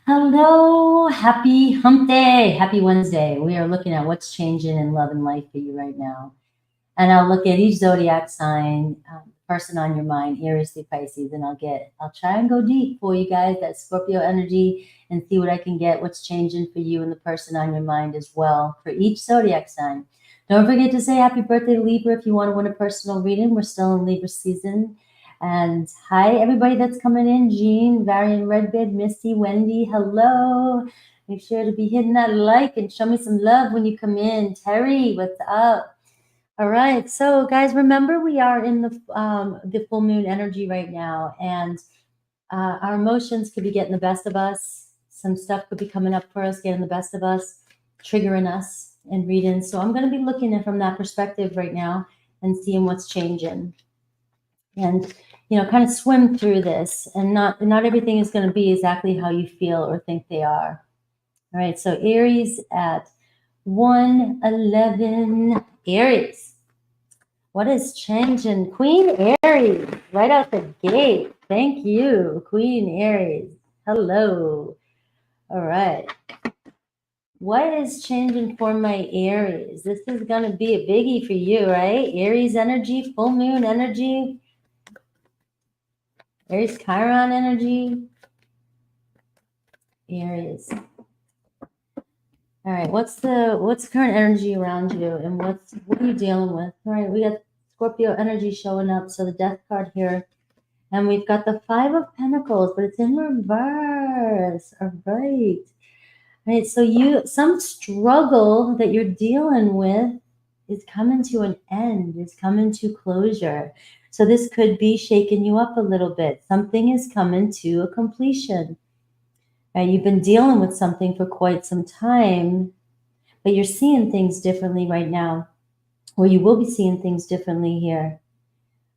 Hello, happy hump day, happy Wednesday. We are looking at what's changing in love and life for you right now. And I'll look at each zodiac sign, person on your mind, Aries through Pisces, and I'll try and go deep for you guys, that Scorpio energy, and see what I can get, what's changing for you and the person on your mind as well for each zodiac sign. Don't forget to say happy birthday to Libra if you want to win a personal reading. We're still in Libra season. And hi, everybody that's coming in. Jean, Varian Redbed, Misty, Wendy, hello. Make sure to be hitting that like and show me some love when you come in. Terry, what's up? All right. So, guys, remember we are in the full moon energy right now, and our emotions could be getting the best of us. Some stuff could be coming up for us, getting the best of us, triggering us and reading. So I'm going to be looking at from that perspective right now and seeing what's changing. And kind of swim through this, and not everything is going to be exactly how you feel or think they are. All right, so Aries at 111. Aries, what is changing? Queen Aries, right out the gate. Thank you, Queen Aries. Hello. All right. What is changing for my Aries? This is going to be a biggie for you, right? Aries energy, full moon energy. Aries Chiron energy. Aries. All right, what's current energy around you, and what are you dealing with? All right, we got Scorpio energy showing up, so the Death card here, and we've got the Five of Pentacles, but it's in reverse. All right. All right, so some struggle that you're dealing with is coming to an end, is coming to closure. So this could be shaking you up a little bit. Something is coming to a completion. Right? You've been dealing with something for quite some time, but you're seeing things differently right now, or you will be seeing things differently here.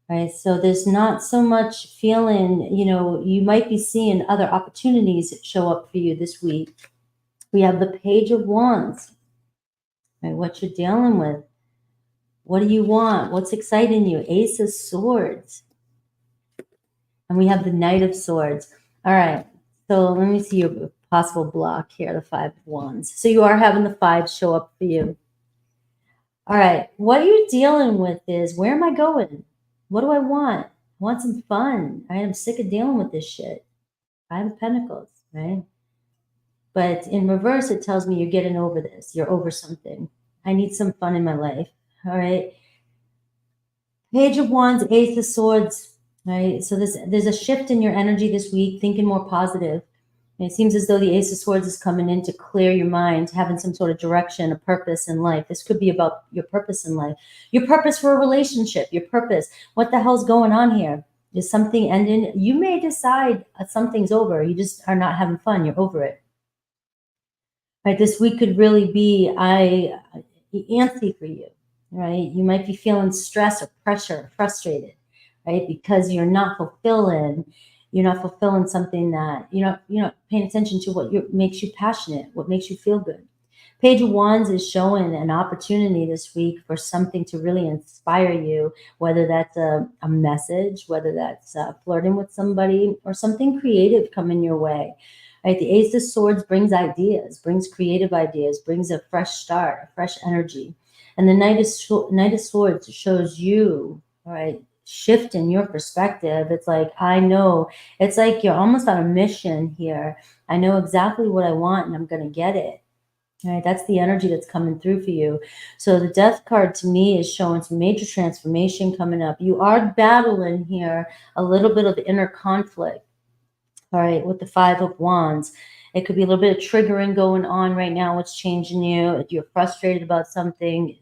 Right? So there's not so much feeling, you might be seeing other opportunities show up for you this week. We have the Page of Wands. Right? What you're dealing with. What do you want? What's exciting you? Ace of Swords. And we have the Knight of Swords. All right. So let me see your possible block here, the Five of Wands. So you are having the five show up for you. All right. What you're dealing with is, where am I going? What do I want? I want some fun. I'm sick of dealing with this shit. Five of Pentacles, right? But in reverse, it tells me you're getting over this. You're over something. I need some fun in my life. All right. Page of Wands, Ace of Swords. Right. So there's a shift in your energy this week, thinking more positive. And it seems as though the Ace of Swords is coming in to clear your mind, having some sort of direction, a purpose in life. This could be about your purpose in life, your purpose for a relationship, your purpose. What the hell's going on here? Is something ending? You may decide something's over. You just are not having fun. You're over it. Right. This week could really be antsy for you. Right. You might be feeling stress or pressure, frustrated. Right, because you're not fulfilling something that you're not paying attention to what makes you passionate, what makes you feel good. Page of Wands is showing an opportunity this week for something to really inspire you, whether that's a message, whether that's flirting with somebody, or something creative coming your way. Right, the Ace of Swords brings ideas, brings creative ideas, brings a fresh start, a fresh energy. And the Knight of Swords shows you, all right, shift in your perspective. It's like, I know, it's like you're almost on a mission here. I know exactly what I want, and I'm going to get it. All right, that's the energy that's coming through for you. So the Death card to me is showing some major transformation coming up. You are battling here a little bit of inner conflict. All right, with the Five of Wands. It could be a little bit of triggering going on right now. What's changing you? If you're frustrated about something,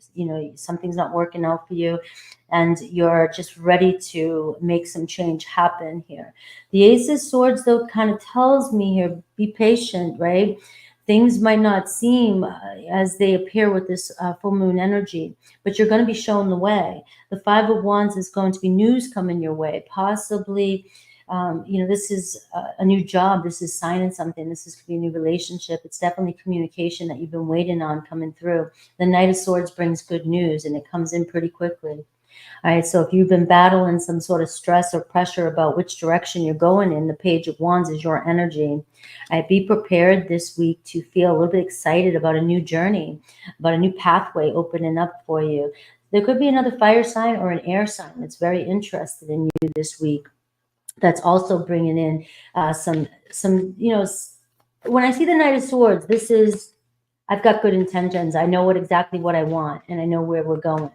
something's not working out for you, and you're just ready to make some change happen here. The Ace of Swords, though, kind of tells me here, be patient, right? Things might not seem as they appear with this full moon energy, but you're going to be shown the way. The Five of Wands is going to be news coming your way, possibly. This is a new job. This is signing something. This is going to be a new relationship. It's definitely communication that you've been waiting on coming through. The Knight of Swords brings good news, and it comes in pretty quickly. All right, so if you've been battling some sort of stress or pressure about which direction you're going in, the Page of Wands is your energy. All right, be prepared this week to feel a little bit excited about a new journey, about a new pathway opening up for you. There could be another fire sign or an air sign that's very interested in you this week. That's also bringing in some, when I see the Knight of Swords, this is, I've got good intentions. I know exactly what I want, and I know where we're going.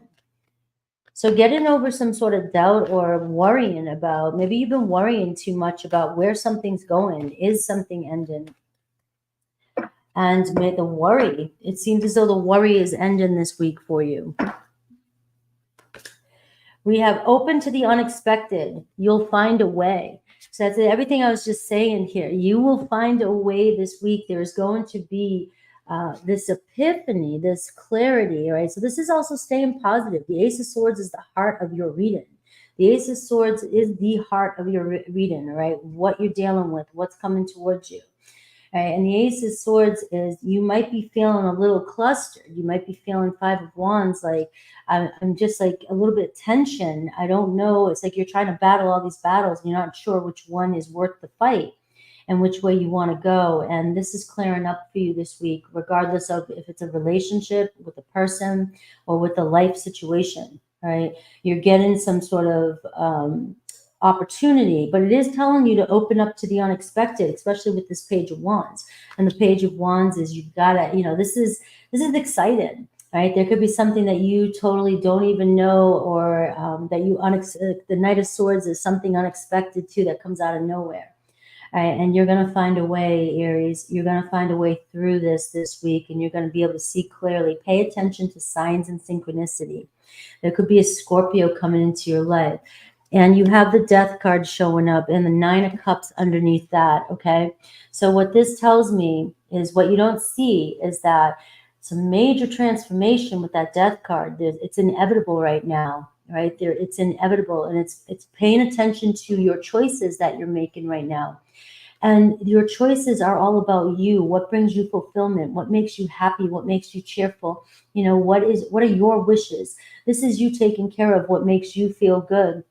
So getting over some sort of doubt or worrying about, maybe you've been worrying too much about where something's going. Is something ending? And the worry, it seems as though the worry is ending this week for you. We have open to the unexpected. You'll find a way. So that's everything I was just saying here. You will find a way this week. There's going to be this epiphany, this clarity, right? So this is also staying positive. The Ace of Swords is the heart of your reading. The Ace of Swords is the heart of your reading, right? What you're dealing with, what's coming towards you. Right? And the Ace of Swords is, you might be feeling a little clustered. You might be feeling Five of Wands, like I'm just like a little bit of tension. I don't know. It's like you're trying to battle all these battles and you're not sure which one is worth the fight and which way you want to go. And this is clearing up for you this week, regardless of if it's a relationship with a person or with a life situation, right? You're getting some sort of opportunity, but it is telling you to open up to the unexpected, especially with this Page of Wands. And the Page of Wands is, you've got to, this is exciting, right? There could be something that you totally don't even know, or that you the Knight of Swords is something unexpected too that comes out of nowhere. All right, and you're going to find a way, Aries. You're going to find a way through this week, and you're going to be able to see clearly. Pay attention to signs and synchronicity. There could be a Scorpio coming into your life. And you have the Death card showing up and the Nine of Cups underneath that, okay? So what this tells me is, what you don't see is that it's a major transformation with that Death card. It's inevitable right now, right? It's inevitable, and it's paying attention to your choices that you're making right now. And your choices are all about you. What brings you fulfillment? What makes you happy? What makes you cheerful? What are your wishes? This is you taking care of what makes you feel good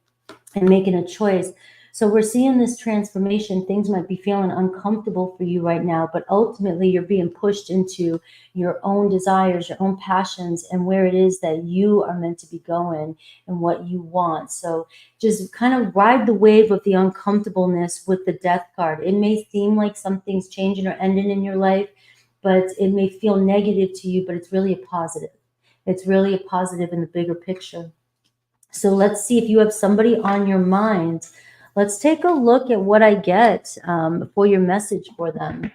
and making a choice. So we're seeing this transformation. Things might be feeling uncomfortable for you right now, but ultimately you're being pushed into your own desires, your own passions, and where it is that you are meant to be going and what you want. So just kind of ride the wave of the uncomfortableness with the Death card. It may seem like something's changing or ending in your life, but it may feel negative to you, but it's really a positive. It's really a positive in the bigger picture. So let's see if you have somebody on your mind. Let's take a look at what I get for your message for them.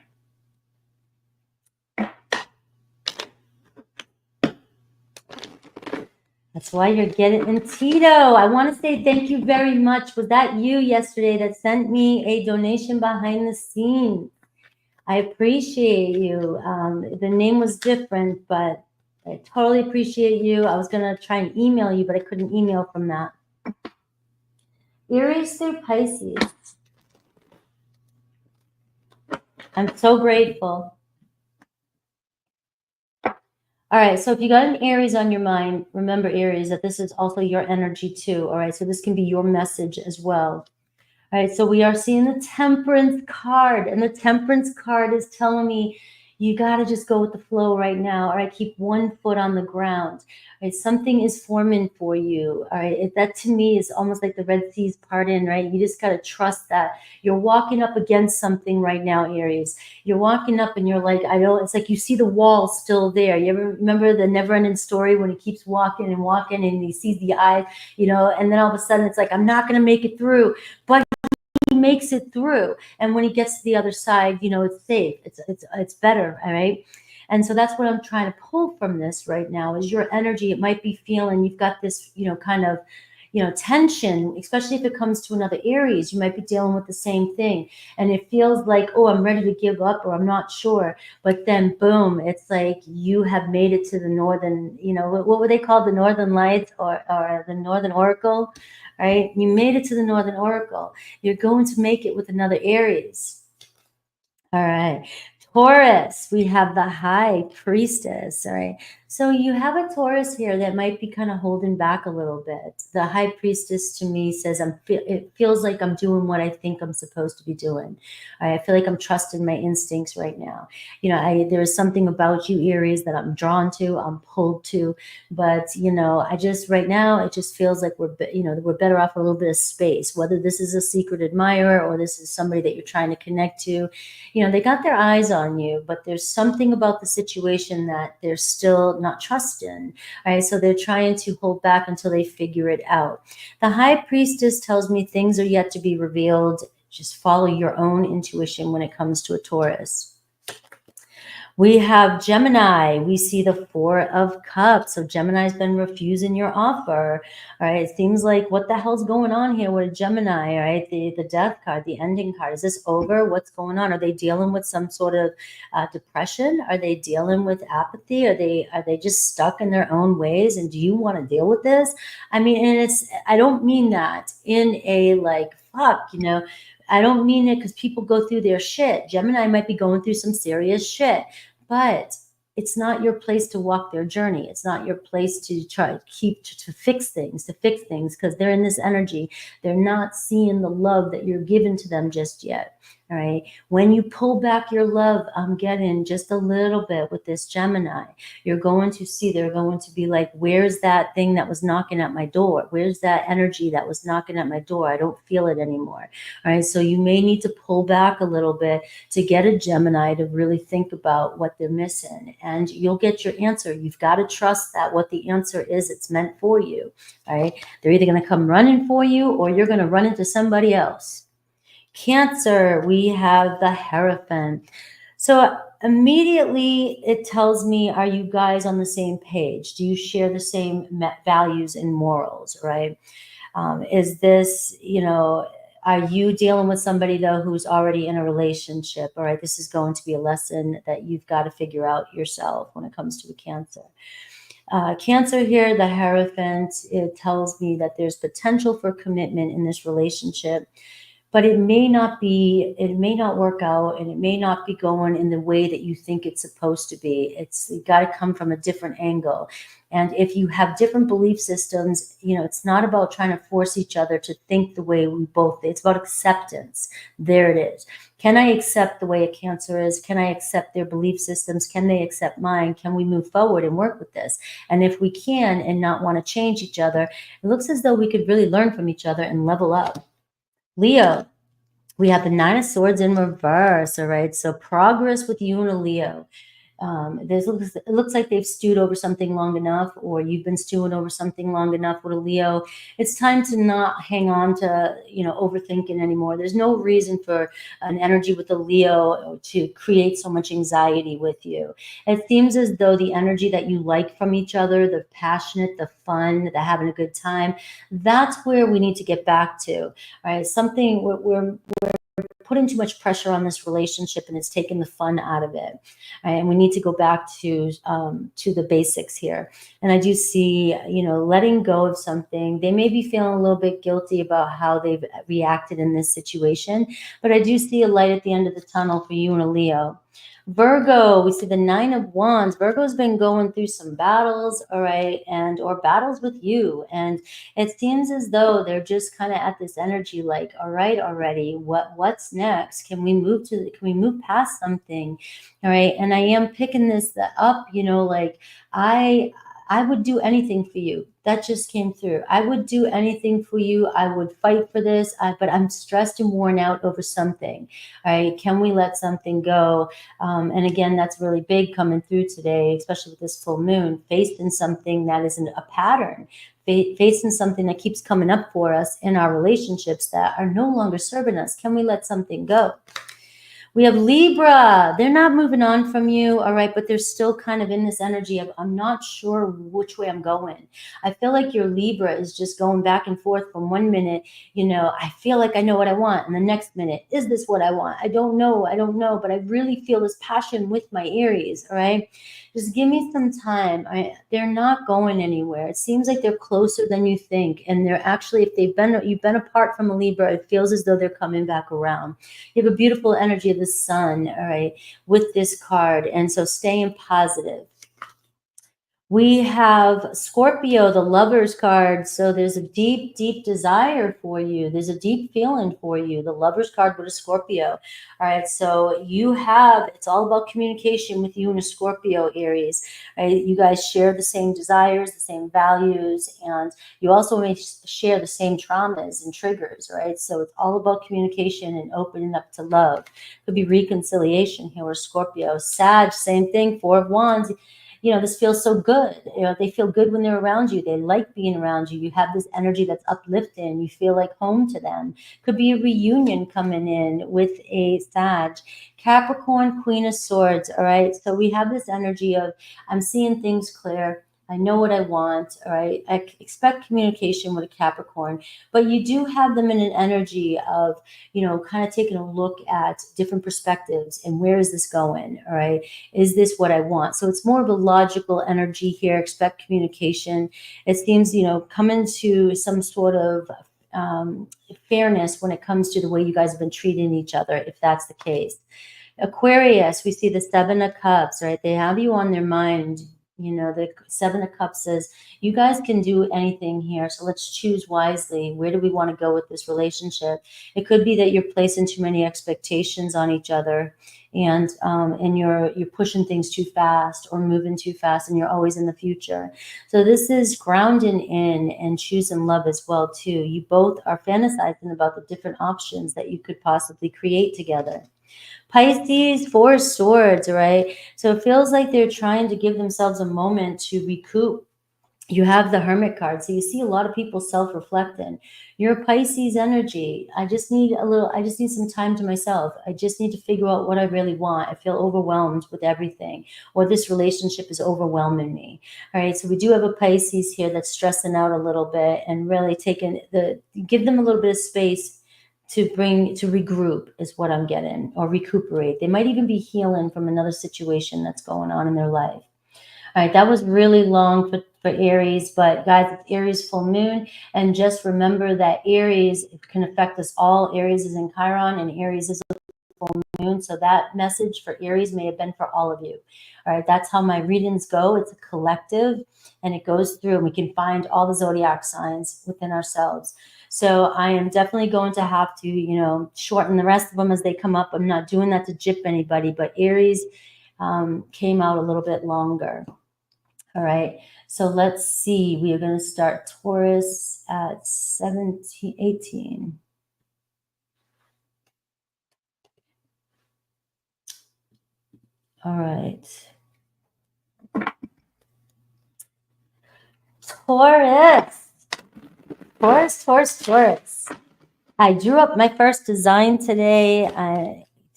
That's why you're getting in. Tito, I want to say thank you very much. Was that you yesterday that sent me a donation behind the scenes? I appreciate you. The name was different, but I totally appreciate you. I was going to try and email you, but I couldn't email from that. Aries through Pisces. I'm so grateful. All right, so if you got an Aries on your mind, remember, Aries, that this is also your energy too. All right, so this can be your message as well. All right, so we are seeing the Temperance card, and the Temperance card is telling me you got to just go with the flow right now. All right, keep one foot on the ground. All right, something is forming for you. All right, that to me is almost like the Red Sea's parting, right? You just got to trust that. You're walking up against something right now, Aries. You're walking up and you're like, it's like you see the wall still there. You ever remember the never-ending story when he keeps walking and walking and he sees the eye, and then all of a sudden it's like, I'm not going to make it through. But he makes it through, and when he gets to the other side, it's safe, it's better. All right, and so that's what I'm trying to pull from this right now is your energy. It might be feeling you've got this kind of tension, especially if it comes to another Aries. You might be dealing with the same thing, and it feels like, oh, I'm ready to give up, or I'm not sure, but then boom, it's like you have made it to the northern, what were they called, the Northern Lights or the Northern Oracle. Right? You made it to the Northern Oracle. You're going to make it with another Aries. All right. Taurus, we have the High Priestess. All right. So you have a Taurus here that might be kind of holding back a little bit. The High Priestess to me says it feels like I'm doing what I think I'm supposed to be doing. I feel like I'm trusting my instincts right now. You know, there's something about you, Aries, that I'm drawn to, I'm pulled to, but you know, I just right now it just feels like we're better off a little bit of space. Whether this is a secret admirer or this is somebody that you're trying to connect to, you know, they got their eyes on you, but there's something about the situation that they're still not trusting. Right, so they're trying to hold back until they figure it out. The High Priestess tells me things are yet to be revealed. Just follow your own intuition when it comes to a Taurus. We have Gemini. We see the Four of Cups. So Gemini's been refusing your offer. All right. It seems like what the hell's going on here with a Gemini? All right. The death card, the ending card. Is this over? What's going on? Are they dealing with some sort of depression? Are they dealing with apathy? Are they just stuck in their own ways? And do you want to deal with this? I mean, and I don't mean that in a like, fuck, you know, I don't mean it because people go through their shit. Gemini might be going through some serious shit, but it's not your place to walk their journey. It's not your place to try to fix things, because they're in this energy. They're not seeing the love that you're giving to them just yet. All right. When you pull back your love, I'm getting just a little bit with this Gemini. You're going to see, they're going to be like, where's that thing that was knocking at my door? Where's that energy that was knocking at my door? I don't feel it anymore. All right. So you may need to pull back a little bit to get a Gemini to really think about what they're missing, and you'll get your answer. You've got to trust that what the answer is, it's meant for you. All right. They're either going to come running for you or you're going to run into somebody else. Cancer, we have the Hierophant. So immediately it tells me, are you guys on the same page? Do you share the same values and morals, right? Is this, you know, are you dealing with somebody, though, who's already in a relationship? All right, this is going to be a lesson that you've got to figure out yourself when it comes to a Cancer. Cancer here, the Hierophant, it tells me that there's potential for commitment in this relationship, but it may not work out, and it may not be going in the way that you think it's supposed to be. It's got to come from a different angle. And if you have different belief systems, you know, it's not about trying to force each other to think the way we both think. It's about acceptance. There it is. Can I accept the way a Cancer is? Can I accept their belief systems? Can they accept mine? Can we move forward and work with this? And if we can and not want to change each other, it looks as though we could really learn from each other and level up. Leo, we have the Nine of Swords in reverse, all right? So progress with you and a Leo. It looks like they've stewed over something long enough, or you've been stewing over something long enough with a Leo. It's time to not hang on to, you know, overthinking anymore. There's no reason for an energy with a Leo to create so much anxiety with you. It seems as though the energy that you like from each other, the passionate, the fun, the having a good time, that's where we need to get back to. All right, something we're putting too much pressure on this relationship, and it's taking the fun out of it. Right? And we need to go back to the basics here. And I do see, you know, letting go of something. They may be feeling a little bit guilty about how they've reacted in this situation, but I do see a light at the end of the tunnel for you and a Leo. Virgo, we see the Nine of Wands. Virgo's been going through some battles, all right, or battles with you. And it seems as though they're just kind of at this energy like, all right, already, what's next? Can we move past something? All right. And I am picking this up, you know, like I would do anything for you. That just came through. I would do anything for you. I would fight for this, but I'm stressed and worn out over something. All right. Can we let something go? And again, that's really big coming through today, especially with this full moon, facing something that isn't a pattern, facing something that keeps coming up for us in our relationships that are no longer serving us. Can we let something go? We have Libra. They're not moving on from you, all right, but they're still kind of in this energy of, I'm not sure which way I'm going. I feel like your Libra is just going back and forth from one minute, you know, I feel like I know what I want. And the next minute, is this what I want? I don't know, but I really feel this passion with my Aries, all right? Just give me some time. They're not going anywhere. It seems like they're closer than you think. And they're actually, if you've been apart from a Libra, it feels as though they're coming back around. You have a beautiful energy of the sun, all right, with this card. And so staying positive. We have Scorpio, the Lover's card. So there's a deep, deep desire for you. There's a deep feeling for you. The Lover's card with a Scorpio. All right. So you have, it's all about communication with you and a Scorpio, Aries. Right? You guys share the same desires, the same values, and you also may share the same traumas and triggers, right? So it's all about communication and opening up to love. Could be reconciliation here with Scorpio. Sag, same thing, Four of Wands. This feels so good. They feel good when they're around you. They like being around you. You have this energy that's uplifting. You feel like home to them. Could be a reunion coming in with a Sag. Capricorn, Queen of Swords. All right. So we have this energy of, I'm seeing things clear. I know what I want. All right. I expect communication with a Capricorn, but you do have them in an energy of, kind of taking a look at different perspectives and where is this going? All right. Is this what I want? So it's more of a logical energy here. Expect communication. It seems, coming to some sort of fairness when it comes to the way you guys have been treating each other, if that's the case. Aquarius, we see the Seven of Cups, right? They have you on their mind. The Seven of Cups says, you guys can do anything here. So let's choose wisely. Where do we want to go with this relationship? It could be that you're placing too many expectations on each other, and you're pushing things too fast or moving too fast, and you're always in the future. So this is grounding in and choosing love as well too. You both are fantasizing about the different options that you could possibly create together. Pisces, Four of Swords, right? So it feels like they're trying to give themselves a moment to recoup. You have the Hermit card. So you see a lot of people self-reflecting. You're a Pisces energy. I just need some time to myself. I just need to figure out what I really want. I feel overwhelmed with everything, or this relationship is overwhelming me. All right. So we do have a Pisces here that's stressing out a little bit and really give them a little bit of space to regroup is what I'm getting, or recuperate. They might even be healing from another situation that's going on in their life. All right, that was really long for Aries, but guys, it's Aries full moon. And just remember that Aries can affect us all. Aries is in Chiron and Aries is a full moon. So that message for Aries may have been for all of you. All right, that's how my readings go. It's a collective and it goes through, and we can find all the zodiac signs within ourselves. So I am definitely going to have to, shorten the rest of them as they come up. I'm not doing that to jip anybody, but Aries came out a little bit longer. All right, so let's see. We are going to start Taurus at 18. All right. Taurus. I drew up my first design today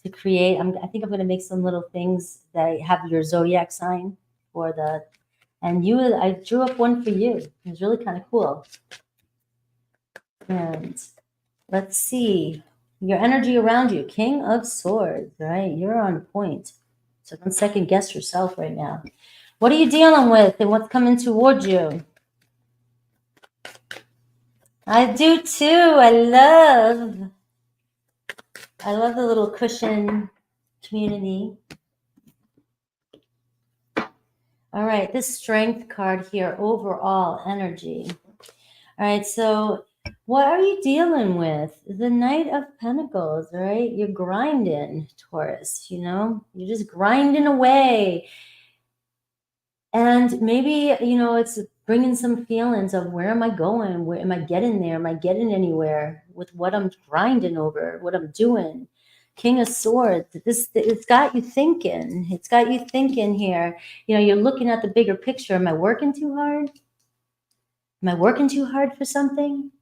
to create. I think I'm going to make some little things that have your zodiac sign for the. And I drew up one for you. It was really kind of cool. And let's see. Your energy around you. King of Swords, right? You're on point. So don't second guess yourself right now. What are you dealing with and what's coming towards you? I do too. I love the little cushion community. All right, this Strength card here, overall energy. All right, so what are you dealing with? The Knight of Pentacles, right? You're grinding, Taurus, you're just grinding away. And maybe, it's bringing some feelings of where am I going? Where am I getting there? Am I getting anywhere with what I'm grinding over, what I'm doing? King of Swords, it's got you thinking. It's got you thinking here. You're looking at the bigger picture. Am I working too hard? Am I working too hard for something?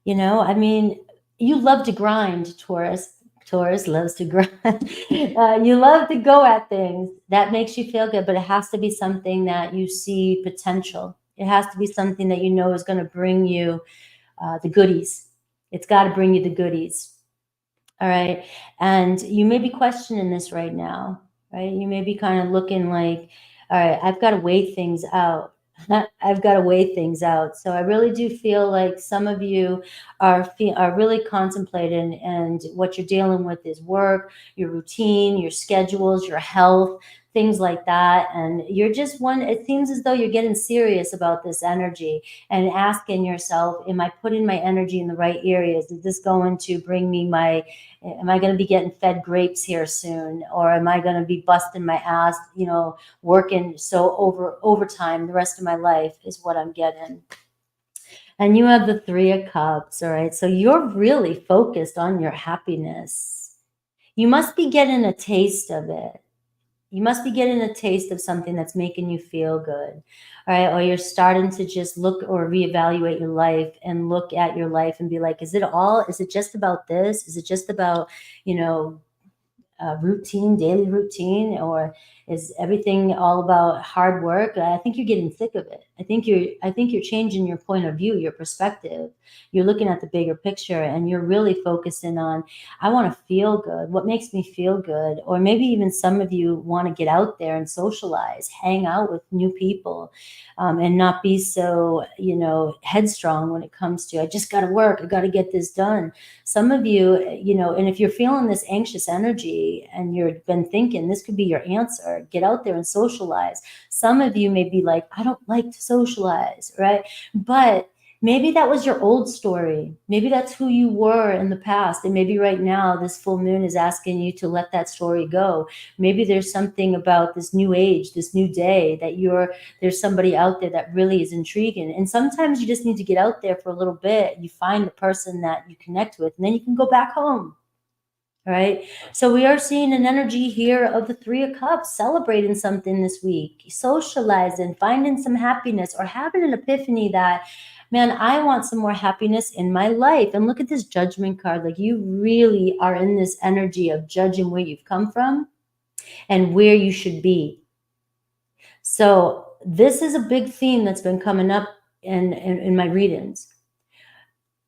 You love to grind, Taurus. Taurus loves to grind. You love to go at things. That makes you feel good, but it has to be something that you see potential. It has to be something that is going to bring you the goodies. It's got to bring you the goodies. All right. And you may be questioning this right now, right? You may be kind of looking like, all right, I've got to weigh things out. I've got to weigh things out. So I really do feel like some of you are really contemplating, and what you're dealing with is work, your routine, your schedules, your health, things like that. And you're just it seems as though you're getting serious about this energy and asking yourself, am I putting my energy in the right areas? Is this going to bring me am I going to be getting fed grapes here soon? Or am I going to be busting my ass, working overtime the rest of my life is what I'm getting. And you have the Three of Cups, all right? So you're really focused on your happiness. You must be getting a taste of it. You must be getting a taste of something that's making you feel good, all right? Or you're starting to just look or reevaluate your life and look at your life and be like, is it just about this? Is it just about, daily routine, or is everything all about hard work? I think you're getting sick of it. I think you're changing your point of view, your perspective. You're looking at the bigger picture and you're really focusing on, I want to feel good. What makes me feel good? Or maybe even some of you want to get out there and socialize, hang out with new people, and not be so, headstrong when it comes to, I just got to work. I got to get this done. Some of you, and if you're feeling this anxious energy and you've been thinking this could be your answer, get out there and socialize. Some of you may be like, I don't like to socialize, right? But maybe that was your old story. Maybe that's who you were in the past. And maybe right now this full moon is asking you to let that story go. Maybe there's something about this new age, this new day that there's somebody out there that really is intriguing. And sometimes you just need to get out there for a little bit. You find the person that you connect with, and then you can go back home. All right. So we are seeing an energy here of the Three of Cups, celebrating something this week, socializing, finding some happiness, or having an epiphany that, man, I want some more happiness in my life. And look at this Judgment card. Like, you really are in this energy of judging where you've come from and where you should be. So this is a big theme that's been coming up in my readings.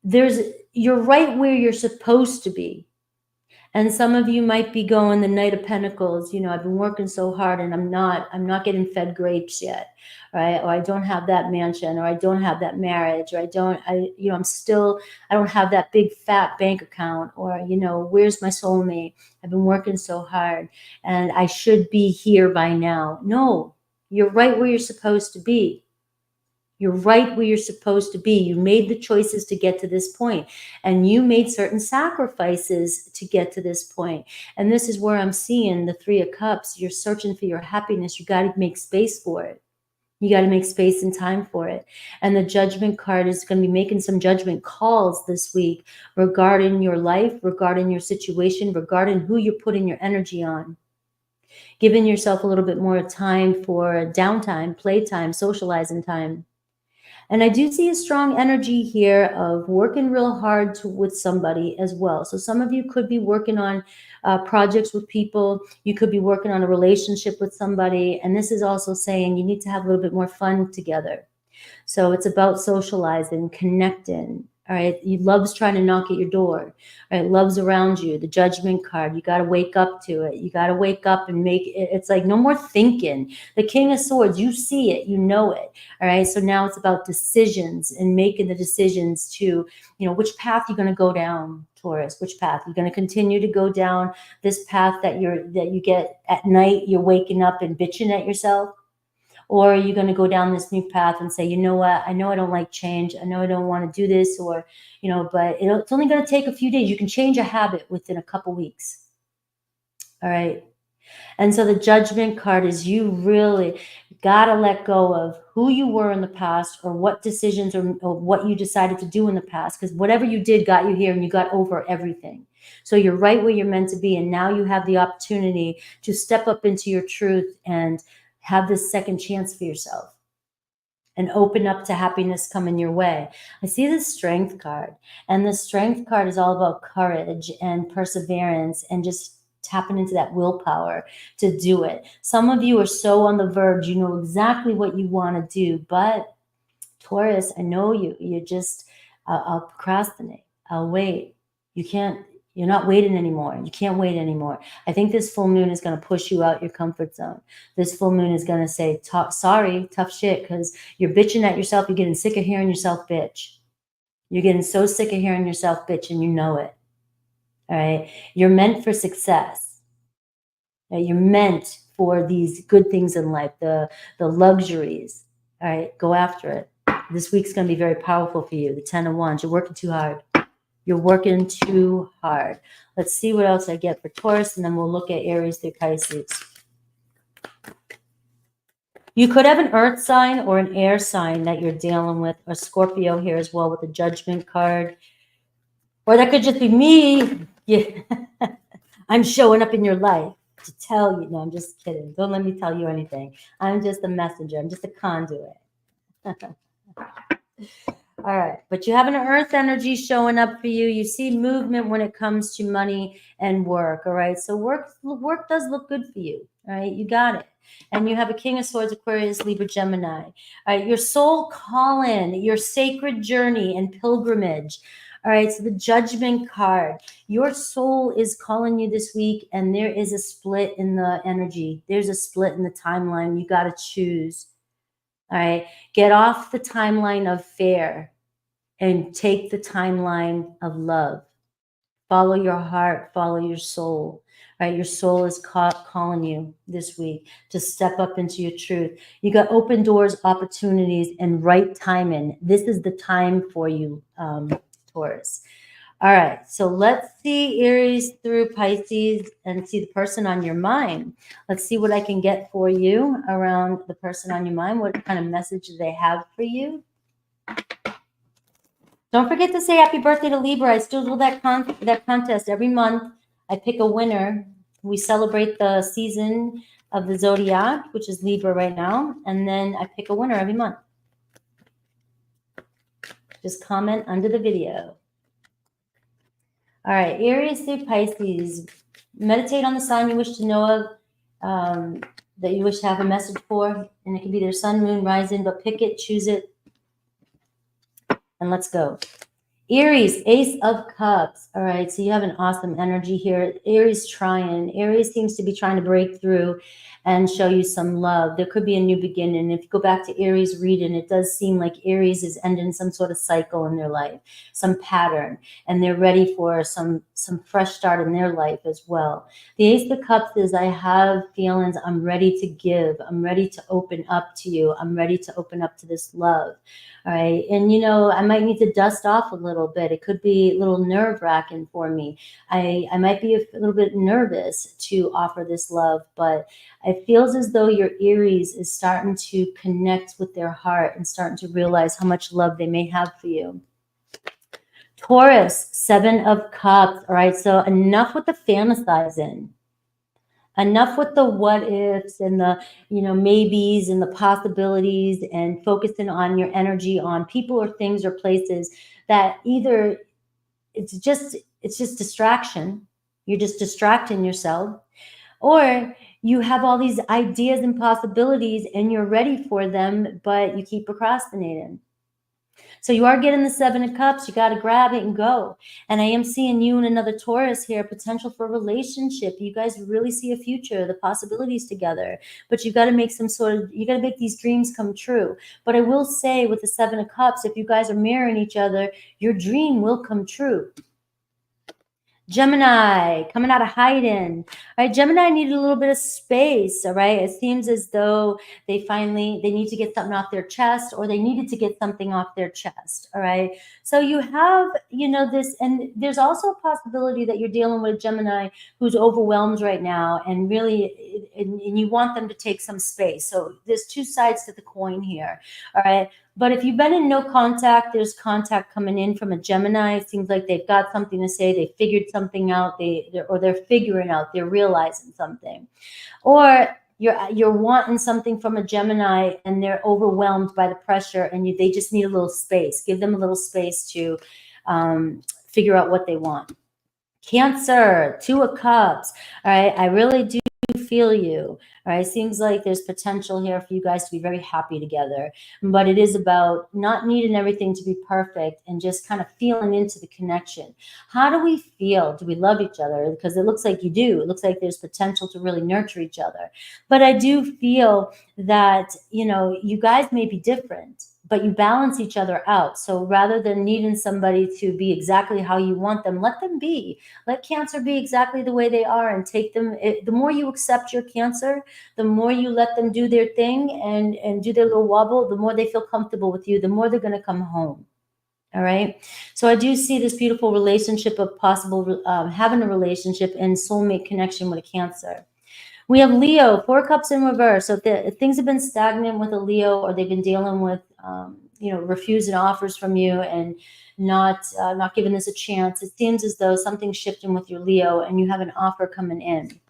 You're right where you're supposed to be. And some of you might be going the Knight of Pentacles, I've been working so hard and I'm not getting fed grapes yet, right? Or I don't have that mansion, or I don't have that marriage, or I don't have that big fat bank account, or, where's my soulmate? I've been working so hard and I should be here by now. No, you're right where you're supposed to be. You're right where you're supposed to be. You made the choices to get to this point, and you made certain sacrifices to get to this point. And this is where I'm seeing the Three of Cups. You're searching for your happiness. You got to make space for it. You got to make space and time for it. And the Judgment card is going to be making some judgment calls this week regarding your life, regarding your situation, regarding who you're putting your energy on. Giving yourself a little bit more time for downtime, playtime, socializing time. And I do see a strong energy here of working real hard with somebody as well. So some of you could be working on projects with people. You could be working on a relationship with somebody. And this is also saying you need to have a little bit more fun together. So it's about socializing, connecting. All right. He loves trying to knock at your door. All right. Love's around you. The Judgment card. You got to wake up to it. You got to wake up and make it. It's like no more thinking. The King of Swords, you see it, you know it. All right. So now it's about decisions and making the decisions to, which path you're going to go down, Taurus. Which path you're going to continue to go down? This path that you get at night. You're waking up and bitching at yourself. Or are you going to go down this new path and say, you know what, I know I don't like change. I know I don't want to do this, or, but it's only going to take a few days. You can change a habit within a couple weeks. All right. And so the Judgment card is you really got to let go of who you were in the past, or what decisions or what you decided to do in the past, because whatever you did got you here and you got over everything. So you're right where you're meant to be. And now you have the opportunity to step up into your truth and have this second chance for yourself and open up to happiness coming your way. I see the Strength card, and the Strength card is all about courage and perseverance and just tapping into that willpower to do it. Some of you are so on the verge, you know exactly what you want to do, but Taurus, I know you just, I'll procrastinate. I'll wait. You're not waiting anymore. You can't wait anymore. I think this full moon is going to push you out your comfort zone. This full moon is going to say, sorry, tough shit, because you're bitching at yourself. You're getting sick of hearing yourself bitch. You're getting so sick of hearing yourself bitch, and you know it. All right. You're meant for success. You're meant for these good things in life, the luxuries. All right, go after it. This week's going to be very powerful for you. The 10 of Wands. You're working too hard. You're working too hard. Let's see what else I get for Taurus, and then we'll look at Aries through Pisces. You could have an earth sign or an air sign that you're dealing with, or Scorpio here as well with the Judgment card. Or that could just be me. Yeah. I'm showing up in your life to tell you. No, I'm just kidding. Don't let me tell you anything. I'm just a messenger. I'm just a conduit. All right. But you have an earth energy showing up for you. You see movement when it comes to money and work. All right. So work does look good for you. All right. You got it. And you have a King of Swords, Aquarius, Libra, Gemini. All right. Your soul calling, your sacred journey and pilgrimage. All right. So the Judgment card, your soul is calling you this week, and there is a split in the energy. There's a split in the timeline. You got to choose. All right. Get off the timeline of fear and take the timeline of love. Follow your heart, follow your soul. Right? Your soul is calling you this week to step up into your truth. You got open doors, opportunities, and right timing. This is the time for you, Taurus. All right, so let's see Aries through Pisces and see the person on your mind. Let's see what I can get for you around the person on your mind. What kind of message do they have for you? Don't forget to say happy birthday to Libra. I still do that contest every month. I pick a winner. We celebrate the season of the Zodiac, which is Libra right now, and then I pick a winner every month. Just comment under the video. All right, Aries through Pisces. Meditate on the sign you wish to know of, that you wish to have a message for, and it can be their sun, moon, rising, but pick it, choose it, and let's go. Aries, Ace of Cups. All right, so you have an awesome energy here. Aries trying. Aries seems to be trying to break through and show you some love. There could be a new beginning. If you go back to Aries reading, it does seem like Aries is ending some sort of cycle in their life, some pattern, and they're ready for some fresh start in their life as well. The Ace of Cups is, I have feelings. I'm ready to give. I'm ready to open up to you. I'm ready to open up to this love. All right. And, you know, I might need to dust off a little bit. It could be a little nerve-wracking for me. I might be a little bit nervous to offer this love, but it feels as though your Aries is starting to connect with their heart and starting to realize how much love they may have for you. Taurus, Seven of Cups. All right. So enough with the fantasizing. Enough with the what ifs and the, you know, maybes and the possibilities, and focusing on your energy on people or things or places that either it's just distraction. You're just distracting yourself, or you have all these ideas and possibilities and you're ready for them, but you keep procrastinating. So you are getting the Seven of Cups. You got to grab it and go. And I am seeing you and another Taurus here, potential for a relationship. You guys really see a future, the possibilities together. But you got to make you got to make these dreams come true. But I will say with the Seven of Cups, if you guys are mirroring each other, your dream will come true. Gemini, coming out of hiding. All right, Gemini needed a little bit of space, all right? It seems as though they need to get something off their chest, or they needed to get something off their chest, all right? So you have, you know, this, and there's also a possibility that you're dealing with Gemini who's overwhelmed right now, and really, and you want them to take some space. So there's two sides to the coin here, all right? But if you've been in no contact, there's contact coming in from a Gemini. It seems like they've got something to say. They figured something out. They're figuring out. They're realizing something, or you're wanting something from a Gemini and they're overwhelmed by the pressure, and they just need a little space. Give them a little space to figure out what they want. Cancer, Two of Cups. All right, I really do feel you. All right, seems like there's potential here for you guys to be very happy together, but it is about not needing everything to be perfect and just kind of feeling into the connection. How do we feel? Do we love each other? Because it looks like you do. It looks like there's potential to really nurture each other. But I do feel that, you know, you guys may be different, but you balance each other out. So rather than needing somebody to be exactly how you want them, let them be. Let Cancer be exactly the way they are and take them. The more you accept your Cancer, the more you let them do their thing and do their little wobble, the more they feel comfortable with you, the more they're going to come home. All right. So I do see this beautiful relationship of possible having a relationship and soulmate connection with a Cancer. We have Leo, 4 cups in reverse. So if things have been stagnant with a Leo, or they've been dealing with, refusing offers from you and not giving this a chance, it seems as though something's shifting with your Leo and you have an offer coming in.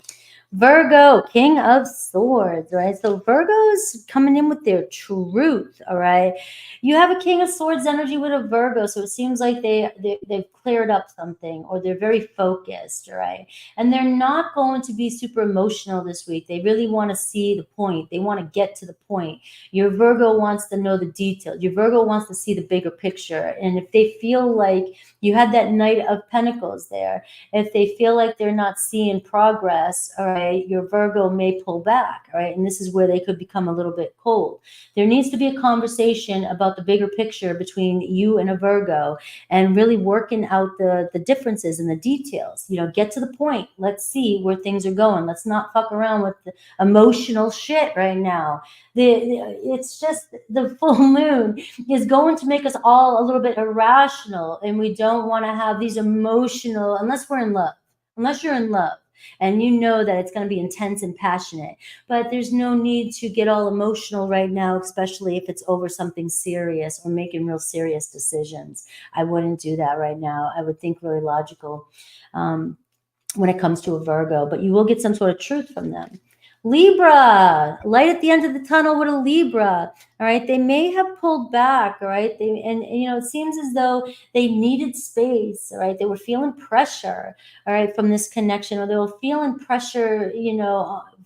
Virgo, King of Swords, right? So Virgo's coming in with their truth, all right? You have a King of Swords energy with a Virgo, so it seems like they've cleared up something, or they're very focused, all right? And they're not going to be super emotional this week. They really want to see the point. They want to get to the point. Your Virgo wants to know the details. Your Virgo wants to see the bigger picture. And if they feel like you had that Knight of Pentacles there, if they feel like they're not seeing progress, all right, your Virgo may pull back, all right? And this is where they could become a little bit cold. There needs to be a conversation about the bigger picture between you and a Virgo, and really working out the differences and the details. Get to the point. Let's see where things are going. Let's not fuck around with the emotional shit right now. It's just the full moon is going to make us all a little bit irrational, and we don't want to have these emotional, unless we're in love, unless you're in love and you know that it's going to be intense and passionate. But there's no need to get all emotional right now, especially if it's over something serious or making real serious decisions. I wouldn't do that right now. I would think really logical when it comes to a Virgo, but you will get some sort of truth from them. Libra, light at the end of the tunnel with a Libra. All right, they may have pulled back. All right, it seems as though they needed space. All right, they were feeling pressure. All right, from this connection, or they were feeling pressure.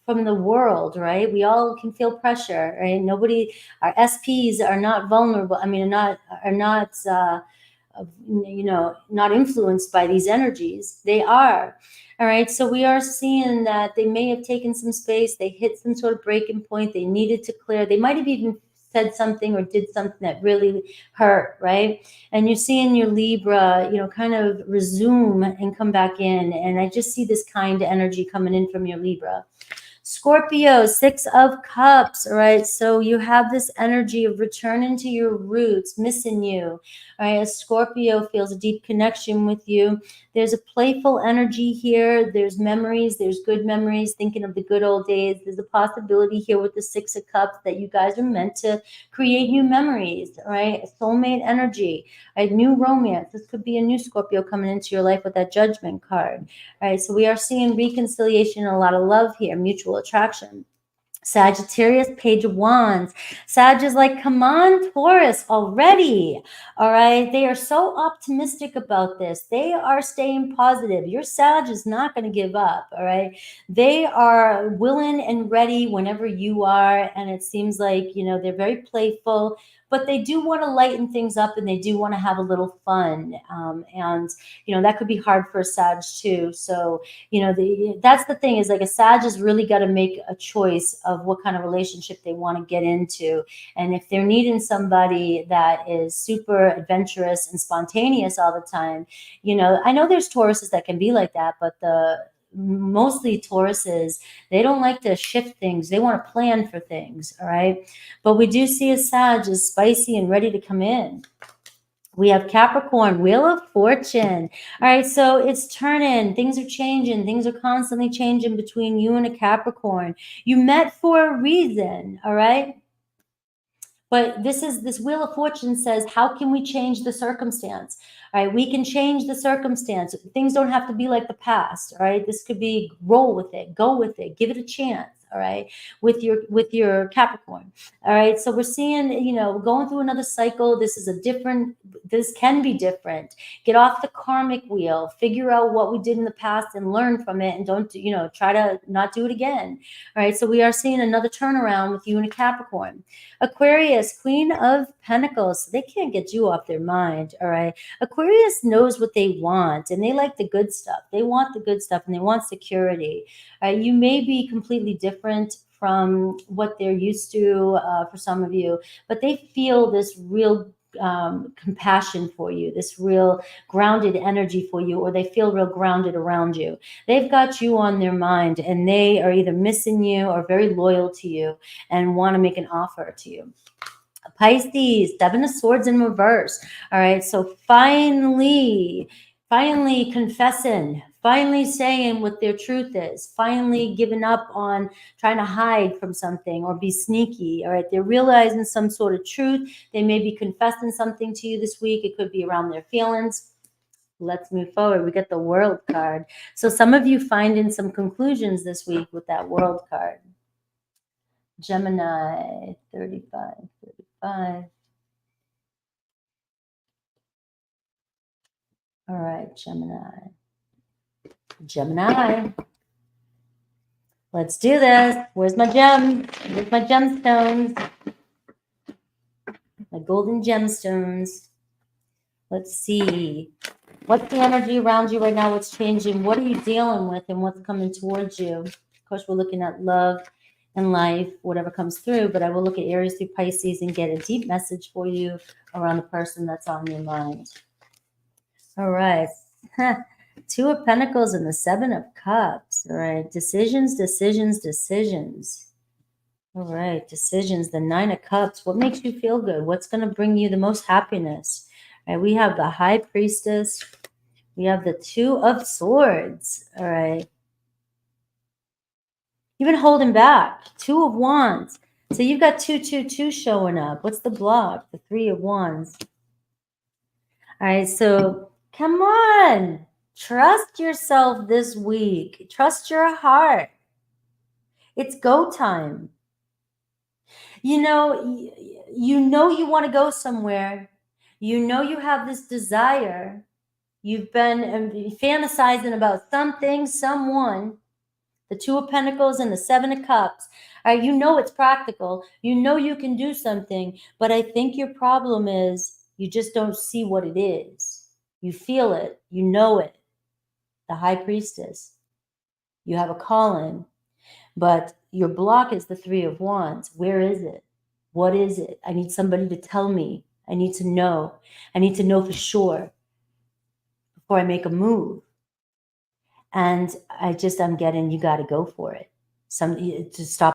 From the world. Right, we all can feel pressure. Right, our SPs are not vulnerable. I mean, not influenced by these energies. They are. All right, so we are seeing that they may have taken some space. They hit some sort of breaking point. They needed to clear. They might have even said something or did something that really hurt, right? And you're seeing your Libra, kind of resume and come back in. And I just see this kind energy coming in from your Libra. Scorpio, 6 of Cups, all right? So you have this energy of returning to your roots, missing you, all right? A Scorpio feels a deep connection with you. There's a playful energy here. There's memories. There's good memories, thinking of the good old days. There's a possibility here with the 6 of Cups that you guys are meant to create new memories, all right? A soulmate energy, a new romance. This could be a new Scorpio coming into your life with that Judgment card, all right? So we are seeing reconciliation and a lot of love here, mutual attraction. Sagittarius, Page of Wands. Sag is like, come on, Taurus, already. All right. They are so optimistic about this. They are staying positive. Your Sag is not going to give up. All right. They are willing and ready whenever you are. And it seems like, they're very playful, but they do want to lighten things up, and they do want to have a little fun. And that could be hard for a Sag too. So, that's the thing, is like a Sag has really got to make a choice of what kind of relationship they want to get into. And if they're needing somebody that is super adventurous and spontaneous all the time, I know there's Tauruses that can be like that, but mostly Tauruses, they don't like to shift things. They want to plan for things. All right. But we do see a Sag is spicy and ready to come in. We have Capricorn, Wheel of Fortune. All right, so it's turning. Things are changing. Things are constantly changing between you and a Capricorn. You met for a reason, all right? But this Wheel of Fortune says, how can we change the circumstance? All right, we can change the circumstance. Things don't have to be like the past, all right? This could be roll with it, go with it, give it a chance. All right, with your Capricorn. All right, so we're seeing, going through another cycle. This can be different. Get off the karmic wheel, figure out what we did in the past and learn from it, and don't, try to not do it again. All right, so we are seeing another turnaround with you and a Capricorn. Aquarius, Queen of Pentacles. So they can't get you off their mind. All right, Aquarius knows what they want, and they like the good stuff. They want the good stuff, and they want security. You may be completely different from what they're used to for some of you, but they feel this real compassion for you, this real grounded energy for you, or they feel real grounded around you. They've got you on their mind, and they are either missing you or very loyal to you and want to make an offer to you. Pisces, Seven of Swords in reverse. All right, so finally confessing, finally saying what their truth is, finally giving up on trying to hide from something or be sneaky. All right, they're realizing some sort of truth. They may be confessing something to you this week. It could be around their feelings. Let's move forward. We get the World card. So some of you finding some conclusions this week with that World card. Gemini, 35. All right, Gemini. Let's do this. Where's my gem? Where's my gemstones? My golden gemstones. Let's see. What's the energy around you right now? What's changing? What are you dealing with and what's coming towards you? Of course, we're looking at love and life, whatever comes through, but I will look at Aries through Pisces and get a deep message for you around the person that's on your mind. All right. Two of Pentacles and the Seven of Cups. All right. Decisions. All right. Decisions. The Nine of Cups. What makes you feel good? What's going to bring you the most happiness? All right. We have the High Priestess. We have the Two of Swords. All right. You've been holding back. Two of Wands. So you've got 222 showing up. What's the block? The Three of Wands. All right. So come on. Trust yourself this week. Trust your heart. It's go time. You know you want to go somewhere. You know you have this desire. You've been fantasizing about something, someone. The Two of Pentacles and the Seven of Cups. All right, you know it's practical. You know you can do something, but I think your problem is you just don't see what it is. You feel it. You know it. The High Priestess. You have a calling, but your block is the Three of Wands. Where is it? What is it? I need somebody to tell me. I need to know. I need to know for sure before I make a move. And I'm getting, you got to go for it. To stop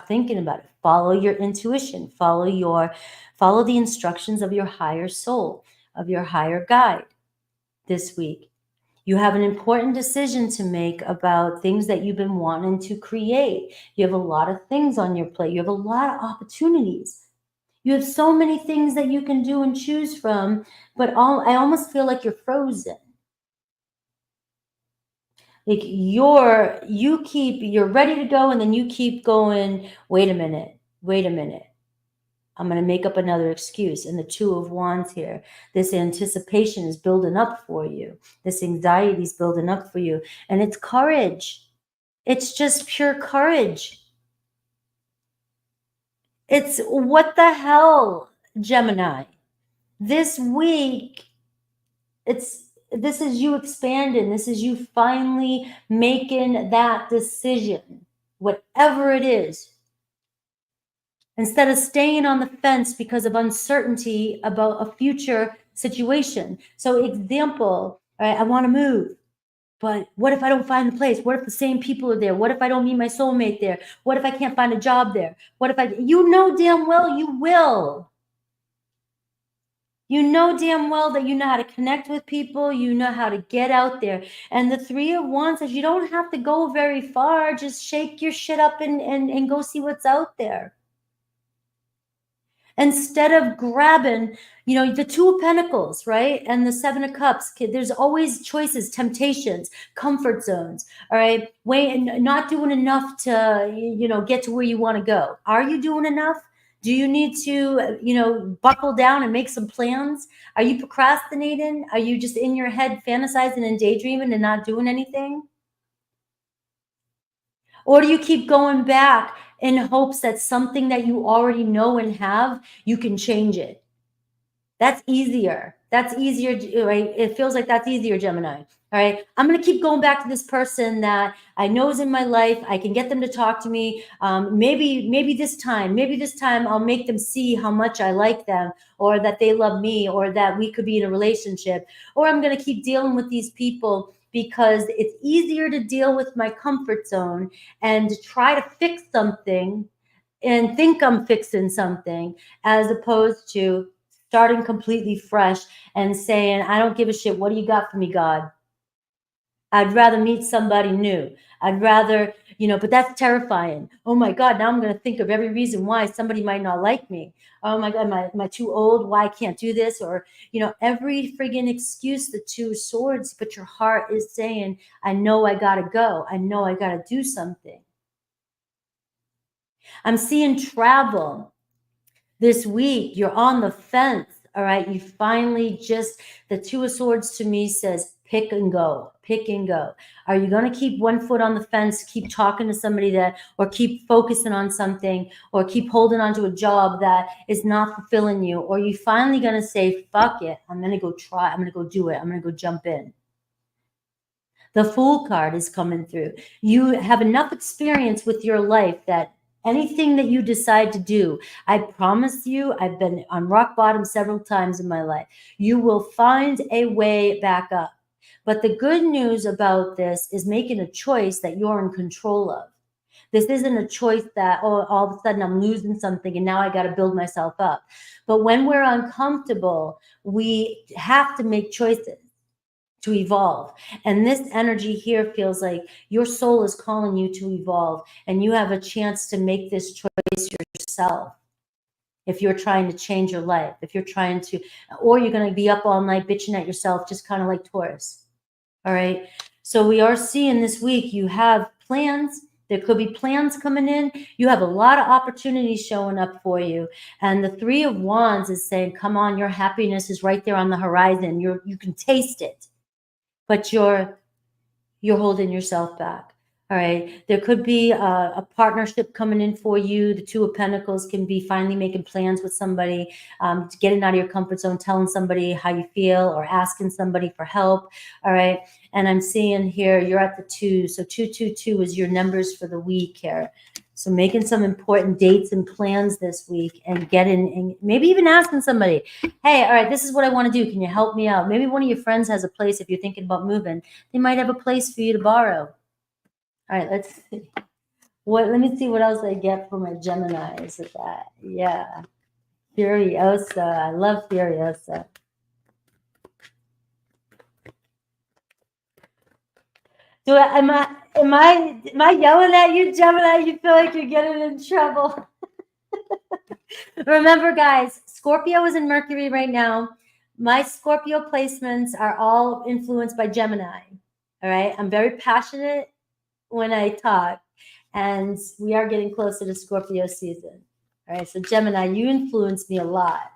thinking about it. Follow your intuition. Follow the instructions of your higher soul, of your higher guide this week. You have an important decision to make about things that you've been wanting to create. You have a lot of things on your plate. You have a lot of opportunities. You have so many things that you can do and choose from, but I almost feel like you're frozen. Like you're ready to go, and then you keep going, wait a minute. I'm going to make up another excuse. And the Two of Wands here, this anticipation is building up for you. This anxiety is building up for you. And it's courage. It's just pure courage. It's what the hell, Gemini. This week, this is you expanding. This is you finally making that decision, whatever it is. Instead of staying on the fence because of uncertainty about a future situation. So example, all right, I want to move, but what if I don't find the place? What if the same people are there? What if I don't meet my soulmate there? What if I can't find a job there? What if you know damn well you will. You know damn well that you know how to connect with people. You know how to get out there. And the Three of Wands says you don't have to go very far. Just shake your shit up and go see what's out there. Instead of grabbing, the Two of Pentacles, right? And the Seven of Cups, there's always choices, temptations, comfort zones, all right? Not doing enough to, get to where you want to go. Are you doing enough? Do you need to, buckle down and make some plans? Are you procrastinating? Are you just in your head fantasizing and daydreaming and not doing anything? Or do you keep going back in hopes that something that you already know and have, you can change it? That's easier. That's easier, right? It feels like that's easier, Gemini. All right. I'm going to keep going back to this person that I know is in my life. I can get them to talk to me. Maybe this time I'll make them see how much I like them, or that they love me, or that we could be in a relationship. Or I'm going to keep dealing with these people because it's easier to deal with my comfort zone and try to fix something and think I'm fixing something, as opposed to starting completely fresh and saying, I don't give a shit. What do you got for me, God? I'd rather meet somebody new. I'd rather, but that's terrifying. Oh my God, now I'm going to think of every reason why somebody might not like me. Oh my God, am I too old? Why I can't do this? Or, every friggin' excuse, the two swords, but your heart is saying, I know I got to go. I know I got to do something. I'm seeing travel this week. You're on the fence. All right. You finally the Two of Swords to me says, pick and go, pick and go. Are you going to keep one foot on the fence, keep talking to somebody or keep focusing on something, or keep holding on to a job that is not fulfilling you? Or are you finally going to say, fuck it, I'm going to go try, I'm going to go do it, I'm going to go jump in? The Fool card is coming through. You have enough experience with your life that anything that you decide to do, I promise you, I've been on rock bottom several times in my life. You will find a way back up. But the good news about this is making a choice that you're in control of. This isn't a choice that, oh, all of a sudden I'm losing something and now I got to build myself up. But when we're uncomfortable, we have to make choices to evolve. And this energy here feels like your soul is calling you to evolve, and you have a chance to make this choice yourself. If you're trying to change your life, if you're trying to, or you're going to be up all night bitching at yourself, just kind of like Taurus. All right. So we are seeing this week, you have plans. There could be plans coming in. You have a lot of opportunities showing up for you. And the Three of Wands is saying, come on, your happiness is right there on the horizon. You can taste it. But you're holding yourself back. All right. There could be a partnership coming in for you. The Two of Pentacles can be finally making plans with somebody, getting out of your comfort zone, telling somebody how you feel, or asking somebody for help. All right. And I'm seeing here you're at the 2. So 222 is your numbers for the week here. So making some important dates and plans this week, and and maybe even asking somebody, hey, all right, this is what I want to do. Can you help me out? Maybe one of your friends has a place. If you're thinking about moving, they might have a place for you to borrow. All right, let's see. Let me see what else I get for my Geminis with that. Yeah. Furiosa. I love Furiosa. Am I yelling at you, Gemini? You feel like you're getting in trouble. Remember, guys, Scorpio is in Mercury right now. My Scorpio placements are all influenced by Gemini. All right. I'm very passionate when I talk, and we are getting closer to Scorpio season. All right. So Gemini, you influence me a lot.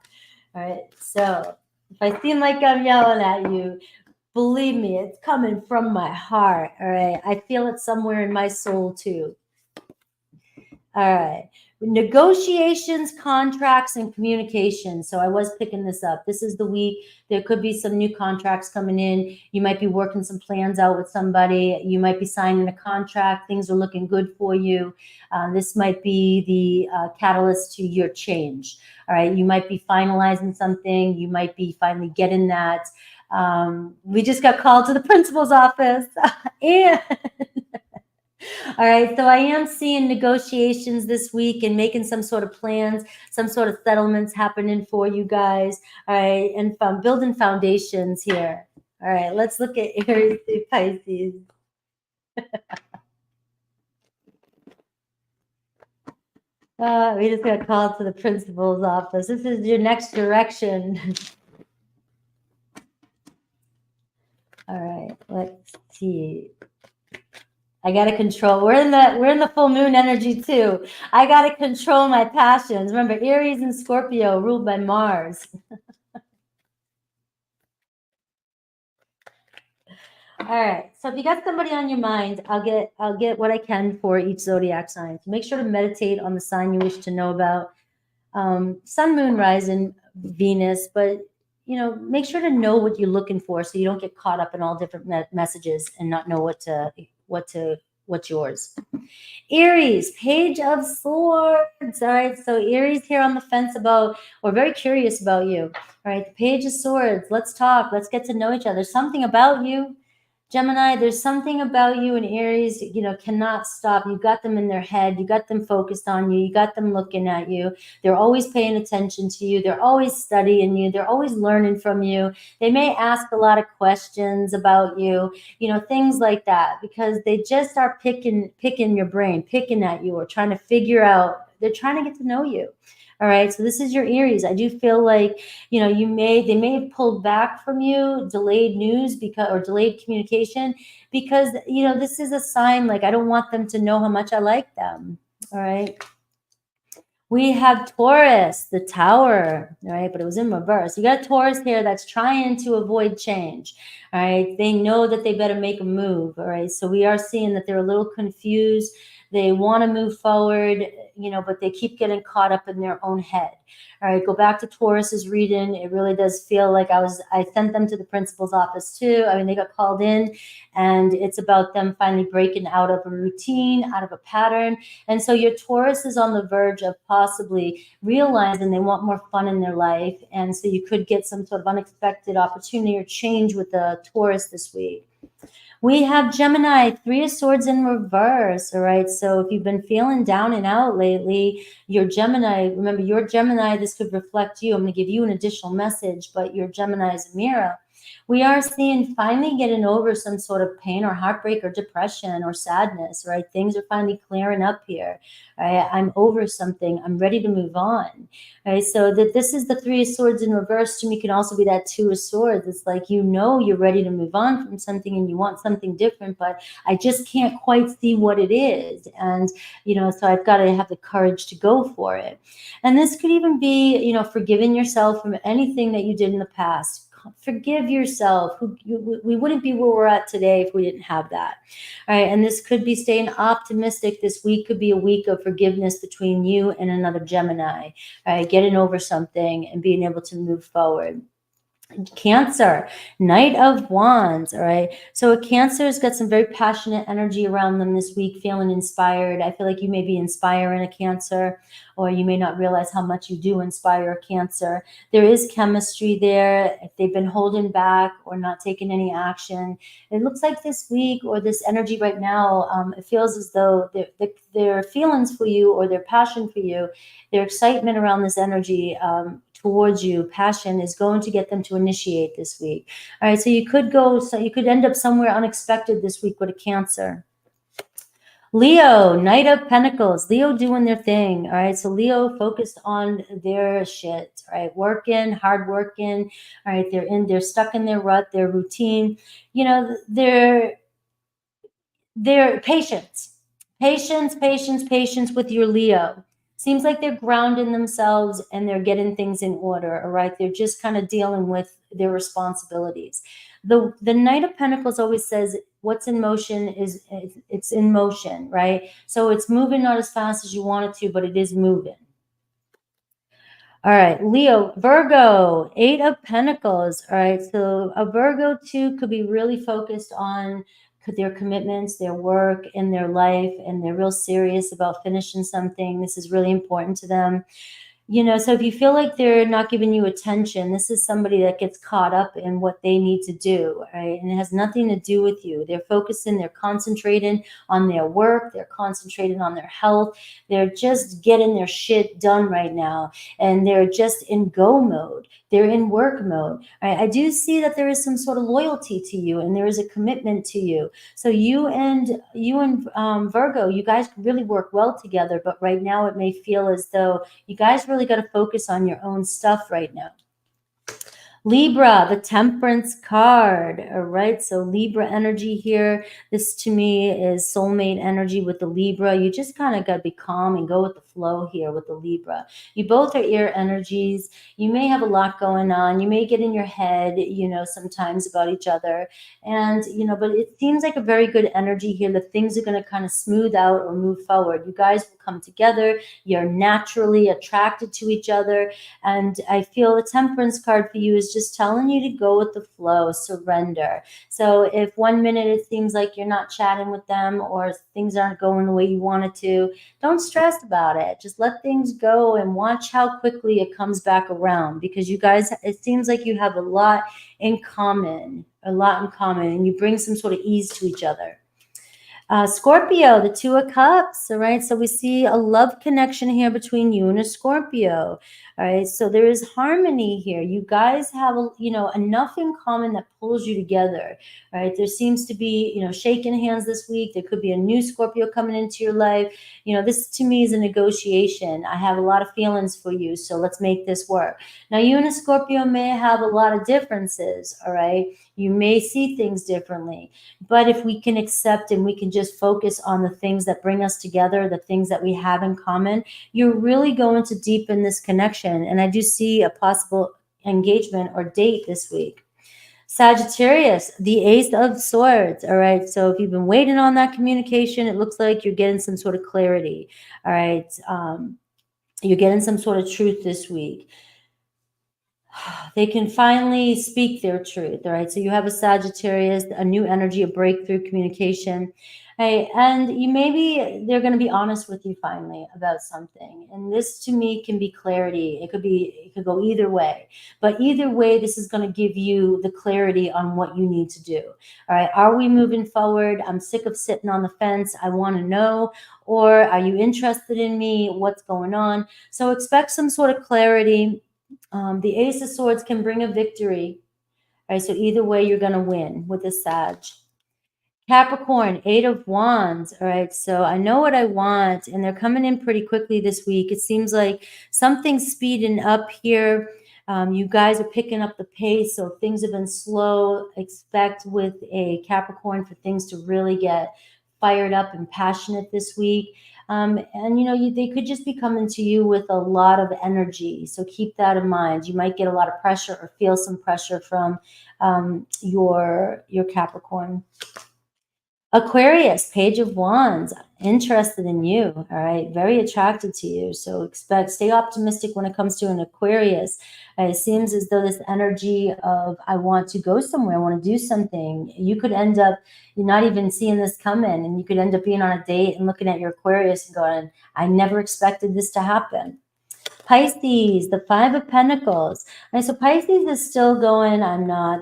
All right. So if I seem like I'm yelling at you, believe me, it's coming from my heart. All right. I feel it somewhere in my soul too. All right. Negotiations, contracts, and communication. So I was picking this up. This is the week. There could be some new contracts coming in. You might be working some plans out with somebody. You might be signing a contract. Things are looking good for you. This might be the catalyst to your change. All right. You might be finalizing something. You might be finally getting that. We just got called to the principal's office. And all right, so I am seeing negotiations this week and making some sort of plans, some sort of settlements happening for you guys. All right, and building foundations here. All right, let's look at Aries through Pisces. We just got called to the principal's office. This is your next direction. All right, let's see. I gotta control. We're in the full moon energy too. I gotta control my passions. Remember, Aries and Scorpio ruled by Mars. All right. So if you got somebody on your mind, I'll get what I can for each zodiac sign. So make sure to meditate on the sign you wish to know about. Sun, Moon, Rising, Venus, but make sure to know what you're looking for so you don't get caught up in all different messages and not know what's yours. Aries, Page of Swords. All right, so Aries here on the fence about, or very curious about you. All right, the Page of Swords. Let's talk. Let's get to know each other. Something about you, Gemini, there's something about you and Aries, cannot stop. You got them in their head. You got them focused on you. You got them looking at you. They're always paying attention to you. They're always studying you. They're always learning from you. They may ask a lot of questions about you, things like that, because they just are picking your brain, picking at you, or trying to figure out, they're trying to get to know you. All right, so this is your Aries. I do feel like, they may have pulled back from you, delayed news or delayed communication, because, this is a sign, like, I don't want them to know how much I like them. All right. We have Taurus, the Tower, all right, but it was in reverse. You got Taurus here that's trying to avoid change, all right? They know that they better make a move, all right? So we are seeing that they're a little confused. They want to move forward, but they keep getting caught up in their own head. All right, go back to Taurus's reading. It really does feel like I sent them to the principal's office too. I mean, they got called in, and it's about them finally breaking out of a routine, out of a pattern. And so your Taurus is on the verge of possibly realizing they want more fun in their life. And so you could get some sort of unexpected opportunity or change with the Taurus this week. We have Gemini, Three of Swords in reverse, all right? So if you've been feeling down and out lately, your Gemini, remember, your Gemini, this could reflect you. I'm going to give you an additional message, but your Gemini is a mirror. We are seeing finally getting over some sort of pain or heartbreak or depression or sadness, right? Things are finally clearing up here, right? I'm over something. I'm ready to move on, right? So that this is the Three of Swords in reverse to me can also be that Two of Swords. It's like, you're ready to move on from something and you want something different, but I just can't quite see what it is. And, so I've got to have the courage to go for it. And this could even be, forgiving yourself from anything that you did in the past. Forgive yourself. We wouldn't be where we're at today if we didn't have that. All right. And this could be staying optimistic. This week could be a week of forgiveness between you and another Gemini. All right. Getting over something and being able to move forward. Cancer, Knight of Wands. All right. So a Cancer's got some very passionate energy around them this week, feeling inspired. I feel like you may be inspiring a Cancer, or you may not realize how much you do inspire a Cancer. There is chemistry there. If they've been holding back or not taking any action, it looks like this week or this energy right now, it feels as though their feelings for you or their passion for you, their excitement around this energy, towards you, passion is going to get them to initiate this week. All right, so you could end up somewhere unexpected this week with a Cancer. Leo, Knight of Pentacles, Leo doing their thing. All right, so Leo focused on their shit, all right, working, hard working. All right, they're stuck in their rut, their routine. They're patience with your Leo. Seems like they're grounding themselves and they're getting things in order, all right? They're just kind of dealing with their responsibilities. The Knight of Pentacles always says what's in motion it's in motion, right? So it's moving not as fast as you want it to, but it is moving. All right, Leo, Virgo, Eight of Pentacles. All right, so a Virgo too could be really focused on their commitments, their work, and their life, and they're real serious about finishing something. This is really important to them. So if you feel like they're not giving you attention, this is somebody that gets caught up in what they need to do, right? And it has nothing to do with you. They're focusing, they're concentrating on their work, they're concentrating on their health. They're just getting their shit done right now. And they're just in go mode. They're in work mode. Right? I do see that there is some sort of loyalty to you and there is a commitment to you. So you and Virgo, you guys really work well together, but right now it may feel as though you guys really got to focus on your own stuff right now. Libra, the Temperance card. All right, so Libra energy here. This to me is soulmate energy with the Libra. You just kind of got to be calm and go with the flow here with the Libra. You both are air energies. You may have a lot going on. You may get in your head, sometimes about each other. And, but it seems like a very good energy here that things are going to kind of smooth out or move forward. You guys will come together. You're naturally attracted to each other. And I feel the Temperance card for you is just telling you to go with the flow, surrender. So if 1 minute it seems like you're not chatting with them or things aren't going the way you wanted to, don't stress about it. Just let things go and watch how quickly it comes back around, because you guys, it seems like you have a lot in common, and you bring some sort of ease to each other. Scorpio, the Two of Cups, all right? So we see a love connection here between you and a Scorpio, all right? So there is harmony here. You guys have, enough in common that pulls you together, right? There seems to be, shaking hands this week. There could be a new Scorpio coming into your life. This to me is a negotiation. I have a lot of feelings for you, so let's make this work. Now, you and a Scorpio may have a lot of differences, all right? You may see things differently, but if we can accept and we can just focus on the things that bring us together, the things that we have in common, you're really going to deepen this connection. And I do see a possible engagement or date this week. Sagittarius, the Ace of Swords. All right. So if you've been waiting on that communication, it looks like you're getting some sort of clarity. All right. You're getting some sort of truth this week. They can finally speak their truth, all right? So you have a Sagittarius, a new energy, a breakthrough communication, right? And maybe they're going to be honest with you finally about something. And this to me can be clarity. It could go either way. But either way, this is going to give you the clarity on what you need to do. All right, are we moving forward? I'm sick of sitting on the fence. I want to know. Or are you interested in me? What's going on? So expect some sort of clarity. The Ace of Swords can bring a victory. All right, so either way, you're going to win with the Sag. Capricorn, Eight of Wands. All right, so I know what I want, and they're coming in pretty quickly this week. It seems like something's speeding up here. You guys are picking up the pace, so things have been slow. Expect with a Capricorn for things to really get fired up and passionate this week. And they could just be coming to you with a lot of energy. So keep that in mind. You might get a lot of pressure or feel some pressure from your Capricorn. Aquarius, Page of Wands, interested in you, all right, very attracted to you. So stay optimistic when it comes to an Aquarius. It seems as though this energy of I want to go somewhere, I want to do something, you could end up not even seeing this coming, and you could end up being on a date and looking at your Aquarius and going, I never expected this to happen. Pisces, the Five of Pentacles. And so Pisces is still going,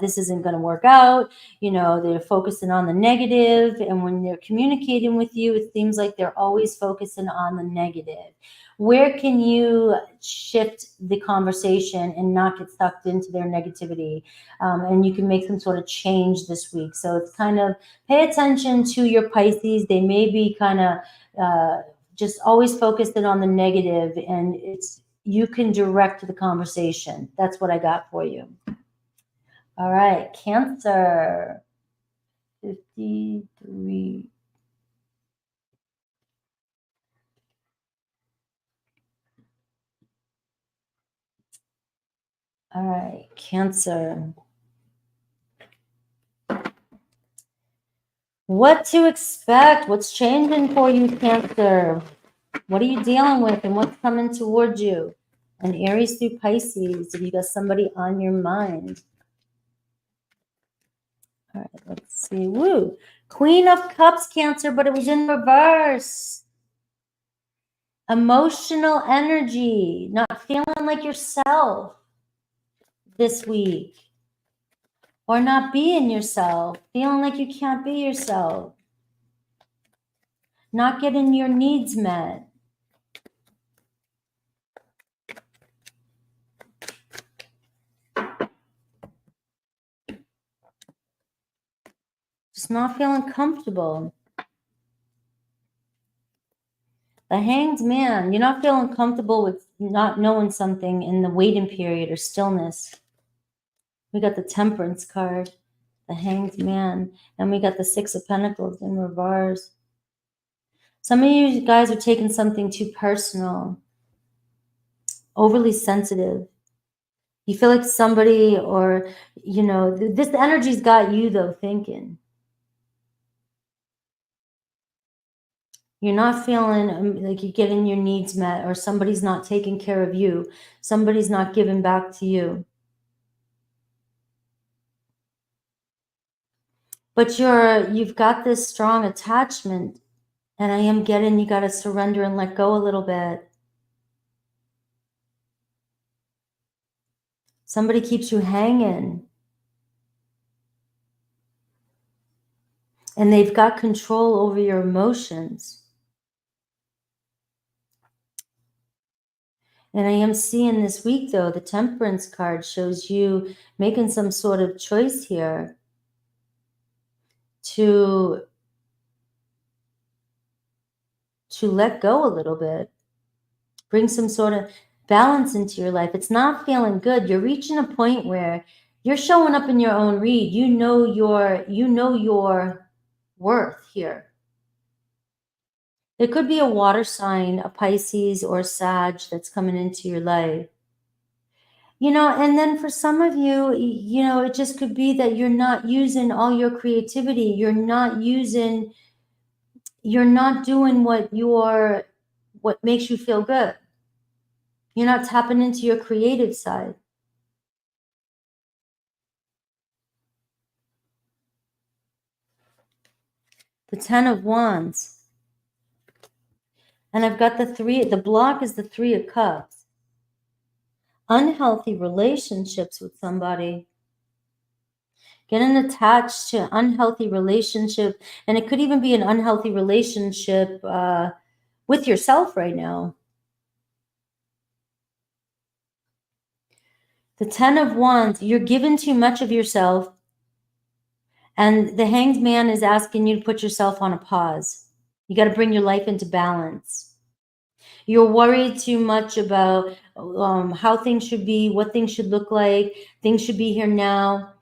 this isn't going to work out. They're focusing on the negative. And when they're communicating with you, it seems like they're always focusing on the negative. Where can you shift the conversation and not get sucked into their negativity? And you can make some sort of change this week. So it's kind of pay attention to your Pisces. They may be kind of just always focusing on the negative, and you can direct the conversation. That's what I got for you. All right, Cancer, 53. All right, Cancer. What to expect? What's changing for you, Cancer? What are you dealing with, and what's coming towards you? And Aries through Pisces, if you got somebody on your mind. All right, let's see. Woo! Queen of Cups, Cancer, but it was in reverse. Emotional energy, not feeling like yourself this week. Or not being yourself, feeling like you can't be yourself. Not getting your needs met. Just not feeling comfortable. The Hanged Man, you're not feeling comfortable with not knowing something in the waiting period or stillness. We got the Temperance card, the Hanged Man, and we got the Six of Pentacles in reverse. Some of you guys are taking something too personal, overly sensitive. You feel like somebody, or, this energy's got you, though, thinking. You're not feeling like you're getting your needs met, or somebody's not taking care of you. Somebody's not giving back to you. But you've got this strong attachment, and I am getting you got to surrender and let go a little bit. Somebody keeps you hanging. And they've got control over your emotions. And I am seeing this week, though, the Temperance card shows you making some sort of choice here to let go a little bit. Bring some sort of balance into your life. It's not feeling good. You're reaching a point where you're showing up in your own read. You know your worth here. There could be a water sign, a Pisces or a Sag that's coming into your life. And then for some of you, it just could be that you're not using all your creativity. You're not doing what makes you feel good. You're not tapping into your creative side. The 10 of Wands. And I've got the block is the 3 of Cups. Unhealthy relationships with somebody. Getting attached to unhealthy relationship. And it could even be an unhealthy relationship with yourself right now. The 10 of Wands, you're giving too much of yourself. And the Hanged Man is asking you to put yourself on a pause. You got to bring your life into balance. You're worried too much about how things should be, what things should look like. Things should be here now.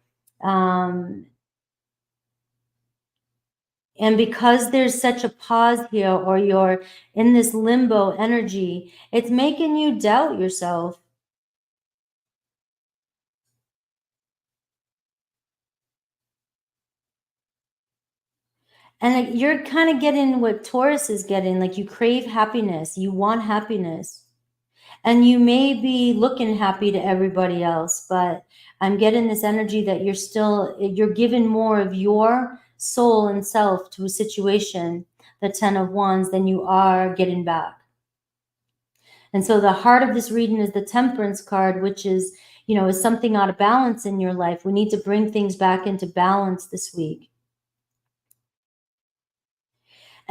And because there's such a pause here, or you're in this limbo energy, it's making you doubt yourself. And you're kind of getting what Taurus is getting, like you crave happiness, you want happiness. And you may be looking happy to everybody else, but I'm getting this energy that you're giving more of your soul and self to a situation, the 10 of Wands, than you are getting back. And so the heart of this reading is the Temperance card, which is something out of balance in your life. We need to bring things back into balance this week.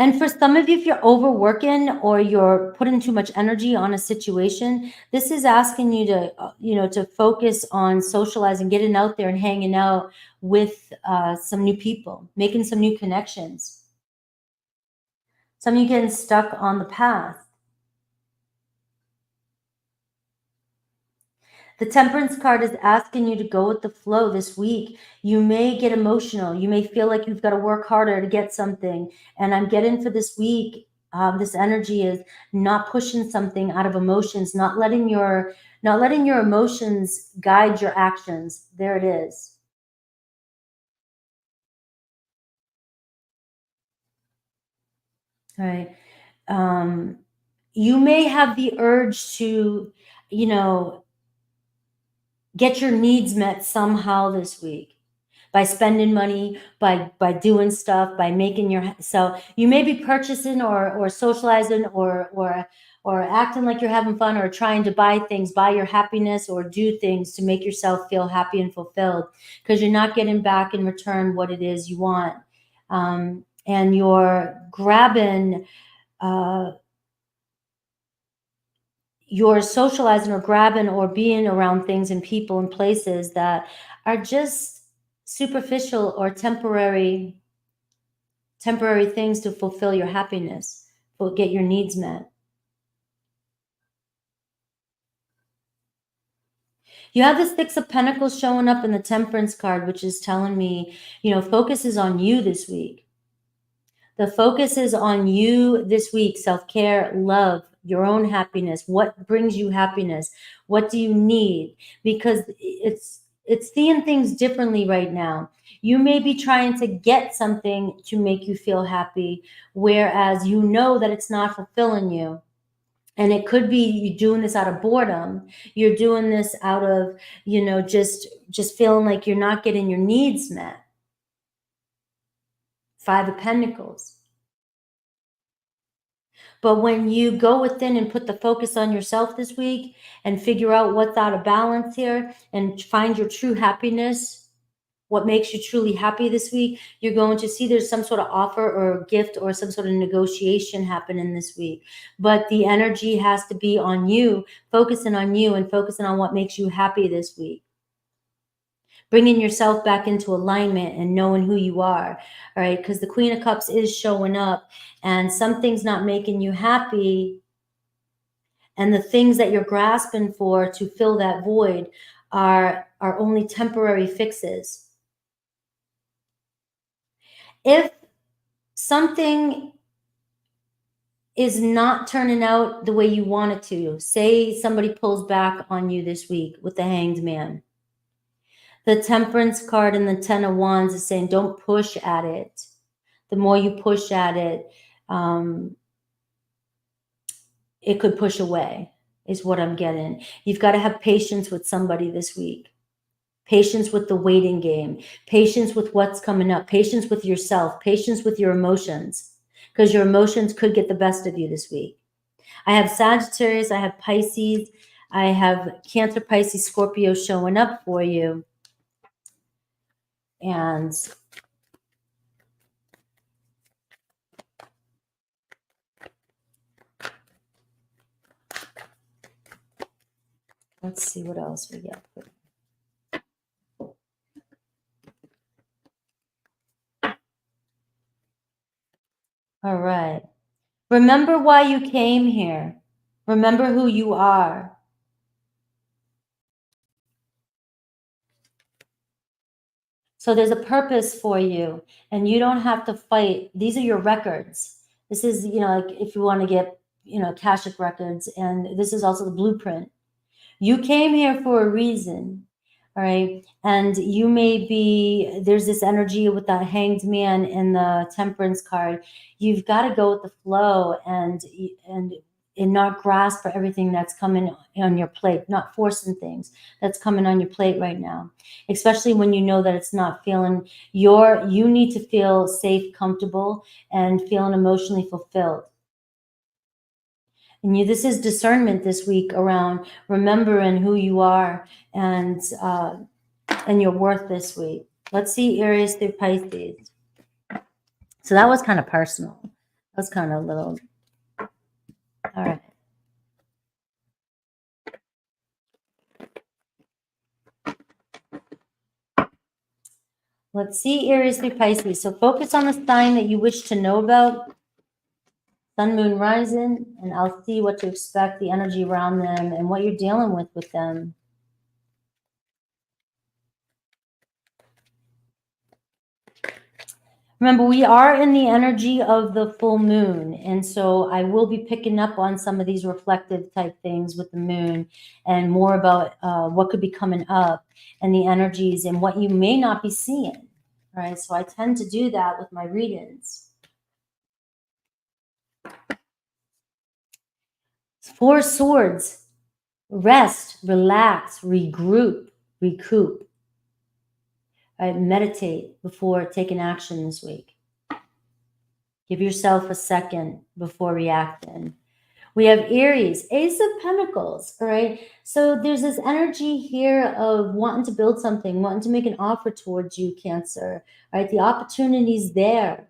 And for some of you, if you're overworking or you're putting too much energy on a situation, this is asking you to, to focus on socializing, getting out there and hanging out with some new people, making some new connections. Some of you getting stuck on the path. The Temperance card is asking you to go with the flow this week. You may get emotional. You may feel like you've got to work harder to get something. And I'm getting for this week, this energy is not pushing something out of emotions, not letting your emotions guide your actions. There it is. All right. You may have the urge to, get your needs met somehow this week by spending money, by doing stuff, by making so you may be purchasing or socializing or acting like you're having fun, or trying to buy your happiness, or do things to make yourself feel happy and fulfilled, because you're not getting back in return what it is you want. And you're grabbing you're socializing or grabbing or being around things and people and places that are just superficial or temporary things to fulfill your happiness, or get your needs met. You have the 6 of Pentacles showing up in the Temperance card, which is telling me, focus is on you this week. The focus is on you this week. Self-care, love, your own happiness. What brings you happiness? What do you need? Because it's seeing things differently right now. You may be trying to get something to make you feel happy, whereas you know that it's not fulfilling you. And it could be you doing this out of boredom. You're doing this out of, you know, just feeling like you're not getting your needs met. Five of Pentacles. But when you go within and put the focus on yourself this week and figure out what's out of balance here and find your true happiness, what makes you truly happy this week, you're going to see there's some sort of offer or gift or some sort of negotiation happening this week. But the energy has to be on you, focusing on you and focusing on what makes you happy this week. Bringing yourself back into alignment and knowing who you are, all right? Because the Queen of Cups is showing up and something's not making you happy. And the things that you're grasping for to fill that void are only temporary fixes. If something is not turning out the way you want it to, say somebody pulls back on you this week with the Hanged Man. The Temperance card and the Ten of Wands is saying don't push at it. The more you push at it, it could push away, is what I'm getting. You've got to have patience with somebody this week. Patience with the waiting game. Patience with what's coming up. Patience with yourself. Patience with your emotions. Because your emotions could get the best of you this week. I have Sagittarius. I have Pisces. I have Cancer, Pisces, Scorpio showing up for you. And let's see what else we get. All right. Remember why you came here. Remember who you are. So there's a purpose for you and you don't have to fight. These are your records. This is, you know, like if you want to get, you know, Akashic records, and this is also the blueprint. You came here for a reason. All right. And you may be, there's this energy with the Hanged Man and the Temperance card. You've got to go with the flow and not grasp for everything that's coming on your plate, not forcing things that's coming on your plate right now, especially when you know that it's not feeling you need to feel safe, comfortable, and feeling emotionally fulfilled. And this is discernment this week around remembering who you are and your worth this week. Let's see Aries through Pisces. So that was kind of personal. That was kind of a little. All right. Let's see Aries through Pisces. So focus on the sign that you wish to know about. Sun, Moon, Rising, and I'll see what to expect, the energy around them, and what you're dealing with them. Remember, we are in the energy of the full moon, and so I will be picking up on some of these reflective type things with the moon and more about what could be coming up and the energies and what you may not be seeing, right? So I tend to do that with my readings. Four Swords. Rest, relax, regroup, recoup. Right? Meditate before taking action this week. Give yourself a second before reacting. We have Aries, Ace of Pentacles, all right? So there's this energy here of wanting to build something, wanting to make an offer towards you, Cancer, right? The opportunity's there,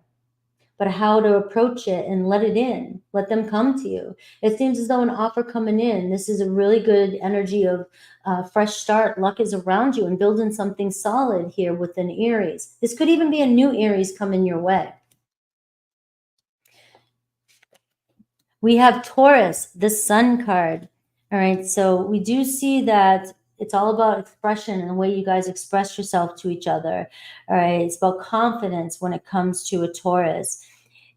but how to approach it and let it in, let them come to you. It seems as though an offer coming in, this is a really good energy of fresh start. Luck is around you and building something solid here within Aries. This could even be a new Aries coming your way. We have Taurus, the Sun card. All right, so we do see that it's all about expression and the way you guys express yourself to each other. All right, it's about confidence when it comes to a Taurus.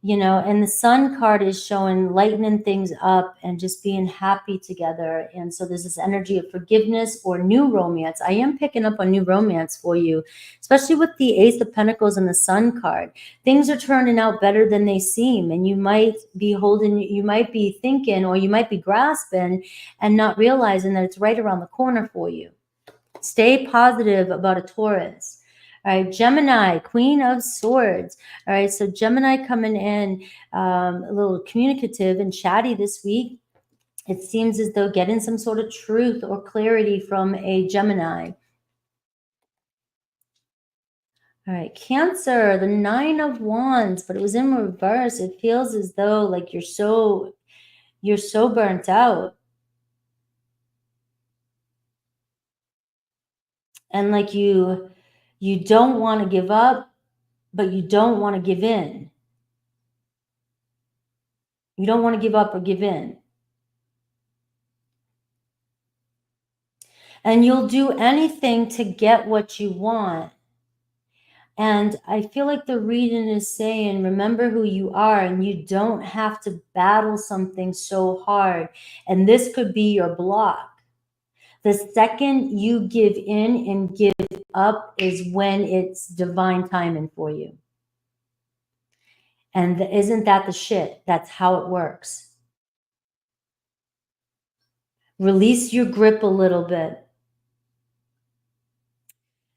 you know, and the Sun card is showing lightening things up and just being happy together. And so there's this energy of forgiveness or new romance. I am picking up on new romance for you, especially with the Ace of Pentacles and the Sun card. Things are turning out better than they seem, and you might be thinking, or you might be grasping and not realizing that it's right around the corner for you. Stay positive about a Taurus. All right, Gemini, Queen of Swords. All right, so Gemini coming in a little communicative and chatty this week. It seems as though getting some sort of truth or clarity from a Gemini. All right, Cancer, the 9 of Wands, but it was in reverse. It feels as though like you're so burnt out. And like you don't want to give up, but you don't want to give in. You don't want to give up or give in. And you'll do anything to get what you want. And I feel like the reading is saying, remember who you are, and you don't have to battle something so hard. And this could be your block. The second you give in and give up is when it's divine timing for you. And isn't that the shit? That's how it works. Release your grip a little bit.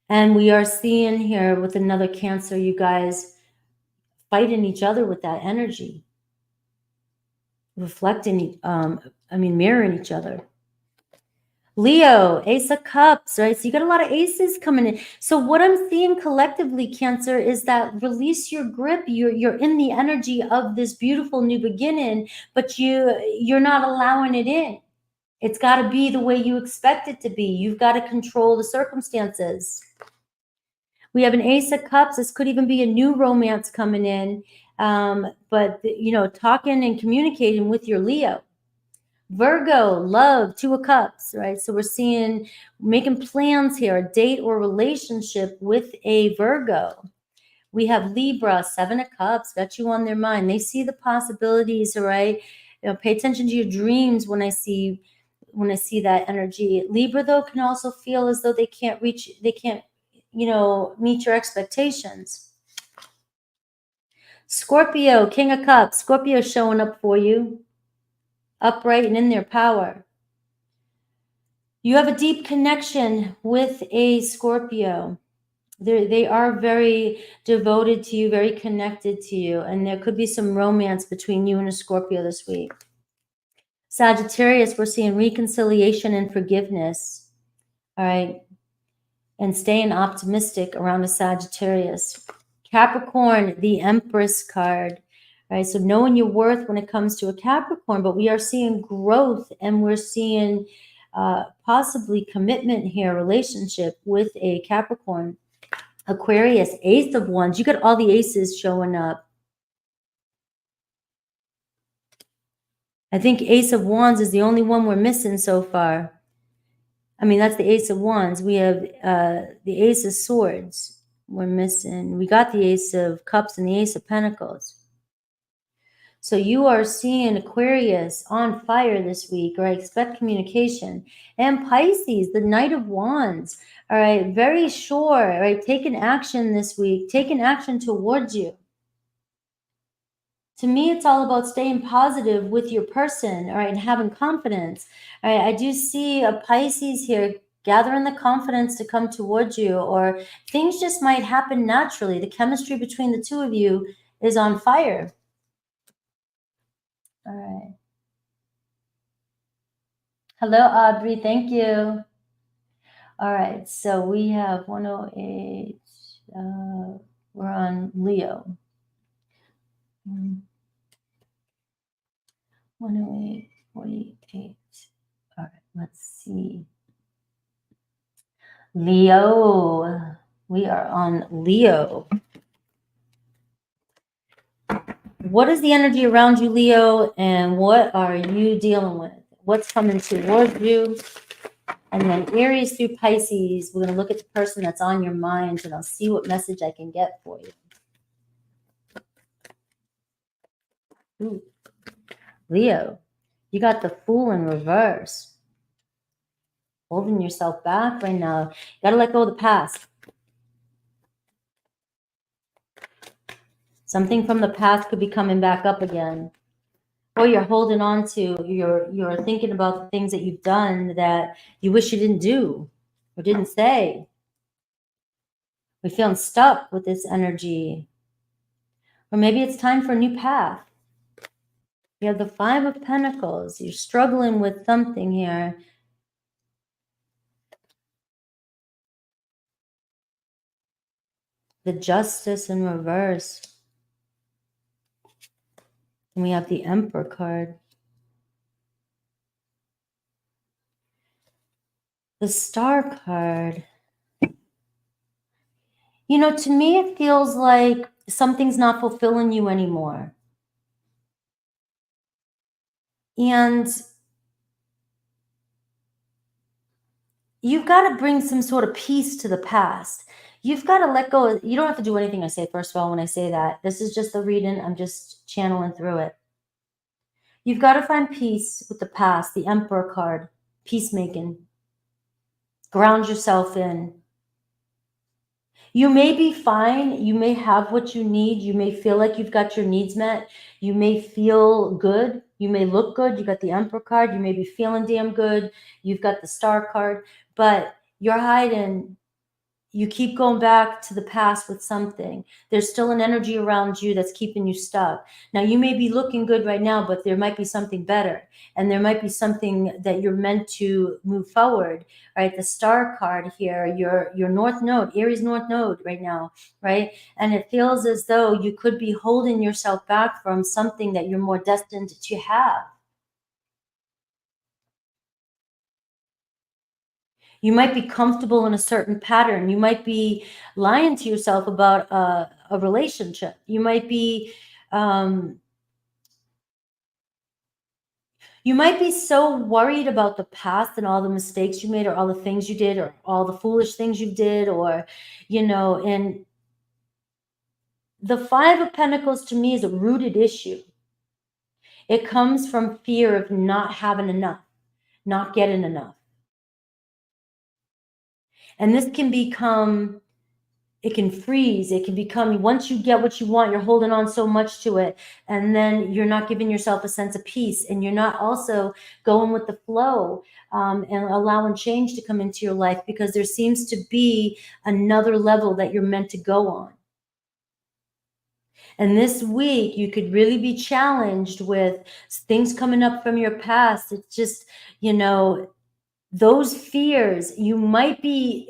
And we are seeing here with another Cancer, you guys fighting each other with that energy. Reflecting, mirroring each other. Leo, Ace of Cups, right? So you got a lot of aces coming in. So what I'm seeing collectively, Cancer, is that release your grip. You're in the energy of this beautiful new beginning, but you're not allowing it in. It's got to be the way you expect it to be. You've got to control the circumstances. We have an Ace of Cups. This could even be a new romance coming in. But, you know, talking and communicating with your Leo. Virgo, love, 2 of Cups, right? So we're seeing making plans here, a date or relationship with a Virgo. We have Libra, 7 of Cups, got you on their mind. They see the possibilities, right? You know, pay attention to your dreams when I see that energy. Libra, though, can also feel as though they can't, you know, meet your expectations. Scorpio, King of Cups. Scorpio showing up for you, upright and in their power. You have a deep connection with a Scorpio. They are very devoted to you, very connected to you, and there could be some romance between you and a Scorpio this week. Sagittarius, we're seeing reconciliation and forgiveness, all right, and staying optimistic around a Sagittarius. Capricorn, the Empress card, right? So knowing your worth when it comes to a Capricorn, but we are seeing growth, and we're seeing possibly commitment here, relationship with a Capricorn. Aquarius, Ace of Wands. You got all the aces showing up. I think Ace of Wands is the only one we're missing so far. I mean, that's the Ace of Wands. We have the Ace of Swords we're missing. We got the Ace of Cups and the Ace of Pentacles. So you are seeing Aquarius on fire this week, or I expect communication. And Pisces, the Knight of Wands, all right, very sure, all right, taking action this week, taking action towards you. To me, it's all about staying positive with your person, all right, and having confidence. All right, I do see a Pisces here gathering the confidence to come towards you, or things just might happen naturally. The chemistry between the two of you is on fire. All right. Hello, Audrey. Thank you. All right. So we have 108. We're on Leo. 108, 48. All right. Let's see. Leo. We are on Leo. What is the energy around you, Leo, and what are you dealing with? What's coming towards you? And then Aries through Pisces, we're going to look at the person that's on your mind, and I'll see what message I can get for you. Ooh, Leo, you got the Fool in reverse. Holding yourself back right now. You got to let go of the past. Something from the past could be coming back up again. Or you're holding on to, you're thinking about the things that you've done that you wish you didn't do or didn't say. We're feeling stuck with this energy. Or maybe it's time for a new path. You have the Five of Pentacles. You're struggling with something here. The Justice in reverse. And we have the Emperor card. The Star card. You know, to me, it feels like something's not fulfilling you anymore. And you've got to bring some sort of peace to the past. You've got to let go. You don't have to do anything I say, first of all, when I say that. This is just the reading. I'm just channeling through it. You've got to find peace with the past, the Emperor card, peacemaking. Ground yourself in. You may be fine. You may have what you need. You may feel like you've got your needs met. You may feel good. You may look good. You got the Emperor card. You may be feeling damn good. You've got the Star card, but you're hiding. You keep going back to the past with something. There's still an energy around you that's keeping you stuck. Now, you may be looking good right now, but there might be something better. And there might be something that you're meant to move forward, right? The Star card here, your North Node, Aries North Node right now, right? And it feels as though you could be holding yourself back from something that you're more destined to have. You might be comfortable in a certain pattern. You might be lying to yourself about a relationship. You might be so worried about the past and all the mistakes you made or all the things you did or all the foolish things you did, or, you know, and the Five of Pentacles to me is a rooted issue. It comes from fear of not having enough, not getting enough. And this can become, it can freeze. It can become, once you get what you want, you're holding on so much to it. And then you're not giving yourself a sense of peace. And you're not also going with the flow and allowing change to come into your life, because there seems to be another level that you're meant to go on. And this week, you could really be challenged with things coming up from your past. It's just, you know, those fears, you might be,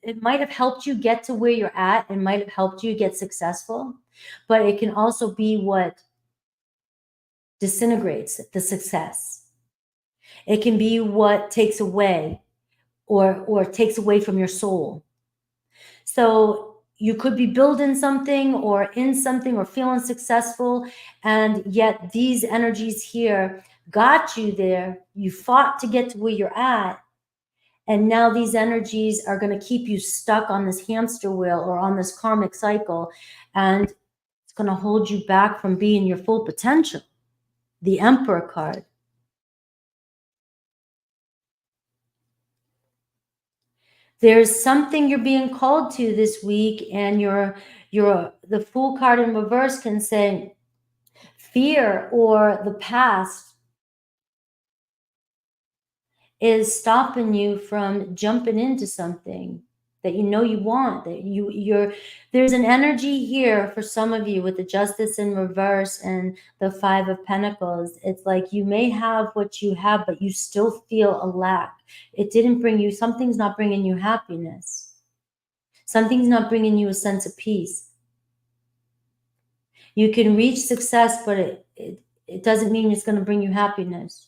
it might have helped you get to where you're at and might have helped you get successful, but it can also be what disintegrates the success. It can be what takes away or takes away from your soul. So you could be building something or in something or feeling successful, and yet these energies here got you there. You fought to get to where you're at. And now these energies are going to keep you stuck on this hamster wheel or on this karmic cycle. And it's going to hold you back from being your full potential. The Emperor card. There's something you're being called to this week, and the Fool card in reverse can say fear or the past is stopping you from jumping into something that you know you want, that there's an energy here for some of you with the Justice in reverse and the Five of Pentacles. It's like you may have what you have, but you still feel a lack. It didn't bring you, something's not bringing you happiness. Something's not bringing you a sense of peace. You can reach success, but it doesn't mean it's going to bring you happiness.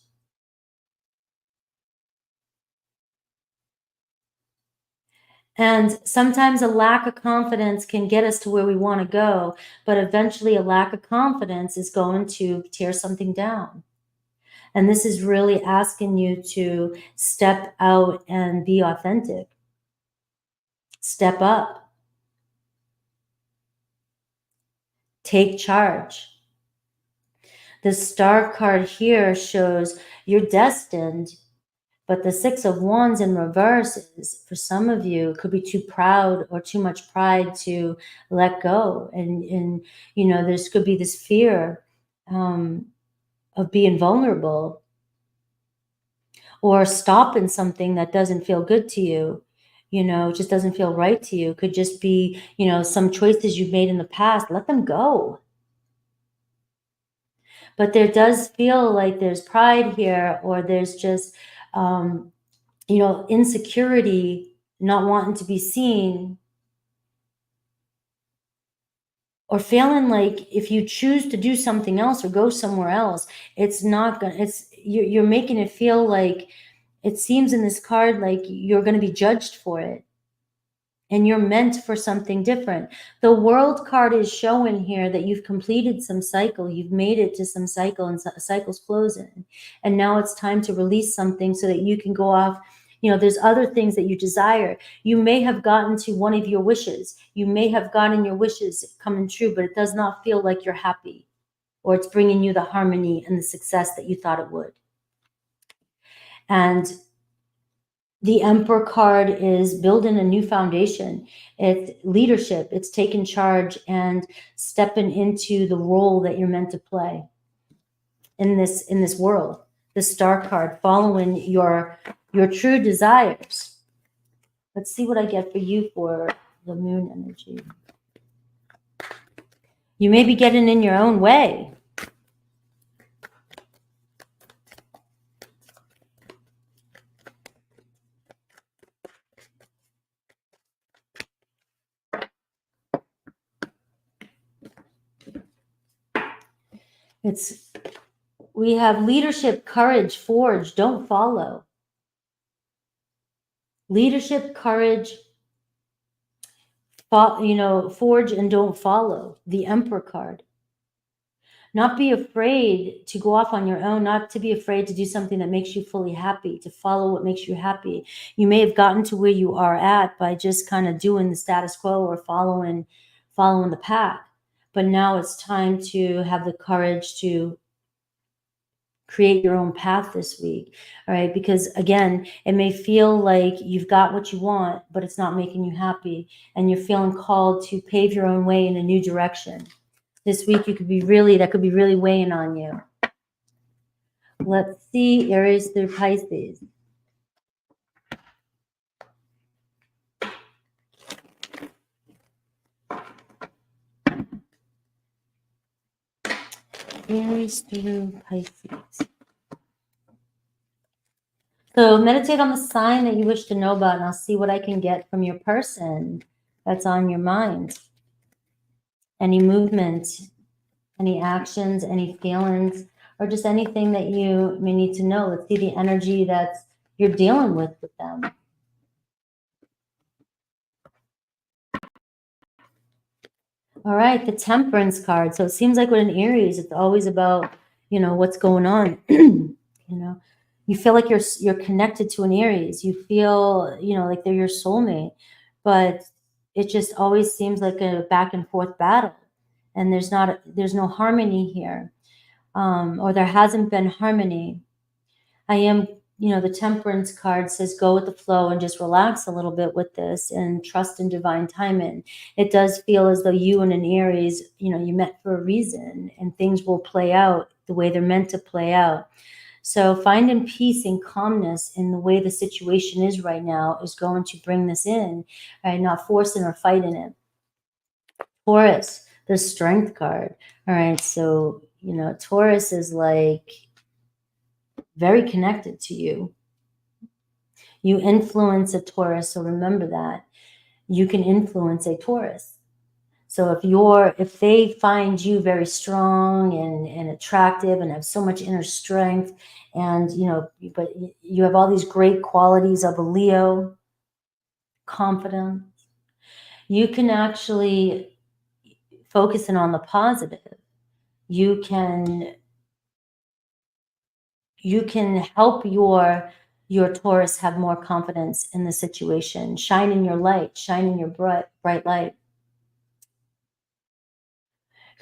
And sometimes a lack of confidence can get us to where we want to go, but eventually a lack of confidence is going to tear something down. And this is really asking you to step out and be authentic. Step up. Take charge. The Star card here shows you're destined, but the Six of Wands in reverse is, for some of you, could be too proud or too much pride to let go. And you know, there's could be this fear of being vulnerable or stopping something that doesn't feel good to you, you know, just doesn't feel right to you. Could just be, you know, some choices you've made in the past. Let them go. But there does feel like there's pride here, or there's just, you know, insecurity, not wanting to be seen, or feeling like if you choose to do something else or go somewhere else, it's not gonna, you're making it feel like, it seems in this card like you're going to be judged for it. And you're meant for something different. The World card is showing here that you've completed some cycle. You've made it to some cycle, and cycle's closing. And now it's time to release something so that you can go off. You know, there's other things that you desire. You may have gotten to one of your wishes. You may have gotten your wishes coming true, but it does not feel like you're happy, or it's bringing you the harmony and the success that you thought it would. And the Emperor card is building a new foundation. It's leadership. It's taking charge and stepping into the role that you're meant to play in this world. The Star card, following your true desires. Let's see what I get for you for the Moon energy. You may be getting in your own way. We have leadership, courage, forge, don't follow. Leadership, courage, you know, forge and don't follow. The Emperor card. Not be afraid to go off on your own, not to be afraid to do something that makes you fully happy, to follow what makes you happy. You may have gotten to where you are at by just kind of doing the status quo or following the path. But now it's time to have the courage to create your own path this week. All right. Because again, it may feel like you've got what you want, but it's not making you happy. And you're feeling called to pave your own way in a new direction. This week, that could be really weighing on you. Let's see, Aries through Pisces. Aries through Pisces. So meditate on the sign that you wish to know about, and I'll see what I can get from your person that's on your mind. Any movement, any actions, any feelings, or just anything that you may need to know. Let's see the energy that you're dealing with them. All right, the Temperance card. So it seems like with an Aries, it's always about, you know, what's going on. You know, you feel like you're connected to an Aries. You feel, you know, like they're your soulmate, but it just always seems like a back and forth battle, and there's no harmony here, or there hasn't been harmony. You know, the Temperance card says go with the flow and just relax a little bit with this and trust in divine timing. It does feel as though you and an Aries, you know, you met for a reason, and things will play out the way they're meant to play out. So finding peace and calmness in the way the situation is right now is going to bring this in, right? Not forcing or fighting it. Taurus, the Strength card. All right, so, you know, Taurus is like very connected to you. You influence a Taurus, so remember that. You can influence a Taurus. So if they find you very strong and attractive and have so much inner strength, and you know, but you have all these great qualities of a Leo, confidence, you can actually focus in on the positive. You can help your Taurus have more confidence in the situation. Shine in your light, shine in your bright light.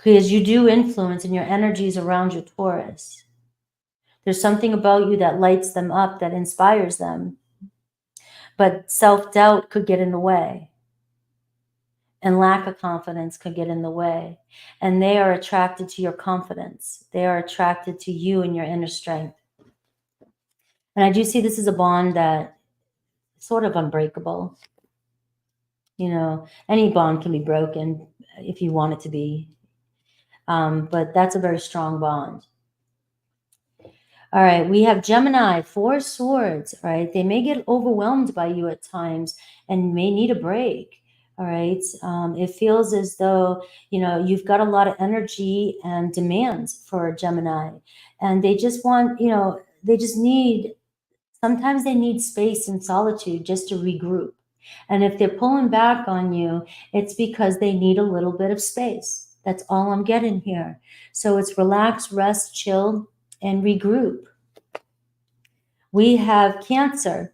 because you do influence and your energy is around your Taurus. There's something about you that lights them up, that inspires them. But self-doubt could get in the way. And lack of confidence could get in the way. And they are attracted to your confidence. They are attracted to you and your inner strength. And I do see this as a bond that is sort of unbreakable. You know, any bond can be broken if you want it to be. But that's a very strong bond. All right, we have Gemini, 4 swords, right? They may get overwhelmed by you at times and may need a break, all right? It feels as though, you know, you've got a lot of energy and demands for Gemini. And they just want, you know, they just need, sometimes they need space and solitude just to regroup. And if they're pulling back on you, it's because they need a little bit of space. That's all I'm getting here. So it's relax, rest, chill, and regroup. We have Cancer.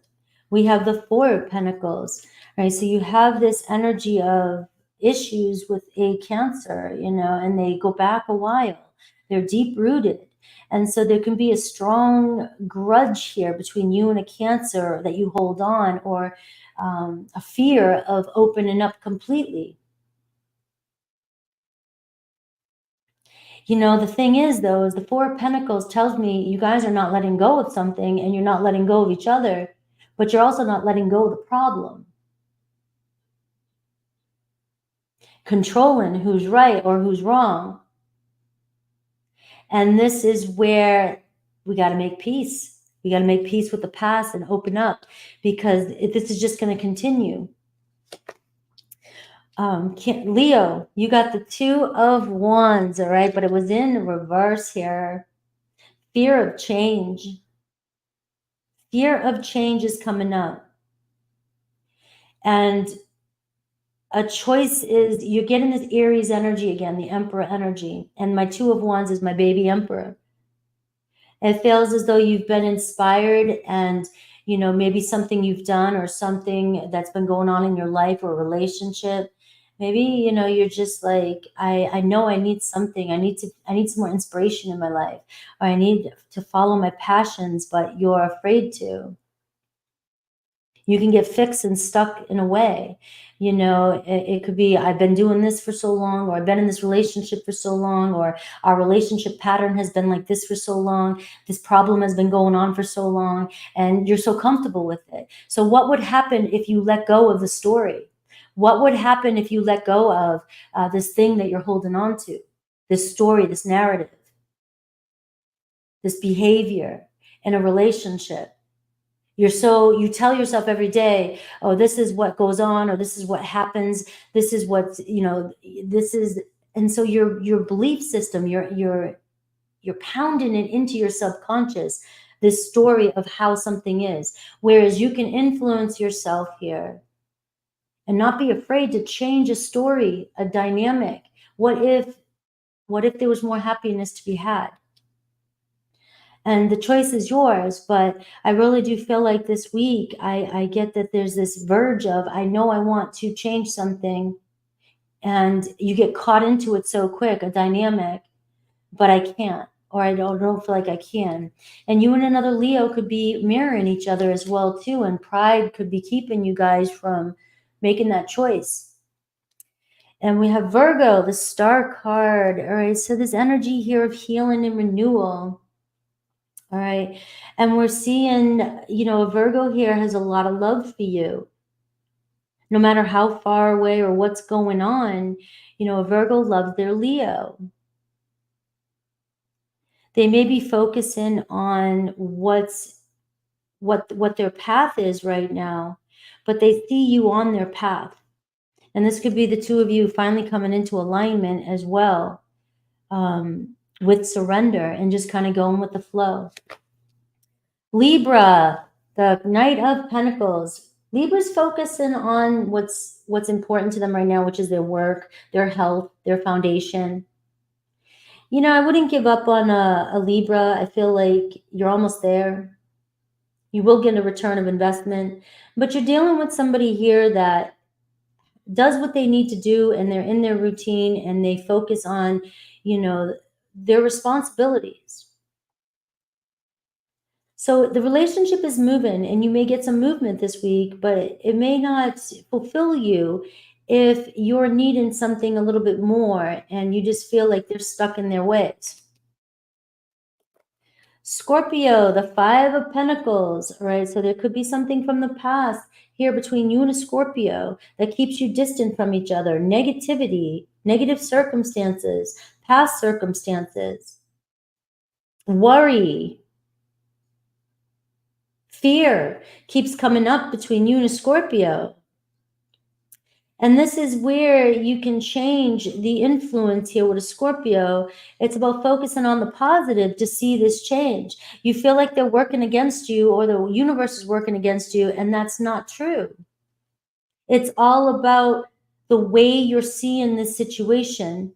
We have the 4 of Pentacles, right? So you have this energy of issues with a Cancer, you know, and they go back a while. They're deep-rooted. And so there can be a strong grudge here between you and a Cancer that you hold on, or a fear of opening up completely. You know, the thing is, though, is the 4 of Pentacles tells me you guys are not letting go of something, and you're not letting go of each other, but you're also not letting go of the problem. Controlling who's right or who's wrong. And this is where we got to make peace. We got to make peace with the past and open up, because this is just going to continue. Leo, you got the 2 of Wands, all right? But it was in reverse here. Fear of change. Fear of change is coming up. And a choice is, you're getting this Aries energy again, the Emperor energy. And my 2 of Wands is my baby Emperor. It feels as though you've been inspired, and, you know, maybe something you've done or something that's been going on in your life or relationship. Maybe, you know, you're just like, I know I need something. I need some more inspiration in my life, or I need to follow my passions, but you're afraid to. You can get fixed and stuck in a way. You know, it could be, I've been doing this for so long, or I've been in this relationship for so long, or our relationship pattern has been like this for so long. This problem has been going on for so long, and you're so comfortable with it. So what would happen if you let go of the story? What would happen if you let go of this thing that you're holding on to, this story, this narrative, this behavior in a relationship? You tell yourself every day, oh, this is what goes on, or this is what happens. This is what, you know, this is, and so your belief system, you're pounding it into your subconscious, this story of how something is. Whereas you can influence yourself here and not be afraid to change a story, a dynamic. What if there was more happiness to be had? And the choice is yours, but I really do feel like this week, I get that there's this verge of, I know I want to change something, and you get caught into it so quick, a dynamic, but I can't, or I don't feel like I can. And you and another Leo could be mirroring each other as well too, and pride could be keeping you guys from making that choice. And we have Virgo, the Star card. All right, so this energy here of healing and renewal. All right. And we're seeing, you know, a Virgo here has a lot of love for you. No matter how far away or what's going on, you know, a Virgo loves their Leo. They may be focusing on what their path is right now, but they see you on their path. And this could be the 2 of you finally coming into alignment as well, with surrender and just kind of going with the flow. Libra, the Knight of Pentacles. Libra's focusing on what's important to them right now, which is their work, their health, their foundation. You know, I wouldn't give up on a Libra. I feel like you're almost there. You will get a return of investment, but you're dealing with somebody here that does what they need to do, and they're in their routine, and they focus on, their responsibilities. So the relationship is moving, and you may get some movement this week, but it may not fulfill you if you're needing something a little bit more and you just feel like they're stuck in their ways. Scorpio, the 5 of Pentacles, right? So there could be something from the past here between you and a Scorpio that keeps you distant from each other. Negativity, negative circumstances, past circumstances, worry, fear keeps coming up between you and a Scorpio. And this is where you can change the influence here with a Scorpio. It's about focusing on the positive to see this change. You feel like they're working against you, or the universe is working against you, and that's not true. It's all about the way you're seeing this situation.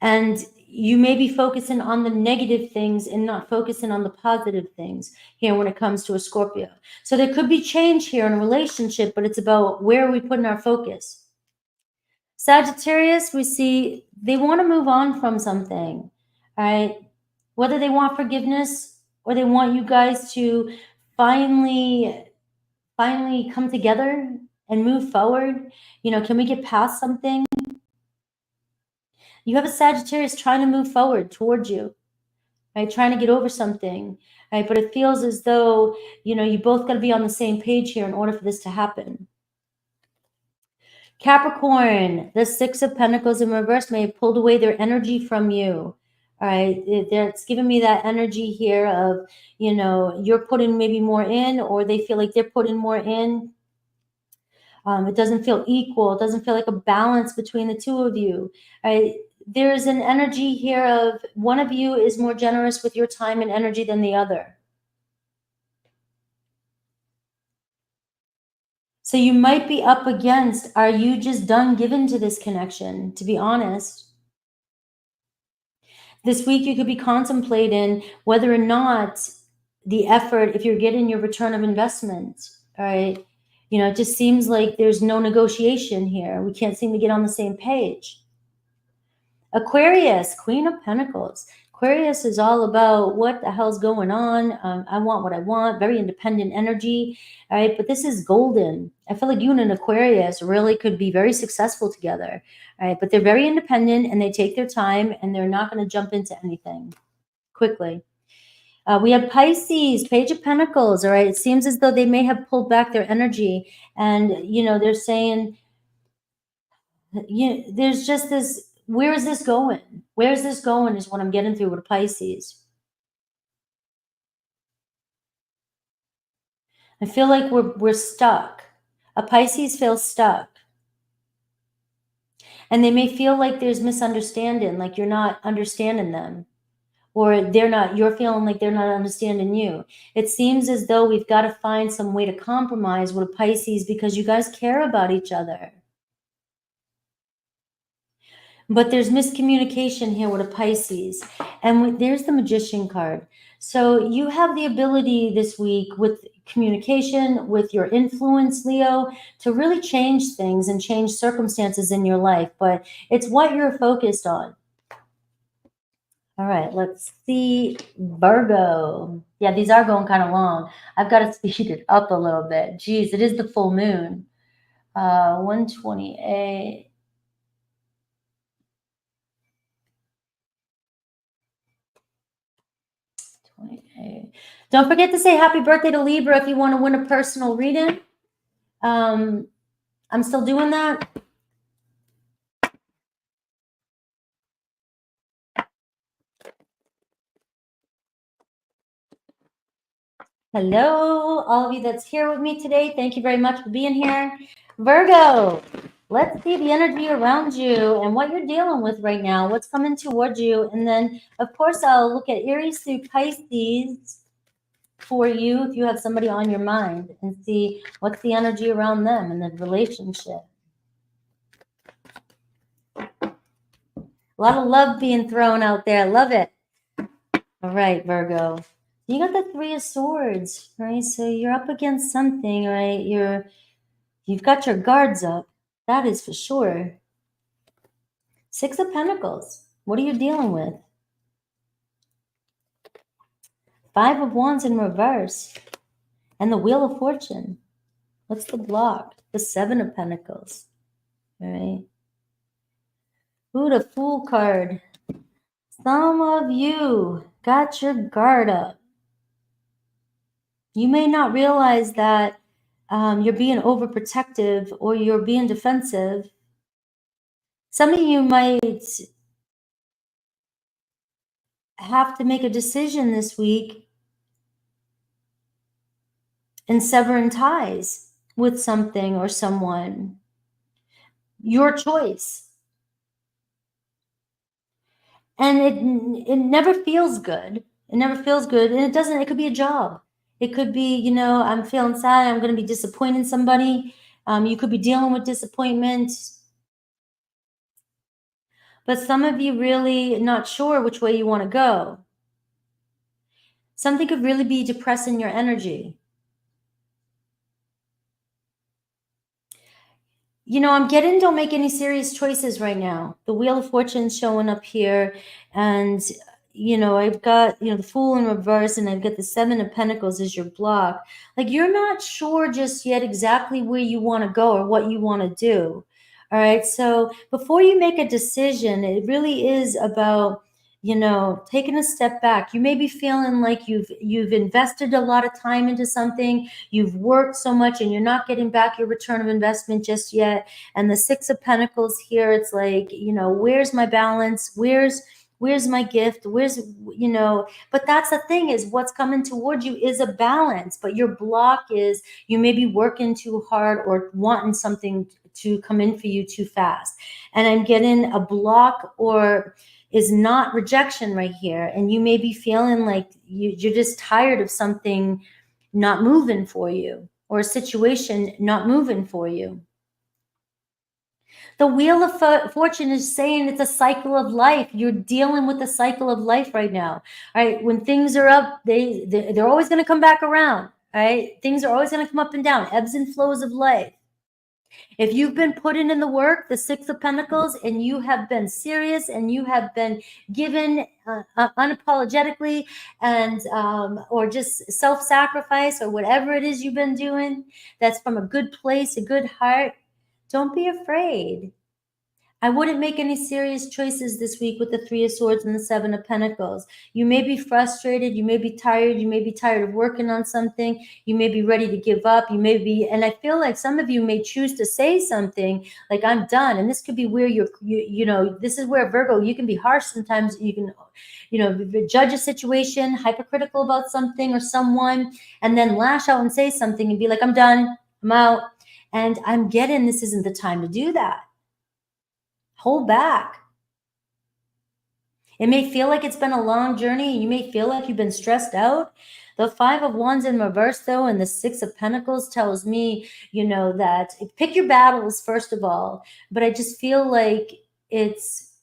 And you may be focusing on the negative things and not focusing on the positive things here when it comes to a Scorpio. So there could be change here in a relationship, but it's about where are we putting our focus. Sagittarius, we see they want to move on from something, right? Whether they want forgiveness or they want you guys to finally come together and move forward. Can we get past something? You have a Sagittarius trying to move forward towards you, right? Trying to get over something, right? But it feels as though, you both got to be on the same page here in order for this to happen. Capricorn, the 6 of Pentacles in reverse may have pulled away their energy from you. All right, it's giving me that energy here of, you're putting maybe more in, or they feel like they're putting more in. It doesn't feel equal. It doesn't feel like a balance between the two of you. Right? There's an energy here of one of you is more generous with your time and energy than the other. So you might be up against, are you just done giving to this connection, to be honest? This week you could be contemplating whether or not the effort, if you're getting your return of investment, all right? It just seems like there's no negotiation here. We can't seem to get on the same page. Aquarius, Queen of Pentacles. Aquarius is all about what the hell's going on. I want what I want. Very independent energy. All right, but this is golden. I feel like you and an Aquarius really could be very successful together. All right, but they're very independent and they take their time and they're not going to jump into anything quickly. We have Pisces, Page of Pentacles. All right, it seems as though they may have pulled back their energy, and they're saying, there's just this. Where is this going? Where is this going is what I'm getting through with a Pisces. I feel like we're stuck. A Pisces feels stuck. And they may feel like there's misunderstanding, like you're not understanding them. Or you're feeling like they're not understanding you. It seems as though we've got to find some way to compromise with a Pisces because you guys care about each other. But there's miscommunication here with a Pisces. And there's the Magician card. So you have the ability this week with communication, with your influence, Leo, to really change things and change circumstances in your life. But it's what you're focused on. All right, let's see. Virgo. Yeah, these are going kind of long. I've got to speed it up a little bit. Geez, it is the full moon. 128. Don't forget to say happy birthday to Libra if you want to win a personal reading. I'm still doing that. Hello, all of you that's here with me today. Thank you very much for being here. Virgo, let's see the energy around you and what you're dealing with right now, what's coming towards you. And then, of course, I'll look at Aries through Pisces for you if you have somebody on your mind and see what's the energy around them and the relationship. A lot of love being thrown out there. Love it. All right, Virgo. You got the 3 of Swords, right? So you're up against something, right? You've got your guards up. That is for sure. Six of Pentacles. What are you dealing with? Five of Wands in reverse. And the Wheel of Fortune. What's the block? The Seven of Pentacles. All right. Ooh, the Fool card. Some of you got your guard up. You may not realize that you're being overprotective or you're being defensive. Some of you might have to make a decision this week in severing ties with something or someone. Your choice. And it never feels good. It never feels good. And it could be a job. It could be, you know, I'm feeling sad. I'm going to be disappointing somebody. You could be dealing with disappointment. But some of you really not sure which way you want to go. Something could really be depressing your energy. You know, I'm getting don't make any serious choices right now. The Wheel of Fortune showing up here. And, you know, I've got, you know, the Fool in reverse, and I've got the Seven of Pentacles as your block. Like, you're not sure just yet exactly where you want to go or what you want to do. All right. So before you make a decision, it really is about, you know, taking a step back. You may be feeling like you've invested a lot of time into something. You've worked so much and you're not getting back your return of investment just yet. And the Six of Pentacles here, it's like, you know, where's my balance? Where's my gift? Where's, you know, but that's the thing, is what's coming towards you is a balance, but your block is you may be working too hard or wanting something to come in for you too fast. And I'm getting a block or is not rejection right here. And you may be feeling like you're just tired of something not moving for you or a situation not moving for you. The Wheel of Fortune is saying it's a cycle of life. You're dealing with the cycle of life right now. All right. When things are up, they're always going to come back around. All right. Things are always going to come up and down, ebbs and flows of life. If you've been putting in the work, the Six of Pentacles, and you have been serious and you have been given unapologetically and or just self-sacrifice or whatever it is you've been doing, that's from a good place, a good heart, don't be afraid. I wouldn't make any serious choices this week with the Three of Swords and the Seven of Pentacles. You may be frustrated. You may be tired. You may be tired of working on something. You may be ready to give up. You may be, and I feel like some of you may choose to say something like, I'm done. And this could be where you know, this is where Virgo, you can be harsh sometimes. You can, you know, judge a situation, hypercritical about something or someone, and then lash out and say something and be like, I'm done. I'm out. And I'm getting this isn't the time to do that. Hold back. It may feel like it's been a long journey. You may feel like you've been stressed out. The Five of Wands in reverse, though, and the Six of Pentacles tells me, you know, that pick your battles, first of all. But I just feel like it's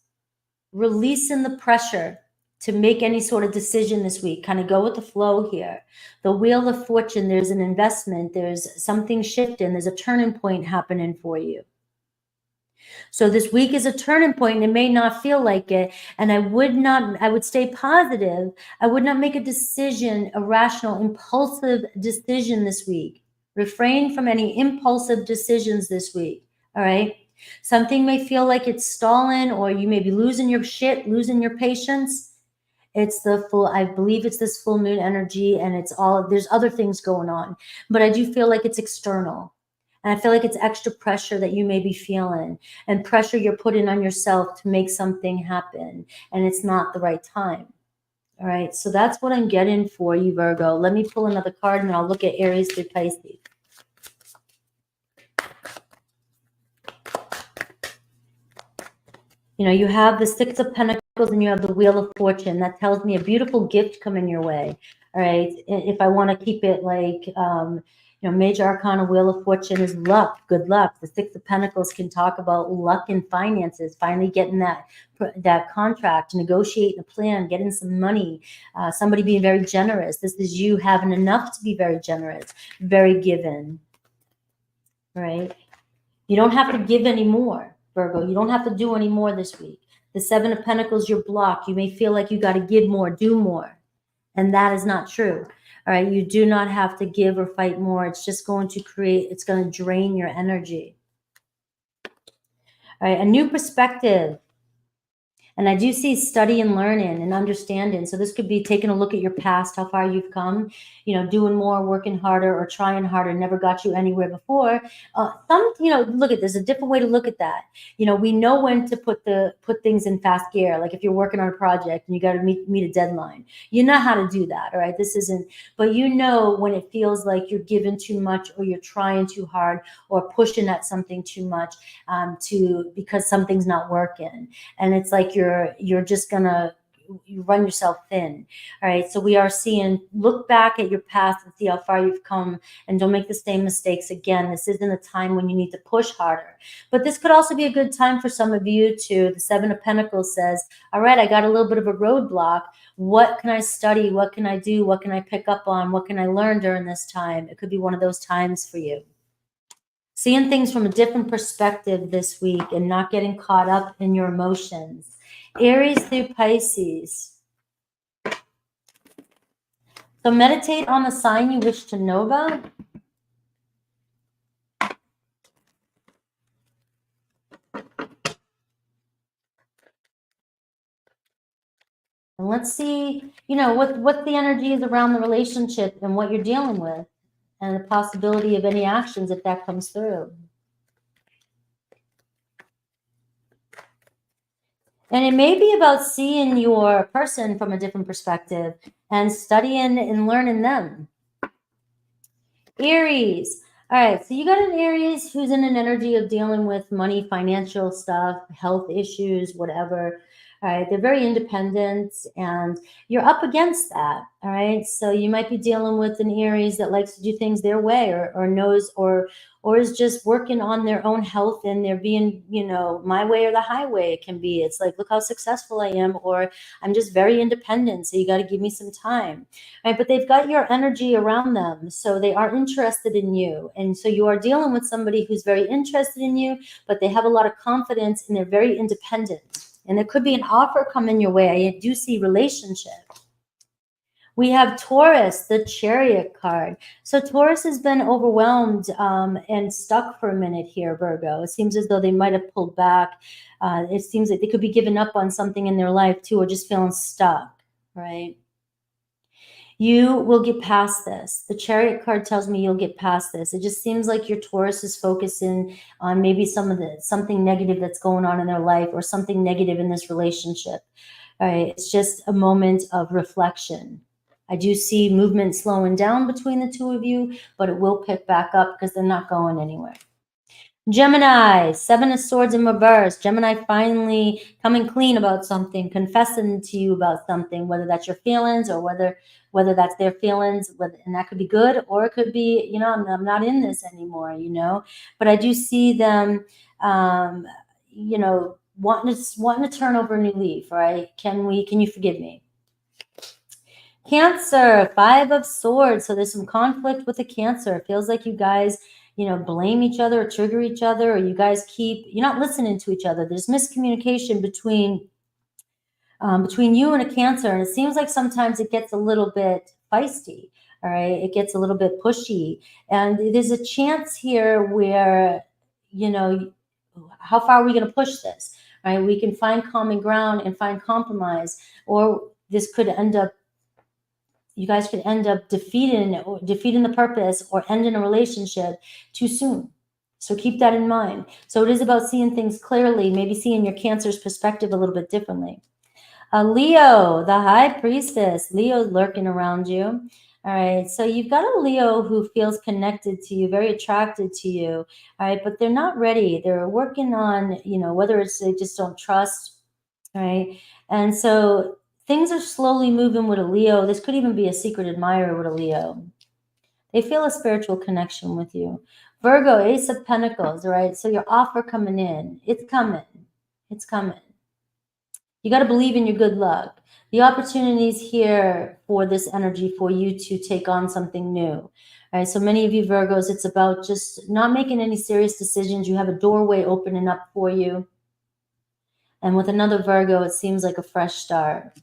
releasing the pressure to make any sort of decision this week. Kind of go with the flow here. The Wheel of Fortune, there's an investment. There's something shifting. There's a turning point happening for you. So this week is a turning point, and it may not feel like it. And I would stay positive. I would not make a decision, a rational, impulsive decision this week. Refrain from any impulsive decisions this week. All right. Something may feel like it's stalling, or you may be losing your shit, losing your patience. It's I believe it's this full moon energy, and there's other things going on, but I do feel like it's external. And I feel like it's extra pressure that you may be feeling, and pressure you're putting on yourself to make something happen, and it's not the right time. All right, so that's what I'm getting for you, Virgo. Let me pull another card, and I'll look at Aries through Pisces. You know, you have the Six of Pentacles and you have the Wheel of Fortune. That tells me a beautiful gift coming your way. All right, if I want to keep it like, you know, major arcana, Wheel of Fortune is luck, good luck. The Six of Pentacles can talk about luck and finances, finally getting that contract, negotiating a plan, getting some money, somebody being very generous. This is you having enough to be very generous, very given. right? You don't have to give anymore, Virgo. You don't have to do any more this week. The Seven of Pentacles, you're blocked. You may feel like you got to give more, do more. And that is not true. All right. You do not have to give or fight more. It's just going to create, it's going to drain your energy. All right. A new perspective. And I do see study and learning and understanding. So this could be taking a look at your past, how far you've come, you know, doing more, working harder, or trying harder, never got you anywhere before. You know, look at, there's a different way to look at that. You know, we know when to put things in fast gear. Like if you're working on a project and you got to meet a deadline, you know how to do that. All right. This isn't, but you know when it feels like you're giving too much, or you're trying too hard, or pushing at something too much, because something's not working. And it's like you're just gonna, you run yourself thin. All right. So we are seeing, look back at your past and see how far you've come, and don't make the same mistakes again. This isn't a time when you need to push harder. But this could also be a good time for some of you to, the Seven of Pentacles says, all right, I got a little bit of a roadblock. What can I study? What can I do? What can I pick up on? What can I learn during this time? It could be one of those times for you. Seeing things from a different perspective this week and not getting caught up in your emotions. Aries through Pisces. So meditate on the sign you wish to know about. And let's see, you know, what the energy is around the relationship and what you're dealing with, and the possibility of any actions if that comes through. And it may be about seeing your person from a different perspective and studying and learning them. Aries. All right, so you got an Aries who's in an energy of dealing with money, financial stuff, health issues, whatever. All right, they're very independent, and you're up against that. All right, so you might be dealing with an Aries that likes to do things their way, or knows, or is just working on their own health, and they're being, you know, my way or the highway. It can be, it's like, look how successful I am, or I'm just very independent, so you got to give me some time. Right, but they've got your energy around them, so they are interested in you, and so you are dealing with somebody who's very interested in you, but they have a lot of confidence and they're very independent. And there could be an offer coming your way. I do see relationship. We have Taurus, the Chariot card. So Taurus has been overwhelmed and stuck for a minute here, Virgo. It seems as though they might have pulled back. It seems like they could be giving up on something in their life too, or just feeling stuck, right? You will get past this. The Chariot card tells me you'll get past this. It just seems like your Taurus is focusing on maybe something negative that's going on in their life, or something negative in this relationship. All right, it's just a moment of reflection. I do see movement slowing down between the two of you, but it will pick back up because they're not going anywhere. Gemini, Seven of Swords in reverse. Gemini finally coming clean about something, confessing to you about something, whether that's your feelings or whether that's their feelings, and that could be good, or it could be, you know, I'm not in this anymore, you know. But I do see them, you know, wanting to turn over a new leaf, right? Can you forgive me? Cancer, Five of Swords. So there's some conflict with the Cancer. It feels like you guys, you know, blame each other or trigger each other, or you guys you're not listening to each other. There's miscommunication between you and a Cancer. And it seems like sometimes it gets a little bit feisty. All right. It gets a little bit pushy. And there's a chance here where, you know, how far are we going to push this? Right. We can find common ground and find compromise, or this could end up, you guys could end up defeating the purpose, or ending a relationship too soon. So keep that in mind. So it is about seeing things clearly, maybe seeing your Cancer's perspective a little bit differently. Leo, the High Priestess. Leo's lurking around you. All right. So you've got a Leo who feels connected to you, very attracted to you. All right. But they're not ready. They're working on, you know, whether it's they just don't trust. All right. And so things are slowly moving with a Leo. This could even be a secret admirer with a Leo. They feel a spiritual connection with you. Virgo, Ace of Pentacles, right? So your offer coming in. It's coming. It's coming. You got to believe in your good luck. The opportunities here for this energy for you to take on something new. All right, so many of you Virgos, it's about just not making any serious decisions. You have a doorway opening up for you. And with another Virgo, it seems like a fresh start.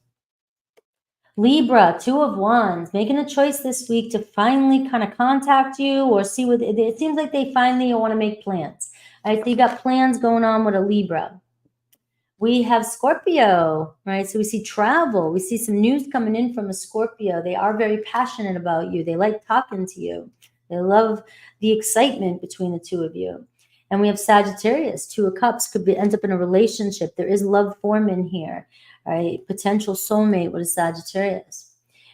Libra, 2 of Wands, making a choice this week to finally kind of contact you or see what it seems like they finally want to make plans. All right, so you got plans going on with a Libra. We have Scorpio, right? So we see travel. We see some news coming in from a Scorpio. They are very passionate about you. They like talking to you. They love the excitement between the two of you. And we have Sagittarius, 2 of Cups, could end up in a relationship. There is love forming here, right? Potential soulmate with a Sagittarius.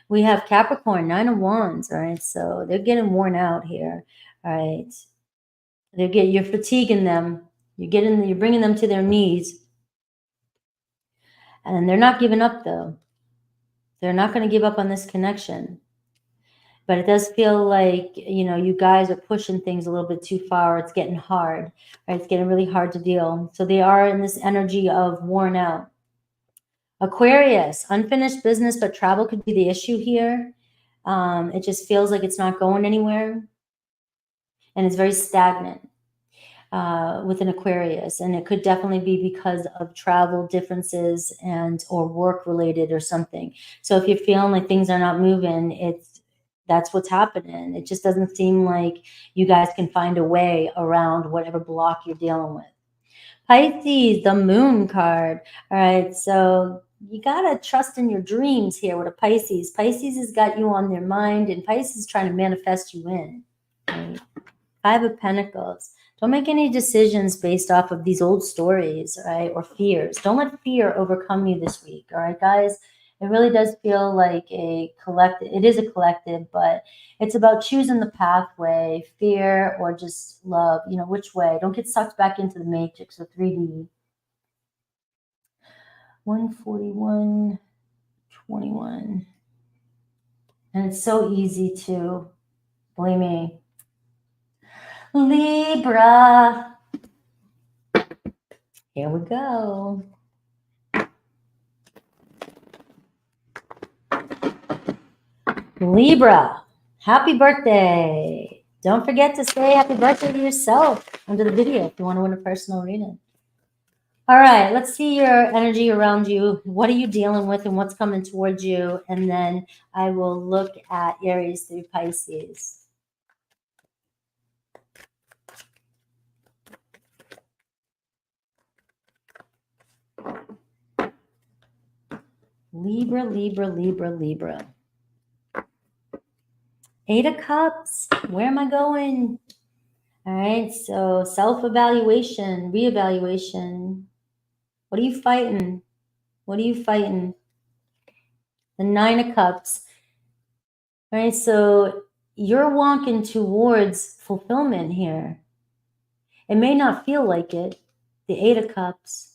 We have Capricorn, 9 of Wands, all right? So they're getting worn out here, all right? You're fatiguing them. You're bringing them to their knees. And they're not giving up, though. They're not going to give up on this connection. But it does feel like, you guys are pushing things a little bit too far. It's getting hard, right? It's getting really hard to deal. So they are in this energy of worn out. Aquarius, unfinished business, but travel could be the issue here. It just feels like it's not going anywhere. And it's very stagnant. With an Aquarius, and it could definitely be because of travel differences or work related or something. So if you're feeling like things are not moving, that's what's happening. It just doesn't seem like you guys can find a way around whatever block you're dealing with. Pisces, the Moon card. All right, so you gotta trust in your dreams here with a Pisces. Pisces has got you on their mind, and Pisces is trying to manifest you in. Right? 5 of Pentacles. Don't make any decisions based off of these old stories, right, or fears. Don't let fear overcome you this week, all right, guys? It really does feel like a collective. It is a collective, but it's about choosing the pathway, fear or just love, which way. Don't get sucked back into the matrix of 3D. 141, 21. And it's so easy to, believe me. Libra. Here we go. Libra, happy birthday. Don't forget to say happy birthday to yourself under the video if you want to win a personal reading. All right, let's see your energy around you. What are you dealing with and what's coming towards you? And then I will look at Aries through Pisces. Libra, Libra, Libra, Libra. 8 of Cups. Where am I going? All right, so self-evaluation, reevaluation. What are you fighting? What are you fighting? The 9 of Cups. All right, so you're walking towards fulfillment here. It may not feel like it. The 8 of Cups.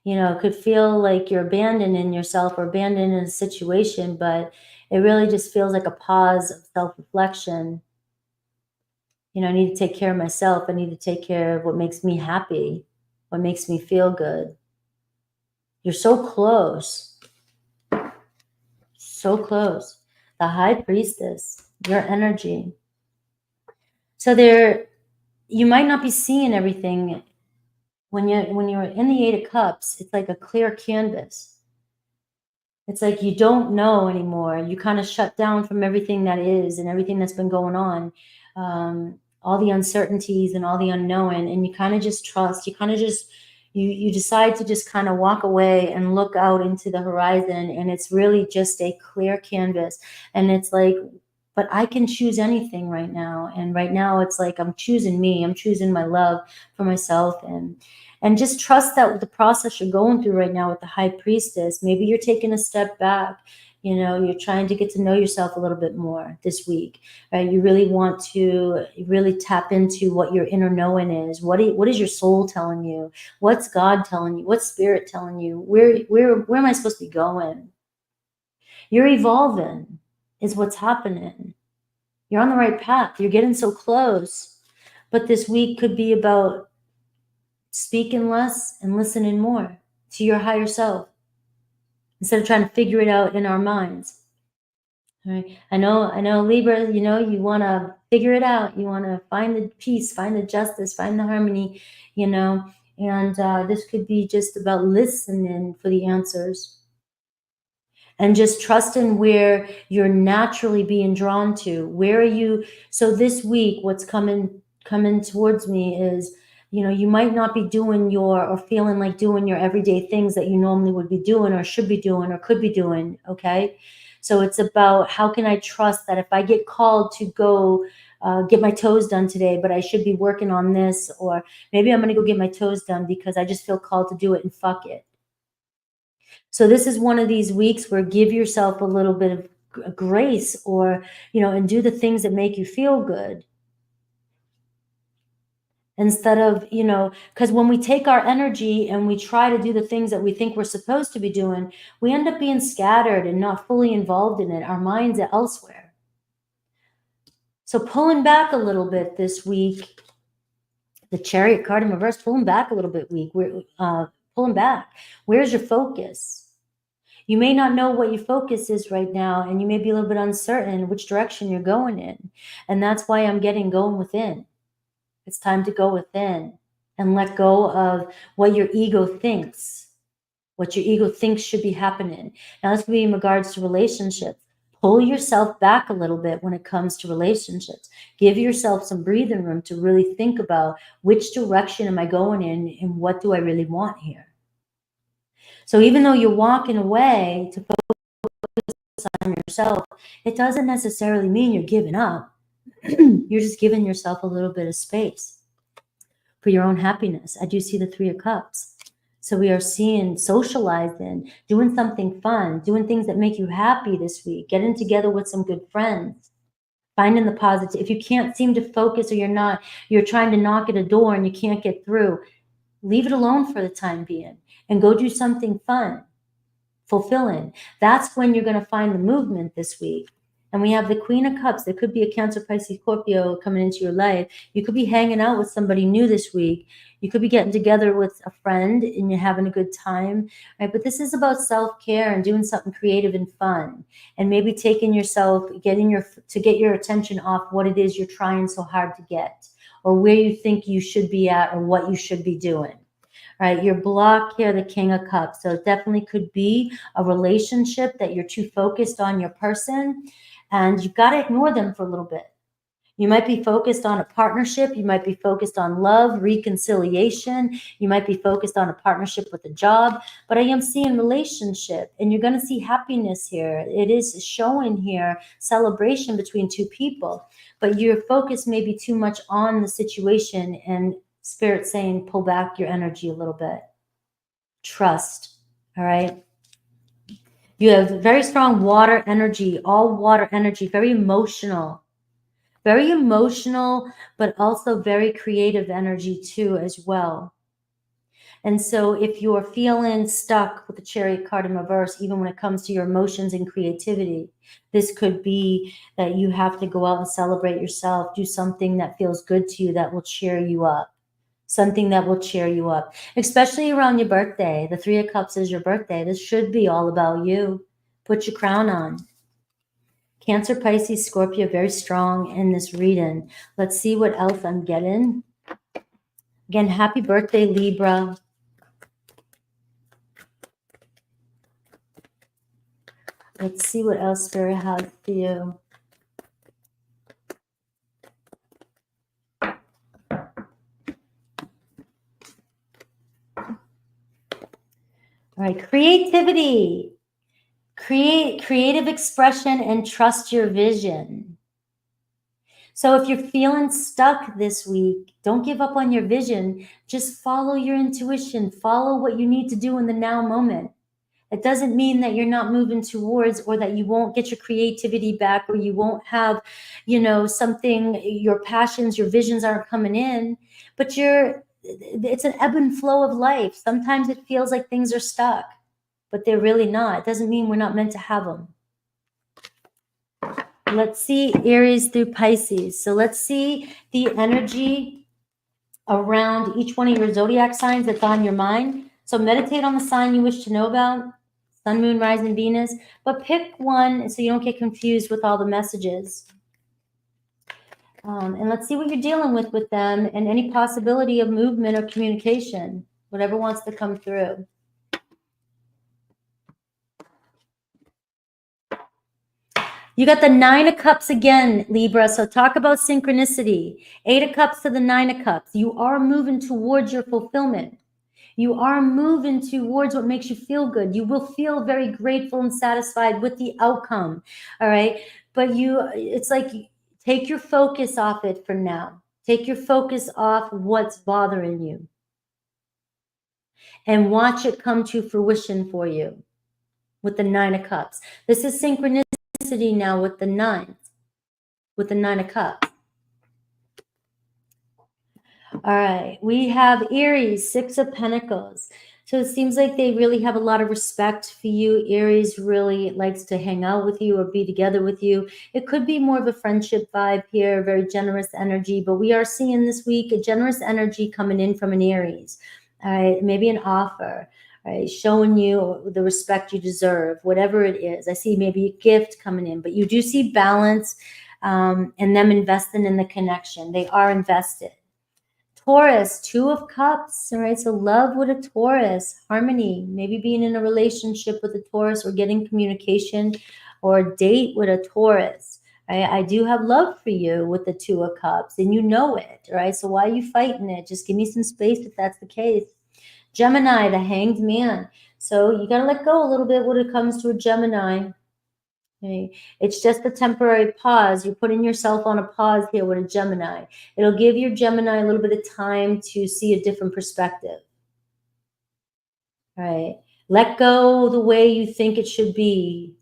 It could feel like you're abandoning yourself or abandoning a situation, but it really just feels like a pause of self-reflection. I need to take care of myself. I need to take care of what makes me happy, what makes me feel good. You're so close. So close. The High Priestess, your energy. So you might not be seeing everything. When you're in the 8 of Cups, it's like a clear canvas. It's like you don't know anymore. You kind of shut down from everything that is and everything that's been going on. All the uncertainties and all the unknown, and you kind of just trust. You kind of just you decide to just kind of walk away and look out into the horizon, and it's really just a clear canvas. And it's like, but I can choose anything right now. And right now it's like I'm choosing me. I'm choosing my love for myself, and just trust that with the process you're going through right now with the High Priestess, maybe you're taking a step back. You're trying to get to know yourself a little bit more this week, right? You really want to really tap into what your inner knowing is. What is your soul telling you? What's God telling you? What's Spirit telling you? Where am I supposed to be going? You're evolving is what's happening. You're on the right path. You're getting so close. But this week could be about speaking less and listening more to your higher self, instead of trying to figure it out in our minds. All right. I know, Libra, you want to figure it out. You want to find the peace, find the justice, find the harmony, and this could be just about listening for the answers and just trusting where you're naturally being drawn to. Where are you? So this week, what's coming towards me is, you might not be doing or feeling like doing your everyday things that you normally would be doing or should be doing or could be doing. Okay. So it's about, how can I trust that if I get called to go get my toes done today, but I should be working on this, or maybe I'm going to go get my toes done because I just feel called to do it, and fuck it. So this is one of these weeks where give yourself a little bit of grace, or, and do the things that make you feel good. Instead of, because when we take our energy and we try to do the things that we think we're supposed to be doing, we end up being scattered and not fully involved in it. Our minds are elsewhere. So pulling back a little bit this week, the Chariot card in reverse, pulling back a little bit we're pulling back. Where's your focus? You may not know what your focus is right now, and you may be a little bit uncertain which direction you're going in. And that's why I'm going within. It's time to go within and let go of what your ego thinks, should be happening. Now, this could be in regards to relationships. Pull yourself back a little bit when it comes to relationships. Give yourself some breathing room to really think about, which direction am I going in and what do I really want here? So even though you're walking away to focus on yourself, it doesn't necessarily mean you're giving up. You're just giving yourself a little bit of space for your own happiness. I do see the 3 of Cups. So we are seeing socializing, doing something fun, doing things that make you happy this week, getting together with some good friends, finding the positive. If you can't seem to focus, or you're trying to knock at a door and you can't get through, leave it alone for the time being and go do something fun, fulfilling. That's when you're going to find the movement this week. And we have the Queen of Cups. There could be a Cancer, Pisces, Scorpio coming into your life. You could be hanging out with somebody new this week. You could be getting together with a friend and you're having a good time, right? But this is about self-care and doing something creative and fun, and maybe taking yourself, to get your attention off what it is you're trying so hard to get, or where you think you should be at, or what you should be doing. Right, your block here, the King of Cups. So it definitely could be a relationship that you're too focused on your person, and you've got to ignore them for a little bit. You might be focused on a partnership. You might be focused on love, reconciliation. You might be focused on a partnership with a job. But I am seeing relationship, and you're going to see happiness here. It is showing here celebration between 2 people. But your focus may be too much on the situation, and Spirit saying, pull back your energy a little bit. Trust. All right. You have very strong water energy, all water energy, very emotional, but also very creative energy too, as well. And so if you're feeling stuck with the Chariot card in reverse, even when it comes to your emotions and creativity, this could be that you have to go out and celebrate yourself, do something that feels good to you, that will cheer you up. Something that will cheer you up, especially around your birthday. The 3 of Cups is your birthday. This should be all about you. Put your crown on. Cancer, Pisces, Scorpio, very strong in this reading. Let's see what else I'm getting. Again, happy birthday, Libra. Let's see what else Spirit has for you. All right, creativity. Creative expression and trust your vision. So if you're feeling stuck this week, don't give up on your vision. Just follow your intuition. Follow what you need to do in the now moment. It doesn't mean that you're not moving towards, or that you won't get your creativity back, or you won't have, something, your passions, your visions aren't coming in, but it's an ebb and flow of life. Sometimes it feels like things are stuck, but they're really not. It doesn't mean we're not meant to have them. Let's see Aries through Pisces. So let's see the energy around each one of your zodiac signs that's on your mind. So meditate on the sign you wish to know about. Sun, Moon, Rising, Venus. But pick one so you don't get confused with all the messages. And let's see what you're dealing with them and any possibility of movement or communication, whatever wants to come through. You got the Nine of Cups again, Libra. So talk about synchronicity. Eight of Cups to the Nine of Cups. You are moving towards your fulfillment. You are moving towards what makes you feel good. You will feel very grateful and satisfied with the outcome. All right. But it's like, take your focus off it for now. Take your focus off what's bothering you and watch it come to fruition for you with the Nine of Cups. This is synchronicity now with the nines, with the Nine of Cups. All right, we have Aries, Six of Pentacles. So it seems like they really have a lot of respect for you. Aries really likes to hang out with you or be together with you. It could be more of a friendship vibe here, very generous energy, but we are seeing this week a generous energy coming in from an Aries. All right, maybe an offer, right, showing you the respect you deserve, whatever it is. I see maybe a gift coming in, but you do see balance and them investing in the connection. They are invested. Taurus, Two of Cups, all right? So love with a Taurus, harmony, maybe being in a relationship with a Taurus or getting communication or a date with a Taurus, right? I do have love for you with the Two of Cups and you know it, right? So why are you fighting it? Just give me some space if that's the case. Gemini, the Hanged Man. So you got to let go a little bit when it comes to a Gemini. Okay. It's just a temporary pause. You're putting yourself on a pause here with a Gemini. It'll give your Gemini a little bit of time to see a different perspective. All right. Let go the way you think it should be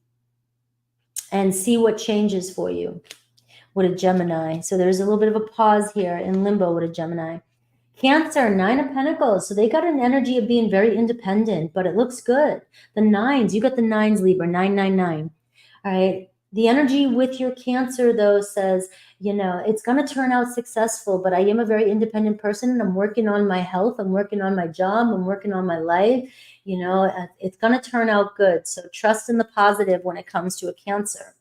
and see what changes for you with a Gemini. So there's a little bit of a pause here in limbo with a Gemini. Cancer, Nine of Pentacles. So they got an energy of being very independent, but it looks good. The nines, you got the nines, Libra, 999. All right. The energy with your Cancer, though, says, you know, it's going to turn out successful, but I am a very independent person and I'm working on my health. I'm working on my job. I'm working on my life. You know, it's going to turn out good. So trust in the positive when it comes to a Cancer.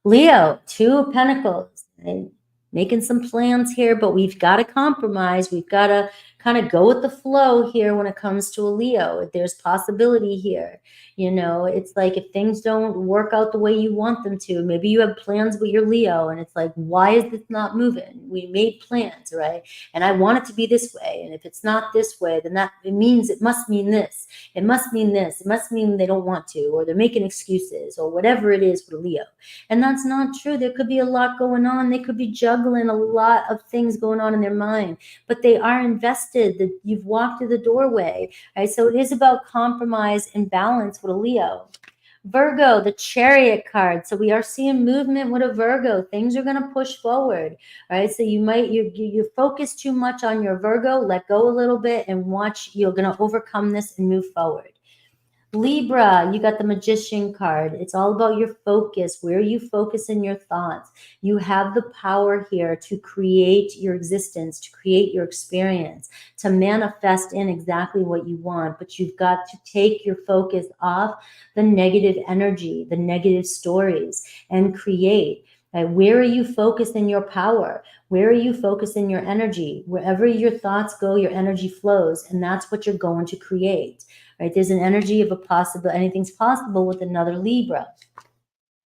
Leo, Two of Pentacles. Right? Making some plans here, but we've got to compromise. We've got to kind of go with the flow here when it comes to a Leo. There's possibility here. You know, it's like if things don't work out the way you want them to, maybe you have plans with your Leo and it's like, why is this not moving? We made plans, right? And I want it to be this way. And if it's not this way, then it must mean this. It must mean this. It must mean they don't want to, or they're making excuses or whatever it is with a Leo. And that's not true. There could be a lot going on. They could be juggling a lot of things going on in their mind, but they are invested. That you've walked through the doorway, right? So it is about compromise and balance with a Leo. Virgo, the Chariot card. So we are seeing movement with a Virgo. Things are going to push forward, right? So you focus too much on your Virgo. Let go a little bit and watch. You're going to overcome this and move forward. Libra, you got the Magician card. It's all about your focus. Where you focus in your thoughts. You have the power here to create your existence, to create your experience, to manifest in exactly what you want. But you've got to take your focus off the negative energy, the negative stories, and create. Right? Where are you focused in your power? Where are you focused in your energy? Wherever your thoughts go, your energy flows, and that's what you're going to create. Right? There's an energy of a possible, anything's possible with another Libra.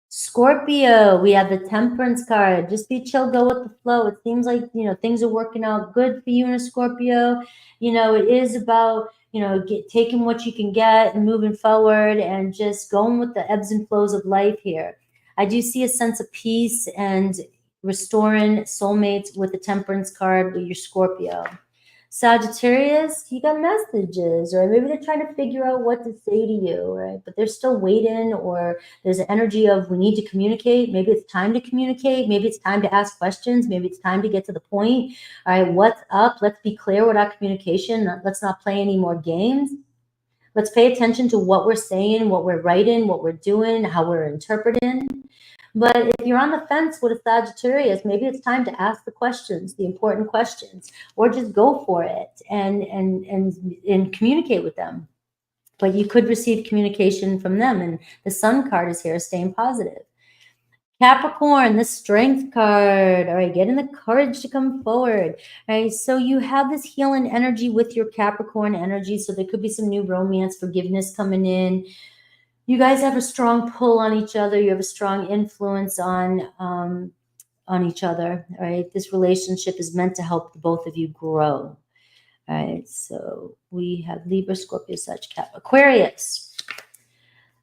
Scorpio, we have the Temperance card. Just be chill, go with the flow. It seems like, you know, things are working out good for you in a Scorpio. You know, it is about, you know, taking what you can get and moving forward and just going with the ebbs and flows of life here. I do see a sense of peace and restoring soulmates with the Temperance card with your Scorpio. Sagittarius, you got messages, or maybe they're trying to figure out what to say to you, right? But they're still waiting, or there's an energy of we need to communicate. Maybe it's time to communicate. Maybe it's time to ask questions. Maybe it's time to get to the point. All right, what's up? Let's be clear with our communication. Let's not play any more games. Let's pay attention to what we're saying, what we're writing, what we're doing, how we're interpreting. But if you're on the fence with a Sagittarius, maybe it's time to ask the questions, the important questions, or just go for it and communicate with them. but you could receive communication from them. And the Sun card is here, staying positive. Capricorn, the Strength card. All right, getting the courage to come forward. All right, so you have this healing energy with your Capricorn energy. So there could be some new romance, forgiveness coming in. You guys have a strong pull on each other. You have a strong influence on each other. All right, this relationship is meant to help the both of you grow. All right, so we have Libra, Scorpio, Sag, Cap, Aquarius.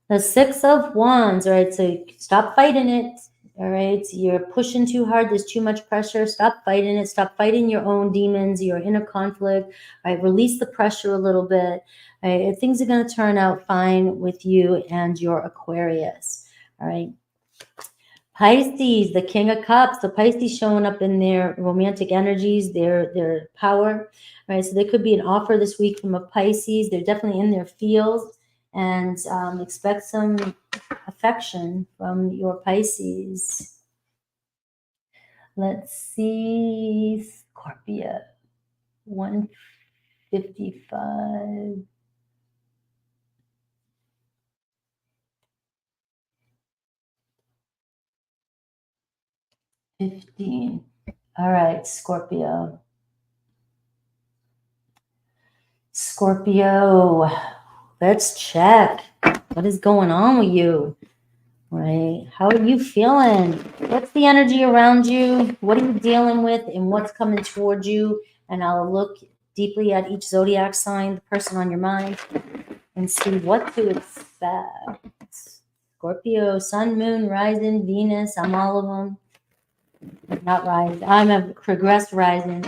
The Six of Wands. All right, so stop fighting it. All right, you're pushing too hard. There's too much pressure. Stop fighting it. Stop fighting your own demons, your inner conflict. All right, release the pressure a little bit. All right, things are going to turn out fine with you and your Aquarius. All right. Pisces, the King of Cups. So Pisces showing up in their romantic energies, their power. All right, so there could be an offer this week from a Pisces. They're definitely in their fields, and expect some affection from your Pisces. Let's see, Scorpio, 155. 15. All right, Scorpio. Scorpio, let's check. What is going on with you? Right? How are you feeling? What's the energy around you? What are you dealing with and what's coming towards you? And I'll look deeply at each zodiac sign, the person on your mind, and see what to expect. Scorpio, Sun, Moon, Rising, Venus. I'm all of them. Not Rising. I'm a progressed Rising.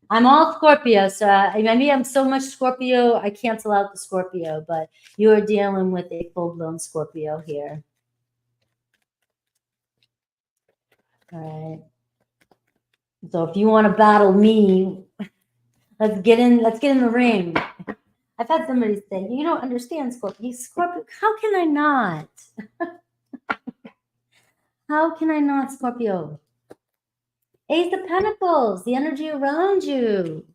I'm all Scorpio, so maybe I'm so much Scorpio, I cancel out the Scorpio, but you are dealing with a full-blown Scorpio here. All right. So if you want to battle me, let's get in the ring. I've had somebody say, you don't understand Scorpio. Scorpio, how can I not? How can I not, Scorpio? Ace of Pentacles, the energy around you.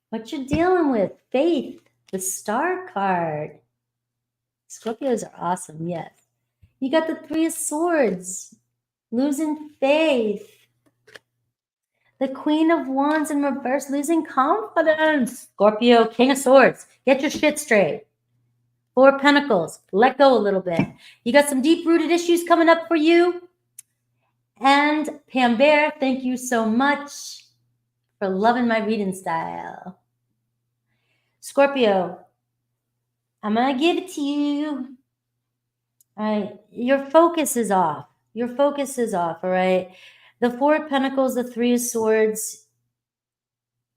What you're dealing with, faith, the Star card. Scorpios are awesome, yes. You got the Three of Swords, losing faith. The Queen of Wands in reverse, losing confidence. Scorpio, King of Swords, get your shit straight. Four of Pentacles, let go a little bit. You got some deep-rooted issues coming up for you. And Pam Bear, thank you so much for loving my reading style. Scorpio, I'm going to give it to you. All right, your focus is off. Your focus is off, all right? The Four of Pentacles, the Three of Swords,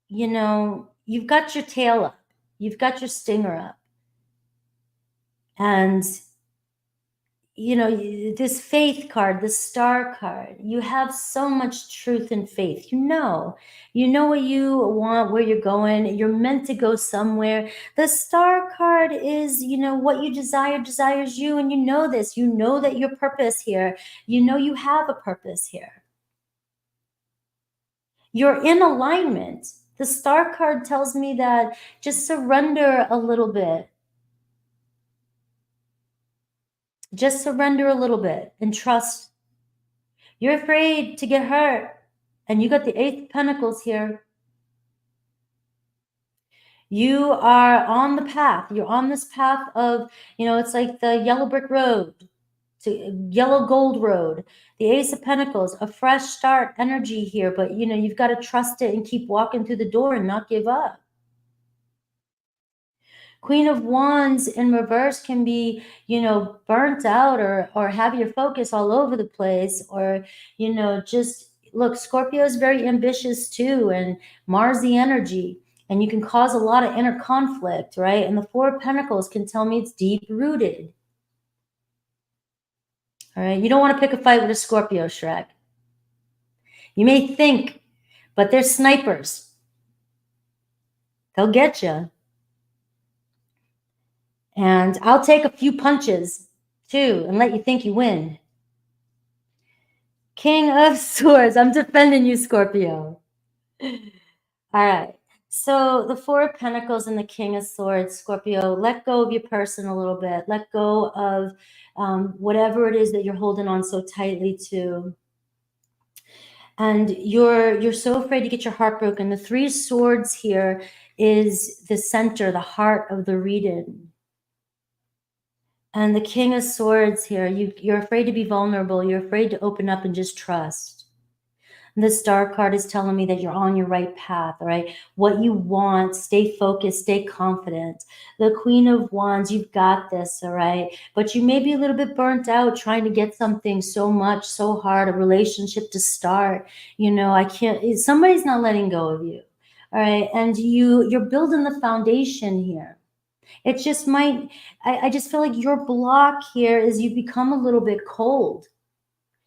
you know, you've got your tail up. You've got your stinger up. And, you know, this faith card, the Star card, you have so much truth and faith. You know what you want, where you're going. You're meant to go somewhere. The Star card is, you know, what you desire desires you. And you know this. You know that your purpose here. You know you have a purpose here. You're in alignment. The Star card tells me that just surrender a little bit. Just surrender a little bit and trust. You're afraid to get hurt. And you got the Eight of Pentacles here. You are on the path. You're on this path of, you know, it's like the yellow brick road, to yellow gold road. The Ace of Pentacles, a fresh start energy here. But, you know, you've got to trust it and keep walking through the door and not give up. Queen of Wands in reverse can be, you know, burnt out or have your focus all over the place, or, you know, just look, Scorpio is very ambitious too, and Mars the energy, and you can cause a lot of inner conflict, right? And the Four of Pentacles can tell me it's deep rooted. All right, you don't want to pick a fight with a Scorpio, Shrek. You may think, but they're snipers. They'll get you. And I'll take a few punches, too, and let you think you win. King of Swords. I'm defending you, Scorpio. All right. So the Four of Pentacles and the King of Swords, Scorpio, let go of your person a little bit. Let go of whatever it is that you're holding on so tightly to. And you're so afraid to get your heart broken. The Three of Swords here is the center, the heart of the reading. And the King of Swords here, you're afraid to be vulnerable. You're afraid to open up and just trust. The Star card is telling me that you're on your right path, all right? What you want, stay focused, stay confident. The Queen of Wands, you've got this, all right? But you may be a little bit burnt out trying to get something so much, so hard, a relationship to start. You know, somebody's not letting go of you, all right? And you're building the foundation here. It just might, I just feel like your block here is you've become a little bit cold.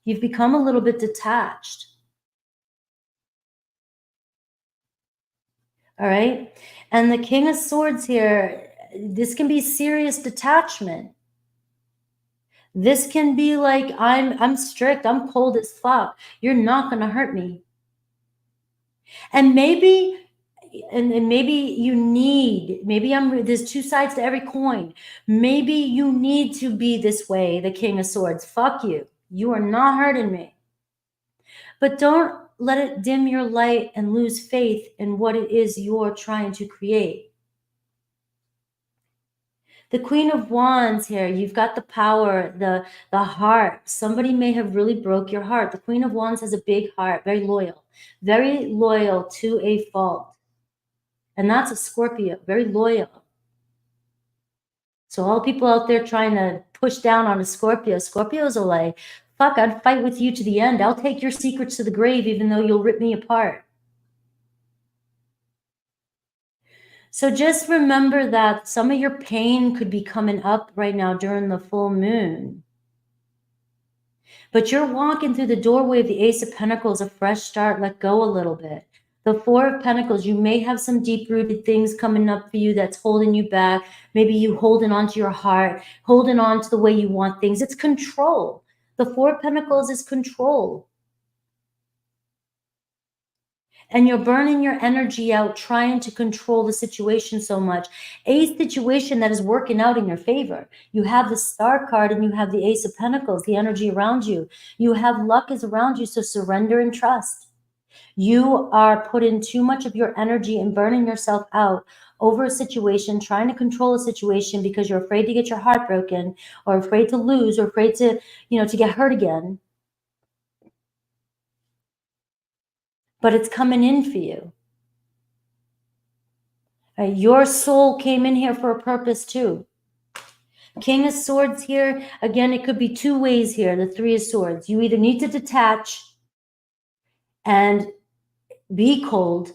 You've become a little bit detached. All right. And the King of Swords here, this can be serious detachment. This can be like, I'm strict, I'm cold as fuck. You're not going to hurt me. And maybe, maybe you need, there's two sides to every coin. Maybe you need to be this way, the King of Swords. Fuck you. You are not hurting me. But don't let it dim your light and lose faith in what it is you're trying to create. The Queen of Wands here, you've got the power, the heart. Somebody may have really broke your heart. The Queen of Wands has a big heart, very loyal to a fault. And that's a Scorpio, very loyal. So all people out there trying to push down on a Scorpio, Scorpios are like, fuck, I'd fight with you to the end. I'll take your secrets to the grave, even though you'll rip me apart. So just remember that some of your pain could be coming up right now during the full moon. But you're walking through the doorway of the Ace of Pentacles, a fresh start, let go a little bit. The Four of Pentacles, you may have some deep-rooted things coming up for you that's holding you back. Maybe you holding on to your heart, holding on to the way you want things. It's control. The Four of Pentacles is control. And you're burning your energy out trying to control the situation so much. A situation that is working out in your favor. You have the Star card and you have the Ace of Pentacles, the energy around you. You have luck is around you, so surrender and trust. You are putting too much of your energy and burning yourself out over a situation, trying to control a situation because you're afraid to get your heart broken or afraid to lose or afraid to, to get hurt again. But it's coming in for you. Your soul came in here for a purpose too. King of Swords here, again, it could be two ways here, the Three of Swords. You either need to detach and be cold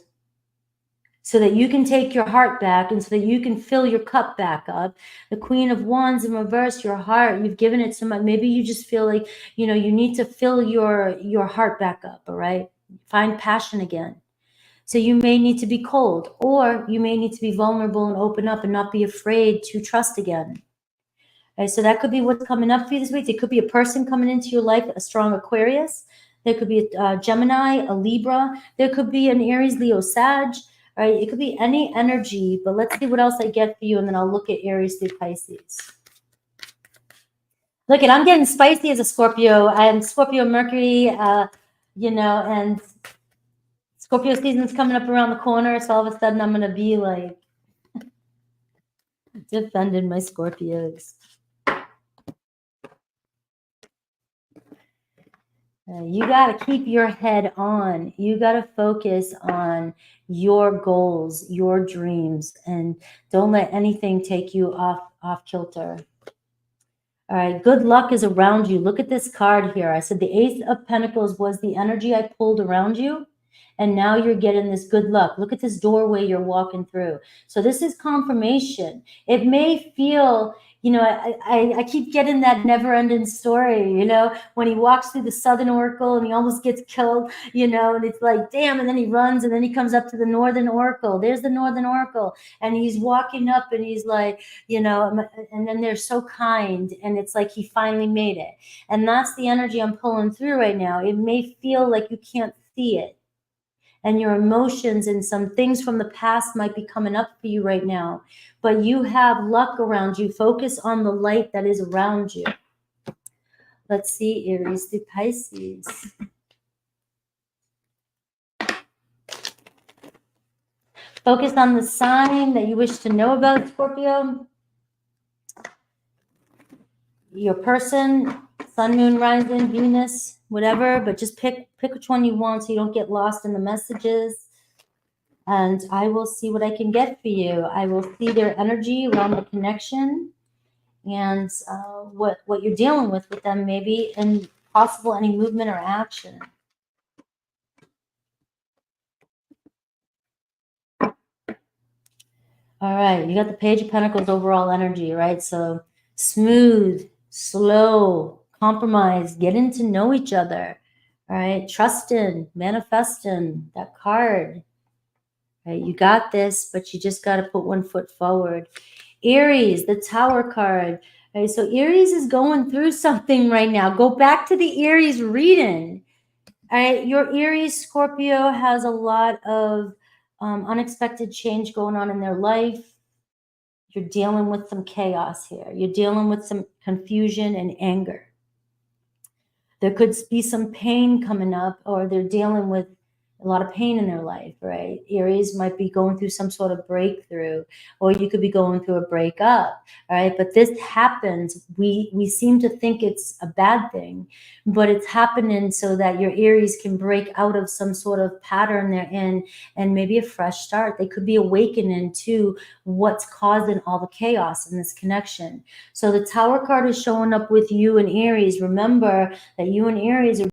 so that you can take your heart back and so that you can fill your cup back up. The Queen of Wands in reverse, your heart, you've given it so much. Maybe you just feel like, you need to fill your heart back up, all right? Find passion again. So you may need to be cold, or you may need to be vulnerable and open up and not be afraid to trust again. Okay, so that could be what's coming up for you this week. It could be a person coming into your life, a strong Aquarius. There could be a Gemini, a Libra. There could be an Aries, Leo, Sag. Right? It could be any energy, but let's see what else I get for you, and then I'll look at Aries through Pisces. Look, I'm getting spicy as a Scorpio. I am Scorpio Mercury, and Scorpio season's coming up around the corner, so all of a sudden I'm going to be like defending my Scorpios. You got to keep your head on. You got to focus on your goals, your dreams, and don't let anything take you off kilter. All right, good luck is around you. Look at this card here. I said the Ace of Pentacles was the energy I pulled around you. And now you're getting this good luck. Look at this doorway you're walking through. So this is confirmation. It may feel, I keep getting that never-ending story, when he walks through the Southern Oracle and he almost gets killed, and it's like, damn, and then he runs and then he comes up to the Northern Oracle. There's the Northern Oracle. And he's walking up and he's like, and then they're so kind. And it's like he finally made it. And that's the energy I'm pulling through right now. It may feel like you can't see it. and your emotions and some things from the past might be coming up for you right now. But you have luck around you. Focus on the light that is around you. Let's see, Aries to Pisces. Focus on the sign that you wish to know about, Scorpio. Your person, sun, moon, rising, Venus, whatever, but just pick which one you want so you don't get lost in the messages. And I will see what I can get for you. I will see their energy around the connection and what you're dealing with them, maybe, and possible any movement or action. All right, you got the Page of Pentacles overall energy, right? So smooth, slow, compromise, getting to know each other, all right? Trusting, manifesting, that card, right? You got this, but you just got to put one foot forward. Aries, the Tower card, right? So Aries is going through something right now. Go back to the Aries reading, all right? Your Aries Scorpio has a lot of unexpected change going on in their life. You're dealing with some chaos here. You're dealing with some confusion and anger. There could be some pain coming up, or they're dealing with a lot of pain in their life, right? Aries might be going through some sort of breakthrough, or you could be going through a breakup, all right? But this happens. We seem to think it's a bad thing, but it's happening so that your Aries can break out of some sort of pattern they're in and maybe a fresh start. They could be awakening to what's causing all the chaos in this connection. So the Tower card is showing up with you and Aries. Remember that you and Aries are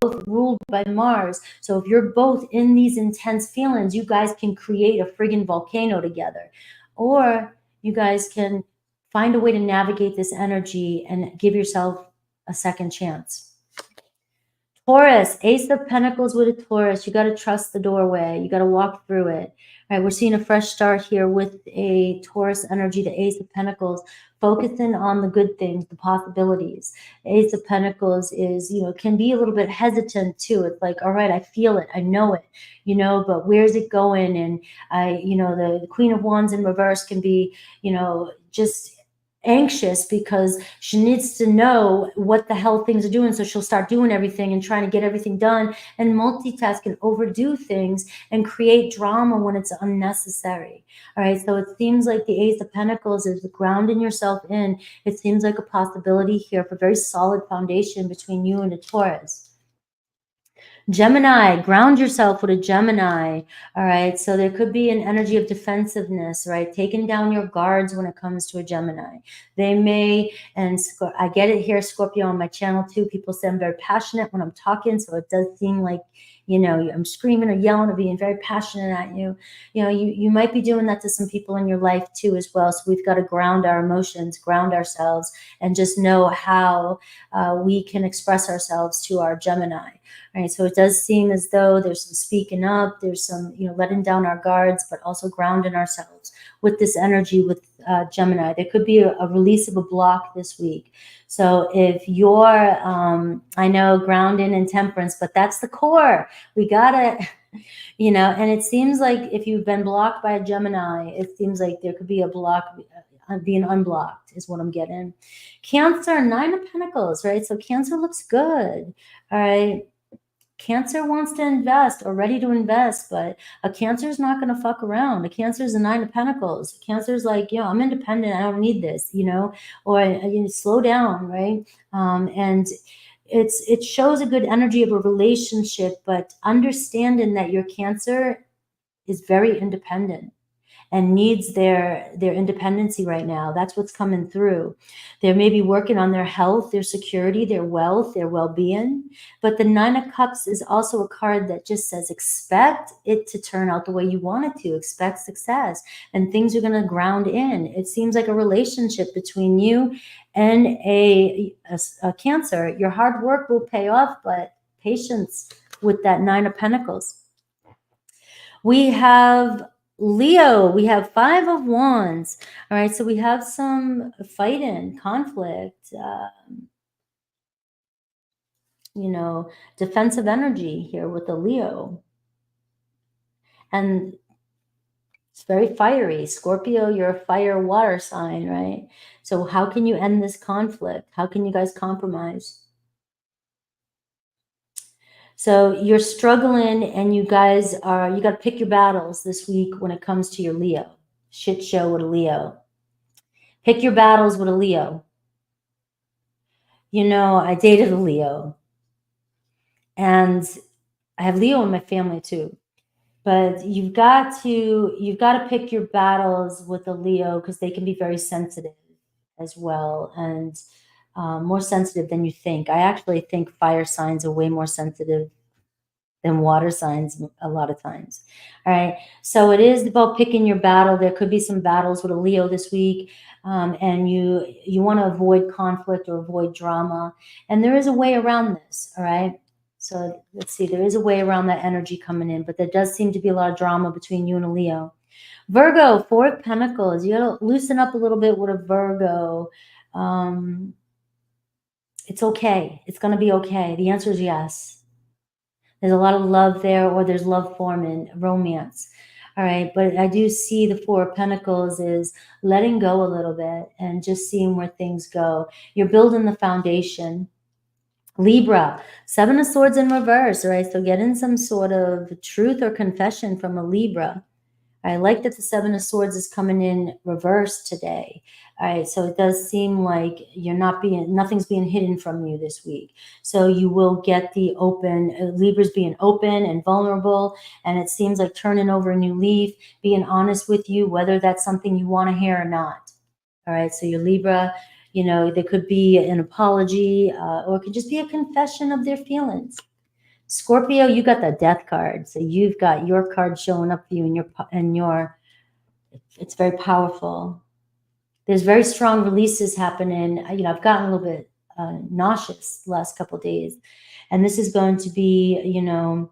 both ruled by Mars. So if you're both in these intense feelings, you guys can create a friggin' volcano together. Or you guys can find a way to navigate this energy and give yourself a second chance. Taurus, Ace of Pentacles with a Taurus. You got to trust the doorway. You got to walk through it. All right, we're seeing a fresh start here with a Taurus energy, the Ace of Pentacles, focusing on the good things, the possibilities. Ace of Pentacles is, can be a little bit hesitant too. It's like, all right, I feel it, I know it, but where's it going? And the Queen of Wands in reverse can be, just anxious because she needs to know what the hell things are doing, so she'll start doing everything and trying to get everything done and multitask and overdo things and create drama when it's unnecessary. All right, so it seems like the Ace of Pentacles is grounding yourself in. It seems like a possibility here for very solid foundation between you and a Taurus. Gemini, ground yourself with a Gemini, all right? So there could be an energy of defensiveness, right? Taking down your guards when it comes to a Gemini. They may, and I get it here, Scorpio, on my channel too. People say I'm very passionate when I'm talking, so it does seem like, I'm screaming or yelling or being very passionate at you. You might be doing that to some people in your life too as well. So we've got to ground our emotions, ground ourselves, and just know how we can express ourselves to our Gemini. Right, so it does seem as though there's some speaking up, there's some, letting down our guards, but also grounding ourselves with this energy with Gemini. There could be a release of a block this week. So if you're, I know grounding and temperance, but that's the core. We got to, and it seems like if you've been blocked by a Gemini, it seems like there could be a block being unblocked is what I'm getting. Cancer, 9 of Pentacles, right? So Cancer looks good, all right? Cancer wants to invest or ready to invest, but a Cancer is not going to fuck around. A Cancer is a 9 of Pentacles. Cancer is like, I'm independent. I don't need this, or slow down, right? And it shows a good energy of a relationship, but understanding that your Cancer is very independent and needs their independency right now. That's what's coming through. They may be working on their health, their security, their wealth, their well-being. But the 9 of Cups is also a card that just says expect it to turn out the way you want it to. Expect success. And things are going to ground in. It seems like a relationship between you and a Cancer. Your hard work will pay off, but patience with that 9 of Pentacles. We have Leo, we have 5 of Wands. All right, so we have some fighting, conflict, defensive energy here with the Leo. And it's very fiery. Scorpio, you're a fire water sign, right? So how can you end this conflict? How can you guys compromise? So you're struggling, and you guys are, you got to pick your battles this week when it comes to your Leo. Shit show with a Leo. Pick your battles with a Leo. You know, I dated a Leo, and I have Leo in my family too. But you've got to pick your battles with a Leo, because they can be very sensitive as well, and more sensitive than you think. I actually think fire signs are way more sensitive than water signs a lot of times. All right. So it is about picking your battle. There could be some battles with a Leo this week. And you want to avoid conflict or avoid drama. And there is a way around this. All right. So let's see, there is a way around that energy coming in, but there does seem to be a lot of drama between you and a Leo. Virgo, 4 of Pentacles. You got to loosen up a little bit with a Virgo. It's okay. It's going to be okay. The answer is yes. There's a lot of love there, or there's love forming, romance. All right. But I do see the 4 of Pentacles is letting go a little bit and just seeing where things go. You're building the foundation. Libra, 7 of Swords in reverse. All right. So getting some sort of truth or confession from a Libra. I like that the 7 of Swords is coming in reverse today. All right, so it does seem like nothing's being hidden from you this week. So you will get the Libra's being open and vulnerable, and it seems like turning over a new leaf, being honest with you, whether that's something you want to hear or not. All right, so your Libra, you know, there could be an apology, or it could just be a confession of their feelings. Scorpio, you got the Death card. So you've got your card showing up for you it's very powerful. There's very strong releases happening. You know, I've gotten a little bit nauseous the last couple of days. And this is going to be, you know,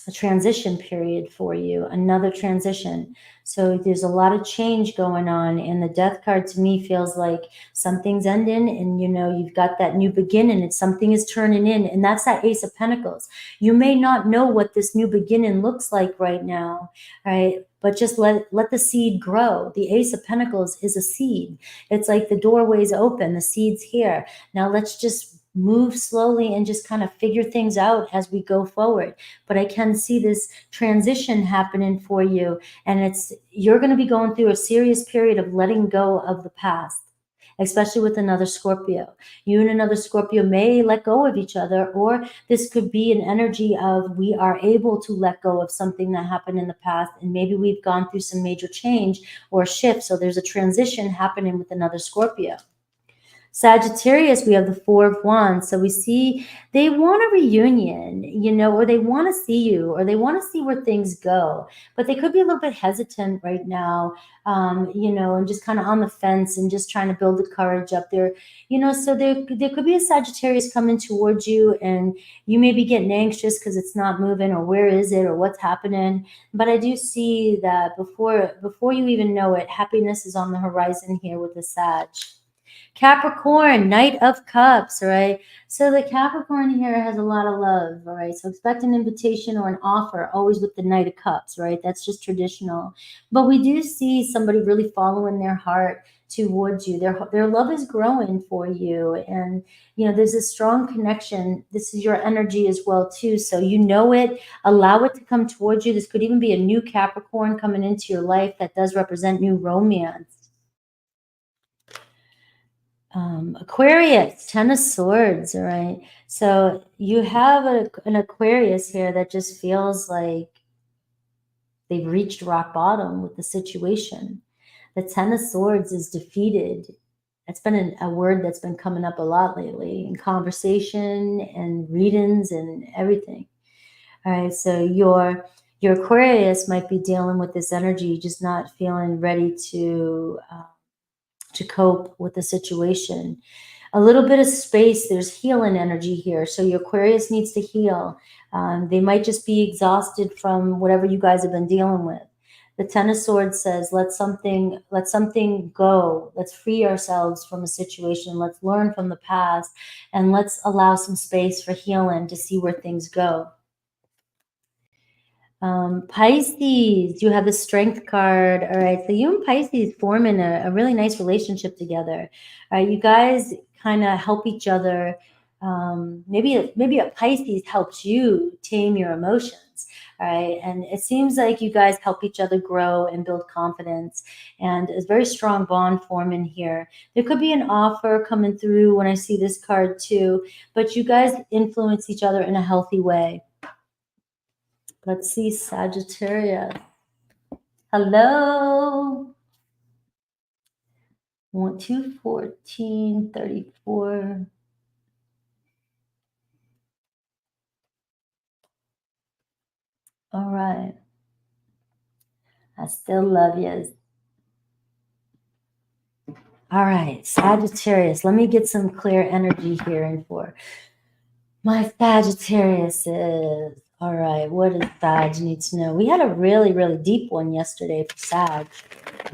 a transition period for you, another transition. So there's a lot of change going on, and the Death card to me feels like something's ending, and you know, you've got that new beginning, and something is turning in, and that's that Ace of Pentacles. You may not know what this new beginning looks like right now, right? But just let the seed grow. The Ace of Pentacles is a seed. It's like the doorway's open, the seed's here. Now let's just move slowly and just kind of figure things out as we go forward. But I can see this transition happening for you, and you're going to be going through a serious period of letting go of the past, especially with another Scorpio. You and another Scorpio may let go of each other, or this could be an energy of we are able to let go of something that happened in the past, and maybe we've gone through some major change or shift. So there's a transition happening with another Scorpio. Sagittarius, we have the 4 of Wands. So we see they want a reunion, you know, or they want to see you, or they want to see where things go. But they could be a little bit hesitant right now, you know, and just kind of on the fence and just trying to build the courage up there, you know. So there could be a Sagittarius coming towards you, and you may be getting anxious because it's not moving, or where is it, or what's happening. But I do see that before you even know it, happiness is on the horizon here with the Sag. Capricorn, Knight of Cups, all right? So the Capricorn here has a lot of love, all right? So expect an invitation or an offer, always with the Knight of Cups, right? That's just traditional. But we do see somebody really following their heart towards you. Their love is growing for you. And, you know, there's a strong connection. This is your energy as well, too. So you know it. Allow it to come towards you. This could even be a new Capricorn coming into your life that does represent new romance. Aquarius, 10 of Swords, all right? So you have an Aquarius here that just feels like they've reached rock bottom with the situation. The 10 of Swords is defeated. That's been a word that's been coming up a lot lately in conversation and readings and everything. All right, so your Aquarius might be dealing with this energy, just not feeling ready to cope with the situation. A little bit of space, there's healing energy here. So your Aquarius needs to heal. They might just be exhausted from whatever you guys have been dealing with. The 10 of Swords says, let something go. Let's free ourselves from a situation. Let's learn from the past, and let's allow some space for healing to see where things go. Pisces, you have the Strength card. All right, so you and Pisces forming a really nice relationship together. All right, you guys kind of help each other. Maybe a Pisces helps you tame your emotions. All right, and it seems like you guys help each other grow and build confidence, and a very strong bond forming here. There could be an offer coming through when I see this card too, but you guys influence each other in a healthy way. Let's see, Sagittarius. Hello. 1, 2, 14, 34. All right. I still love you. All right, Sagittarius. Let me get some clear energy here and for my Sagittarius is. All right, what does Sag need to know? We had a really, really deep one yesterday for Sag.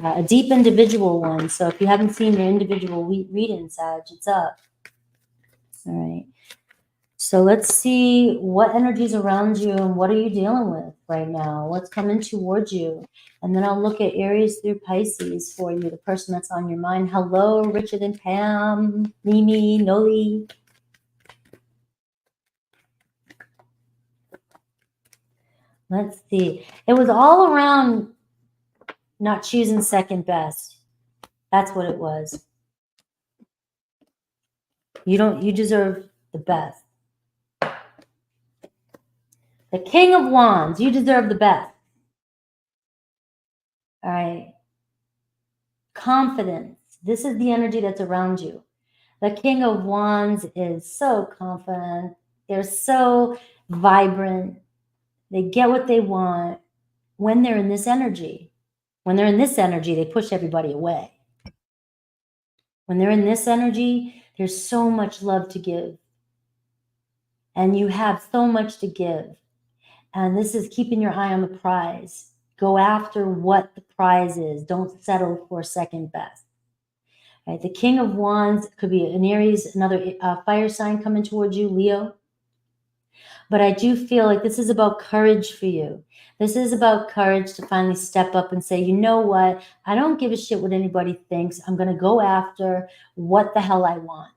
A deep individual one. So if you haven't seen your individual reading, Sag, it's up. All right. So let's see what energies around you and what are you dealing with right now? What's coming towards you? And then I'll look at Aries through Pisces for you, the person that's on your mind. Hello, Richard and Pam, Mimi, Noli. Let's see. It was all around not choosing second best. That's what it was. You deserve the best. The King of Wands, you deserve the best. All right. Confidence. This is the energy that's around you. The King of Wands is so confident. They're so vibrant. They get what they want when they're in this energy. When they're in this energy, they push everybody away. When they're in this energy, there's so much love to give. And you have so much to give. And this is keeping your eye on the prize. Go after what the prize is. Don't settle for second best. Right? The King of Wands could be an Aries, another fire sign coming towards you, Leo. But I do feel like this is about courage for you. This is about courage to finally step up and say, you know what? I don't give a shit what anybody thinks. I'm going to go after what the hell I want.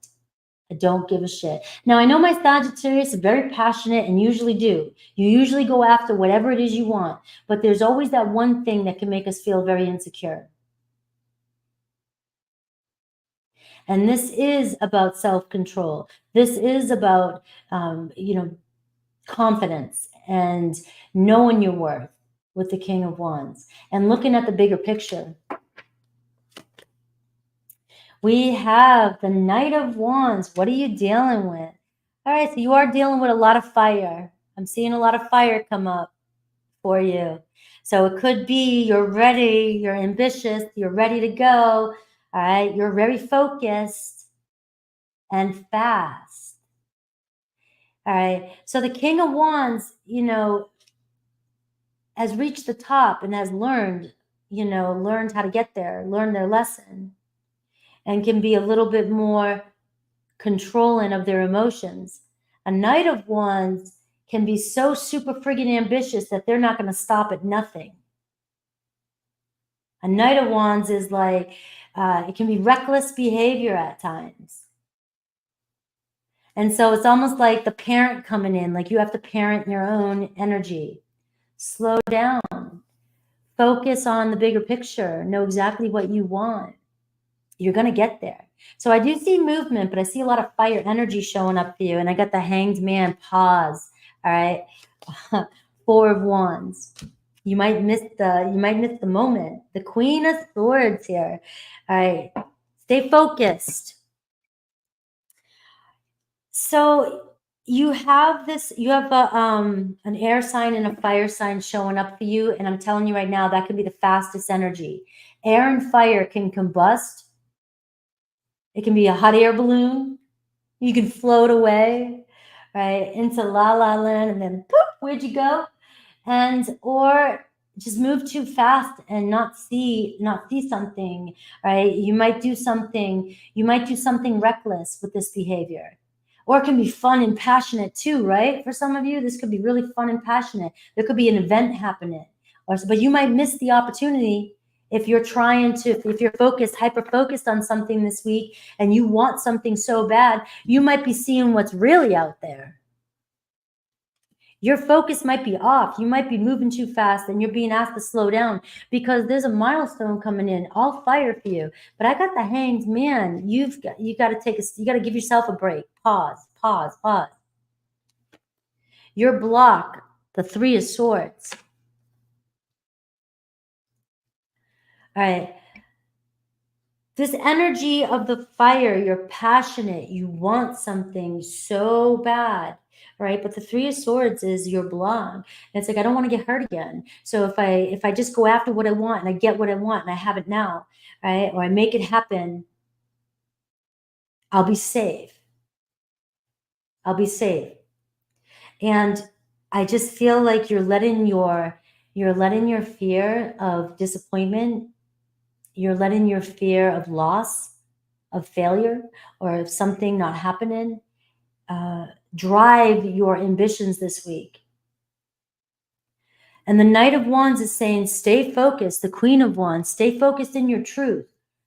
I don't give a shit. Now, I know my Sagittarius is very passionate and usually do. You usually go after whatever it is you want. But there's always that one thing that can make us feel very insecure. And this is about self-control. This is about, confidence and knowing your worth with the King of Wands and looking at the bigger picture. We have the Knight of Wands. What are you dealing with? All right, so you are dealing with a lot of fire. I'm seeing a lot of fire come up for you. So it could be you're ready, you're ambitious, you're ready to go. All right, you're very focused and fast. All right, so the King of Wands, has reached the top and has learned how to get there, learn their lesson, and can be a little bit more controlling of their emotions. A Knight of Wands can be so super friggin' ambitious that they're not going to stop at nothing. A Knight of Wands is like, it can be reckless behavior at times. And so it's almost like the parent coming in, like you have to parent your own energy. Slow down. Focus on the bigger picture. Know exactly what you want. You're going to get there. So I do see movement, but I see a lot of fire energy showing up for you. And I got the Hanged Man, pause. All right. 4 of Wands. You might miss the moment. The Queen of Swords here. All right. Stay focused. So you have an air sign and a fire sign showing up for you. And I'm telling you right now, that could be the fastest energy. Air and fire can combust. It can be a hot air balloon. You can float away, right, into la la land, and then poof, where'd you go? Or just move too fast and not see something, right? You might do something reckless with this behavior. Or it can be fun and passionate too, right? For some of you, this could be really fun and passionate. There could be an event happening, but you might miss the opportunity if you're if you're focused, hyper-focused on something this week and you want something so bad, you might be seeing what's really out there. Your focus might be off. You might be moving too fast and you're being asked to slow down because there's a milestone coming in. I'll fire for you. But I got the Hanged Man. You got to you got to give yourself a break. Pause. Your block, the Three of Swords. All right. This energy of the fire, you're passionate. You want something so bad. Right, but the Three of Swords is your block. And it's like, I don't want to get hurt again. So if I just go after what I want and I get what I want and I have it now, right, or I make it happen, I'll be safe. I'll be safe. And I just feel like you're letting your fear of disappointment, you're letting your fear of loss, of failure, or of something not happening, drive your ambitions this week. And the Knight of Wands is saying, stay focused. The Queen of Wands, stay focused in your truth.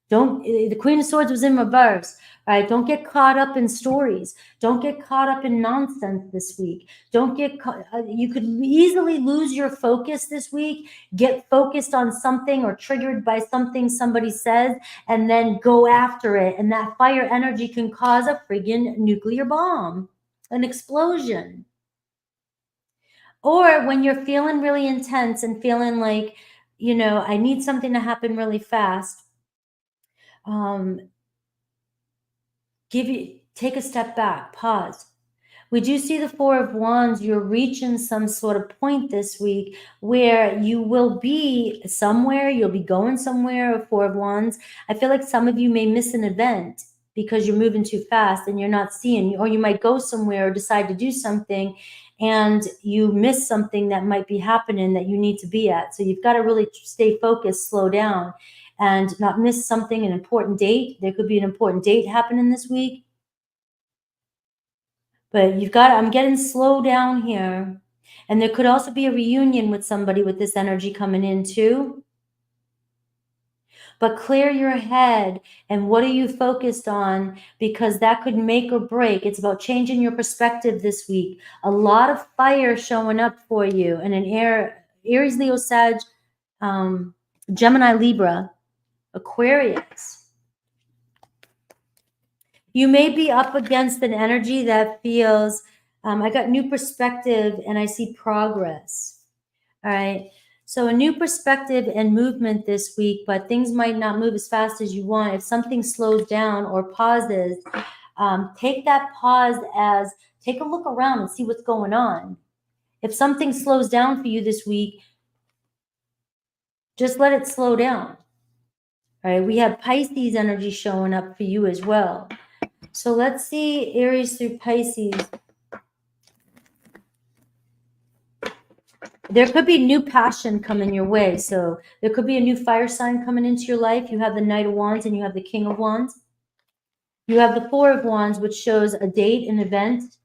The Queen of Swords was in reverse, right? Don't get caught up in stories. Don't get caught up in nonsense this week. Don't get caught, you could easily lose your focus this week, get focused on something or triggered by something somebody says, and then go after it. And that fire energy can cause a friggin' nuclear bomb, an explosion. Or when you're feeling really intense and feeling like, you know, I need something to happen really fast, take a step back, pause. We do see the Four of Wands. You're reaching some sort of point this week where you will be somewhere, you'll be going somewhere, Four of Wands. I feel like some of you may miss an event because you're moving too fast and you're not seeing, or you might go somewhere or decide to do something and you miss something that might be happening that you need to be at. So you've got to really stay focused, slow down, and not miss something, an important date. There could be an important date happening this week. But I'm getting slow down here. And there could also be a reunion with somebody with this energy coming in too. But clear your head and what are you focused on, because that could make or break. It's about changing your perspective this week. A lot of fire showing up for you, and an Aries, Leo, Sag, Gemini, Libra, Aquarius. You may be up against an energy that feels, I got new perspective and I see progress. All right. So a new perspective and movement this week, but things might not move as fast as you want. If something slows down or pauses, take that pause as take a look around and see what's going on. If something slows down for you this week, just let it slow down. All right. We have Pisces energy showing up for you as well. So let's see Aries through Pisces. There could be new passion coming your way. So there could be a new fire sign coming into your life. You have the Knight of Wands and you have the King of Wands. You have the Four of Wands, which shows a date, an event.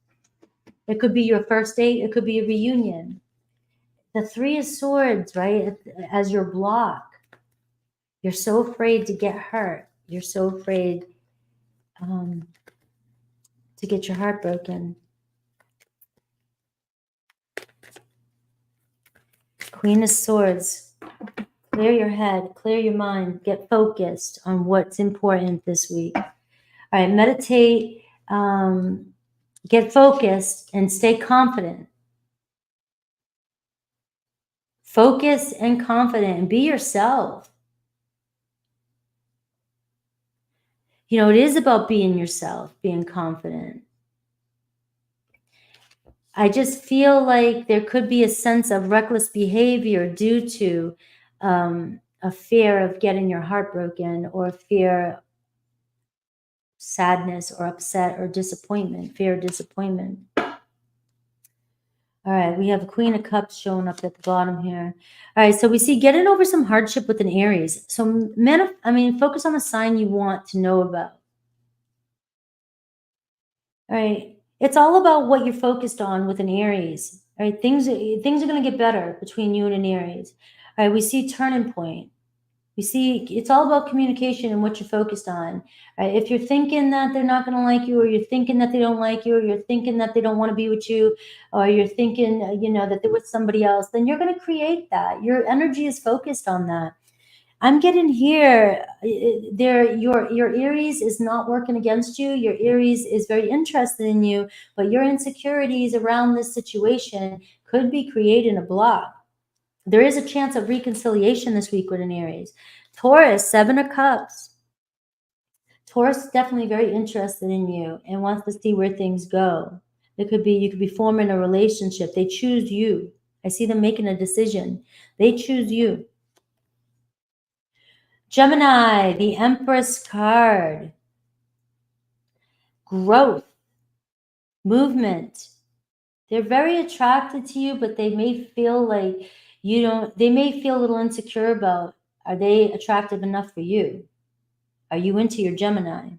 It could be your first date. It could be a reunion. The Three of Swords, right, as your block. You're so afraid to get hurt. You're so afraid to get your heart broken. Queen of Swords. Clear your head, clear your mind, get focused on what's important this week. All right, meditate, get focused, and stay confident. Focus and confident, and be yourself. You know, it is about being yourself, being confident. I just feel like there could be a sense of reckless behavior due to a fear of getting your heart broken, or fear, sadness, or upset, or disappointment, fear of disappointment. All right, we have a Queen of Cups showing up at the bottom here. All right, so we see getting over some hardship with an Aries. So focus on the sign you want to know about. All right, It's all about what you're focused on with an Aries, right? Things are going to get better between you and an Aries. All right, we see turning point. We see it's all about communication and what you're focused on. Right? If you're thinking that they're not going to like you, or you're thinking that they don't like you, or you're thinking that they don't want to be with you, or you're thinking, that they're with somebody else, then you're going to create that. Your energy is focused on that. I'm getting here. Your Aries is not working against you. Your Aries is very interested in you, but your insecurities around this situation could be creating a block. There is a chance of reconciliation this week with an Aries. Taurus, 7 of Cups. Taurus is definitely very interested in you and wants to see where things go. You could be forming a relationship. They choose you. I see them making a decision. They choose you. Gemini, the Empress card. Growth, movement. They're very attracted to you, but they may feel like they may feel a little insecure about, are they attractive enough for you? Are you into your Gemini?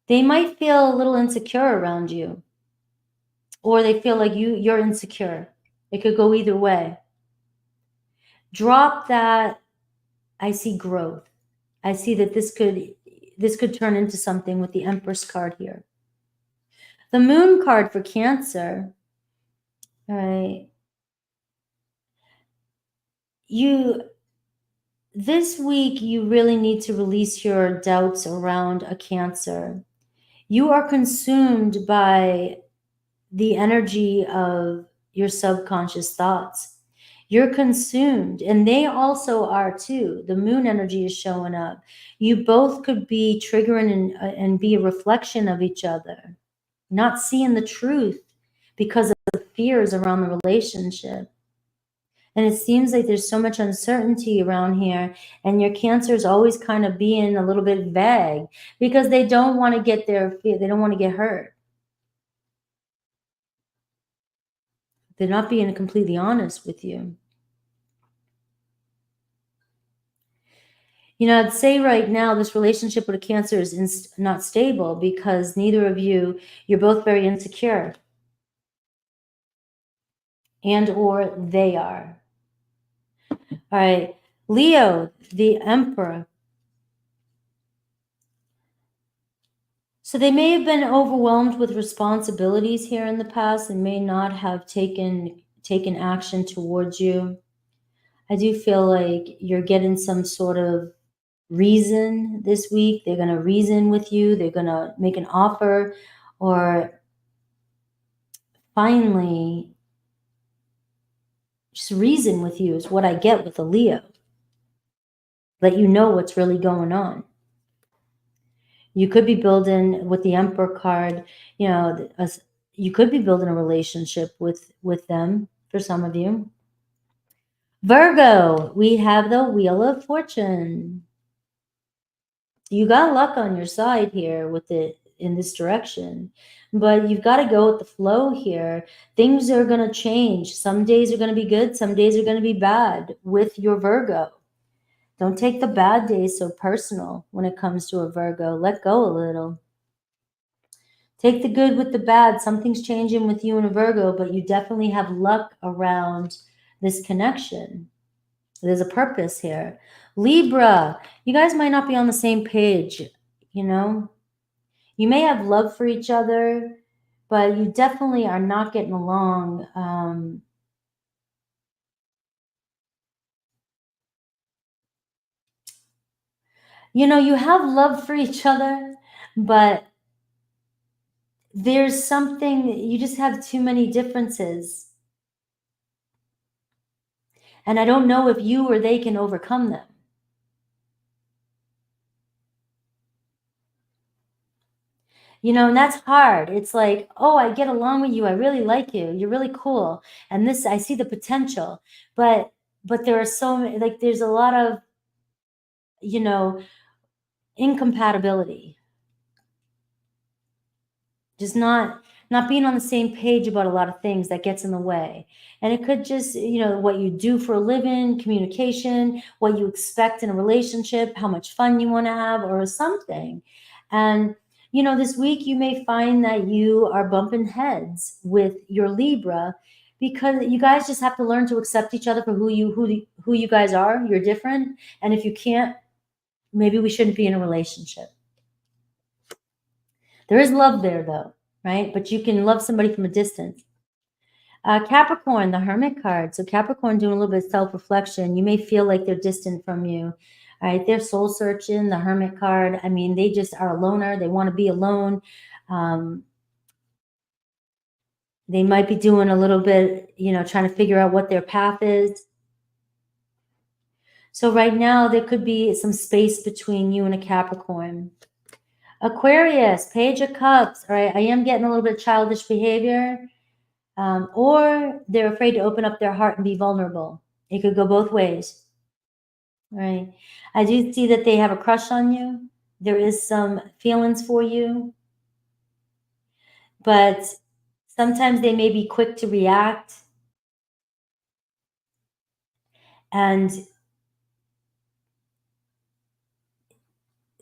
They might feel a little insecure around you, or they feel like you're insecure. It could go either way. Drop that. I see growth. I see that this could turn into something with the Empress card here. The Moon card for Cancer. All right. This week, you really need to release your doubts around a Cancer. You are consumed by the energy of your subconscious thoughts. You're consumed, and they also are too. The Moon energy is showing up. You both could be triggering and be a reflection of each other, not seeing the truth because of the fears around the relationship. And it seems like there's so much uncertainty around here, and your Cancer is always kind of being a little bit vague because they don't want to get they don't want to get hurt. They're not being completely honest with you. I'd say right now this relationship with a Cancer is not stable because neither of you're both very insecure, and or they are. All right, Leo, the Emperor. So they may have been overwhelmed with responsibilities here in the past and may not have taken action towards you. I do feel like you're getting some sort of reason this week. They're going to reason with you. They're going to make an offer, or finally just reason with you is what I get with a Leo. Let you know what's really going on. You could be building with the Emperor card, you could be building a relationship with them for some of you. Virgo, we have the Wheel of Fortune. You got luck on your side here with it in this direction, but you've got to go with the flow here. Things are going to change. Some days are going to be good. Some days are going to be bad with your Virgo. Don't take the bad days so personal when it comes to a Virgo. Let go a little. Take the good with the bad. Something's changing with you and a Virgo, but you definitely have luck around this connection. There's a purpose here. Libra, you guys might not be on the same page, You may have love for each other, but you definitely are not getting along. You have love for each other, but there's something, you just have too many differences. And I don't know if you or they can overcome them. And that's hard. It's like, oh, I get along with you. I really like you. You're really cool. And I see the potential. But there are so many, like, there's a lot of, incompatibility. Just not not being on the same page about a lot of things that gets in the way. And it could just, what you do for a living, communication, what you expect in a relationship, how much fun you want to have, or something. And, this week you may find that you are bumping heads with your Libra, because you guys just have to learn to accept each other for who you guys are. You're different. And if you can't, maybe we shouldn't be in a relationship. There is love there though, right? But you can love somebody from a distance. Capricorn, the Hermit card. So Capricorn doing a little bit of self-reflection. You may feel like they're distant from you. All right, they're soul searching, the Hermit card. I mean, they just are a loner. They want to be alone. They might be doing a little bit, trying to figure out what their path is. So right now, there could be some space between you and a Capricorn. Aquarius, Page of Cups. All right, I am getting a little bit of childish behavior. Or they're afraid to open up their heart and be vulnerable. It could go both ways. Right. I do see that they have a crush on you. There is some feelings for you. But sometimes they may be quick to react. And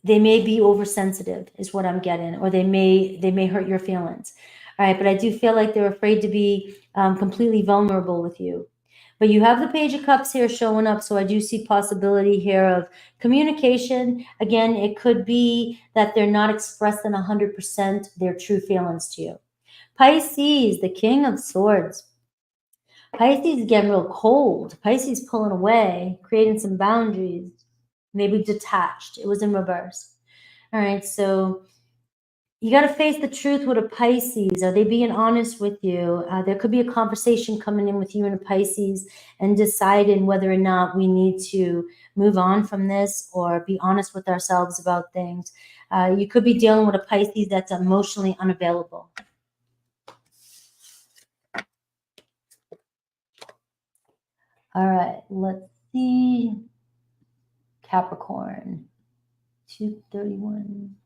they may be oversensitive is what I'm getting. Or they may hurt your feelings. All right. But I do feel like they're afraid to be completely vulnerable with you. But you have the Page of Cups here showing up, so I do see possibility here of communication. Again, it could be that they're not expressing 100% their true feelings to you. Pisces, the King of Swords. Pisces is getting real cold. Pisces pulling away, creating some boundaries, maybe detached. It was in reverse. All right, so you got to face the truth with a Pisces. Are they being honest with you? There could be a conversation coming in with you and a Pisces and deciding whether or not we need to move on from this or be honest with ourselves about things. You could be dealing with a Pisces that's emotionally unavailable. All right, let's see. Capricorn, 231.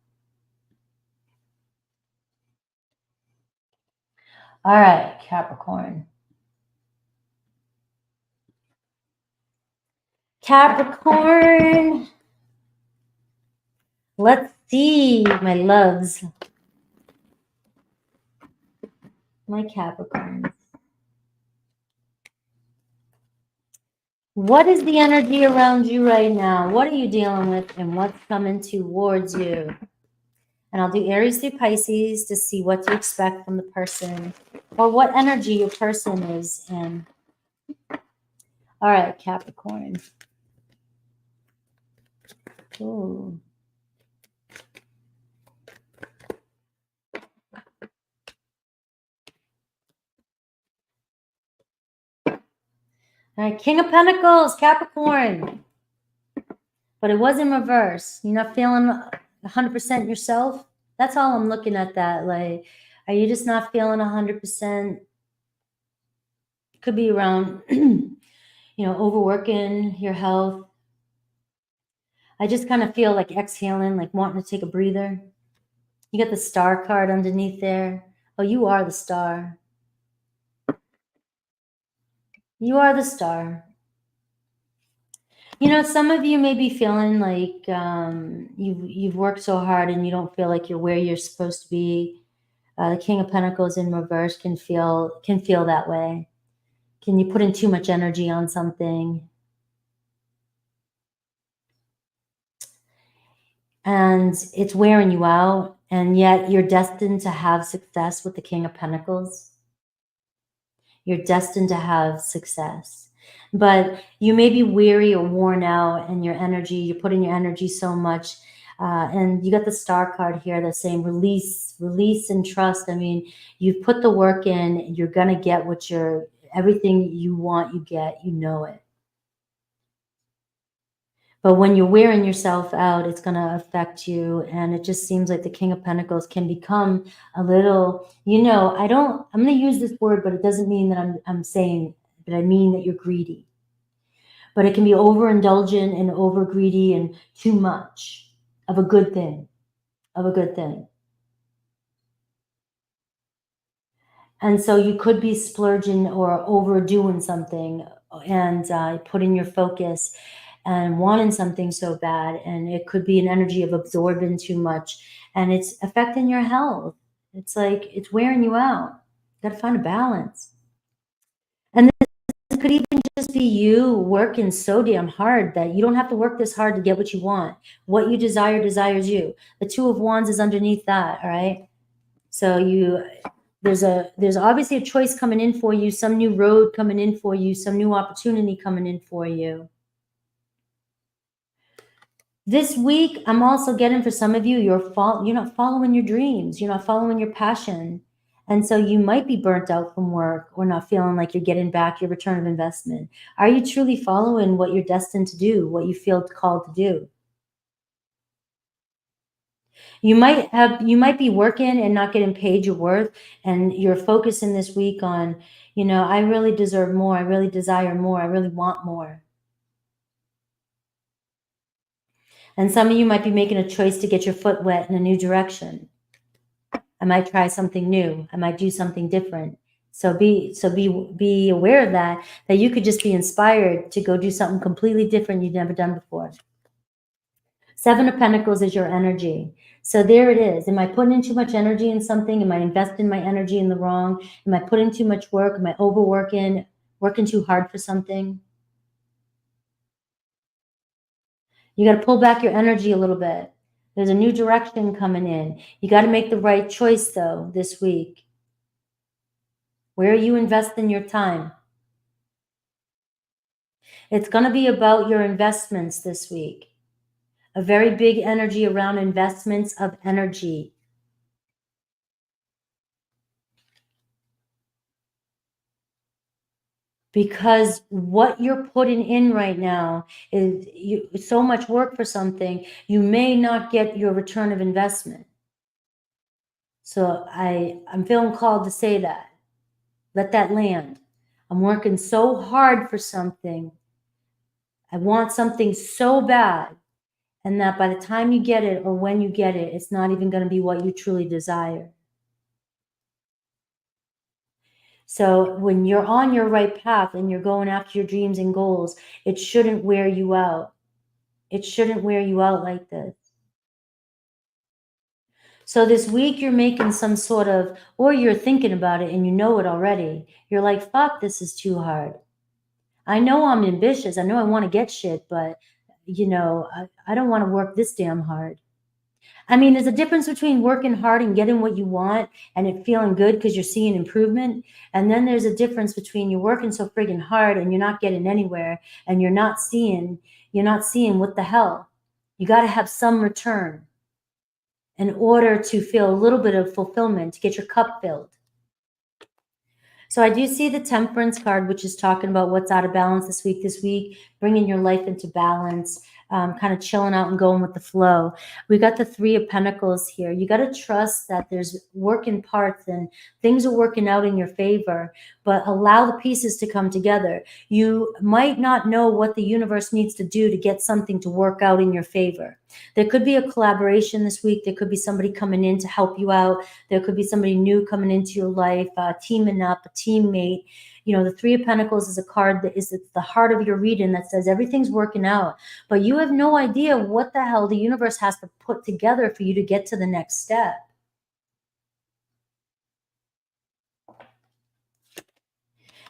All right, Capricorn. Capricorn. Let's see, my loves. My Capricorns. What is the energy around you right now? What are you dealing with and what's coming towards you? And I'll do Aries through Pisces to see what to expect from the person or what energy your person is in. All right, Capricorn. Ooh. All right, King of Pentacles, Capricorn. But it was in reverse. You're not feeling 100% yourself. That's all I'm looking at that. Like, are you just not feeling 100%? Could be around, overworking your health. I just kind of feel like exhaling, like wanting to take a breather. You got the Star card underneath there. Oh, you are the star. You are the star. Some of you may be feeling like you've worked so hard and you don't feel like you're where you're supposed to be. The King of Pentacles in reverse can feel that way. Can you put in too much energy on something? And it's wearing you out, and yet you're destined to have success with the King of Pentacles. You're destined to have success. But you may be weary or worn out in your energy. You're putting your energy so much. And you got the Star card here that's saying release and trust. I mean, you've put the work in. You're going to get everything you want, you get, it. But when you're wearing yourself out, it's going to affect you. And it just seems like the King of Pentacles can become a little, I'm going to use this word, but it doesn't mean that I'm saying, but I mean that you're greedy. But it can be overindulgent and over greedy and too much of a good thing, And so you could be splurging or overdoing something and putting your focus and wanting something so bad. And it could be an energy of absorbing too much, and it's affecting your health. It's like it's wearing you out. You got to find a balance. And it could even just be you working so damn hard that you don't have to work this hard to get what you want. What you desire desires you. The Two of Wands is underneath that, all right? So there's obviously a choice coming in for you, some new road coming in for you, some new opportunity coming in for you. This week, I'm also getting for some of you, you're not following your dreams. You're not following your passion. And so you might be burnt out from work or not feeling like you're getting back your return of investment. Are you truly following what you're destined to do, what you feel called to do? You might be working and not getting paid your worth, and you're focusing this week on, I really deserve more. I really desire more. I really want more. And some of you might be making a choice to get your foot wet in a new direction. I might try something new. I might do something different. So be aware of that you could just be inspired to go do something completely different you've never done before. Seven of Pentacles is your energy. So there it is. Am I putting in too much energy in something? Am I investing my energy in the wrong? Am I putting too much work? Am I overworking, working too hard for something? You got to pull back your energy a little bit. There's a new direction coming in. You got to make the right choice, though, this week. Where are you investing your time? It's going to be about your investments this week. A very big energy around investments of energy. Because what you're putting in right now is so much work for something, you may not get your return of investment. So I'm feeling called to say that. Let that land. I'm working so hard for something. I want something so bad. And that by the time you get it or when you get it, it's not even going to be what you truly desire. So when you're on your right path and you're going after your dreams and goals, it shouldn't wear you out. It shouldn't wear you out like this. So this week you're making some sort of, or you're thinking about it and you know it already. You're like, fuck, this is too hard. I know I'm ambitious. I know I want to get shit, but I don't want to work this damn hard. I mean, there's a difference between working hard and getting what you want and it feeling good because you're seeing improvement. And then there's a difference between you're working so friggin' hard and you're not getting anywhere and you're not seeing what the hell. You got to have some return in order to feel a little bit of fulfillment, to get your cup filled. So I do see the Temperance card, which is talking about what's out of balance this week, bringing your life into balance, kind of chilling out and going with the flow. We got the Three of Pentacles here. You got to trust that there's working parts and things are working out in your favor, but allow the pieces to come together. You might not know what the universe needs to do to get something to work out in your favor. There could be a collaboration this week. There could be somebody coming in to help you out. There could be somebody new coming into your life, teaming up, a teammate. The Three of Pentacles is a card that it's the heart of your reading that says everything's working out, but you have no idea what the hell the universe has to put together for you to get to the next step.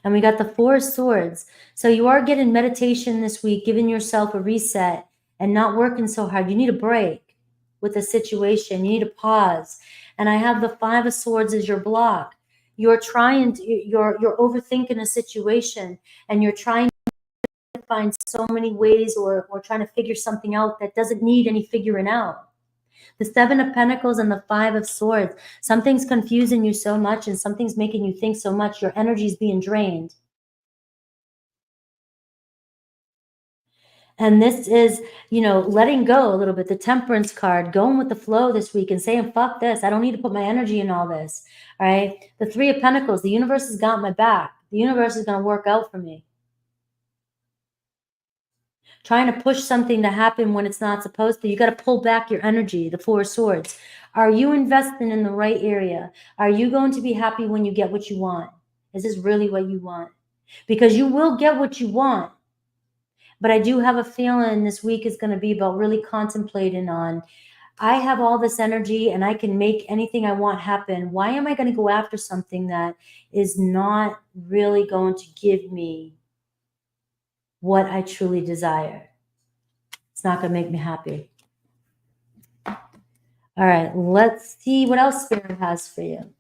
And we got the Four of Swords. So you are getting meditation this week, giving yourself a reset and not working so hard. You need a break with a situation. You need a pause. And I have the Five of Swords as your block. You're overthinking a situation and you're trying to find so many ways or trying to figure something out that doesn't need any figuring out. The Seven of Pentacles and the Five of Swords. Something's confusing you so much and something's making you think so much. Your energy is being drained. And this is, letting go a little bit. The Temperance card, going with the flow this week and saying, fuck this. I don't need to put my energy in all this. All right. The Three of Pentacles, the universe has got my back. The universe is going to work out for me. trying to push something to happen when it's not supposed to. You got to pull back your energy, the Four of Swords. Are you investing in the right area? Are you going to be happy when you get what you want? Is this really what you want? Because you will get what you want. But I do have a feeling this week is going to be about really contemplating on, I have all this energy and I can make anything I want happen. Why am I going to go after something that is not really going to give me what I truly desire? It's not going to make me happy. All right, let's see what else Spirit has for you.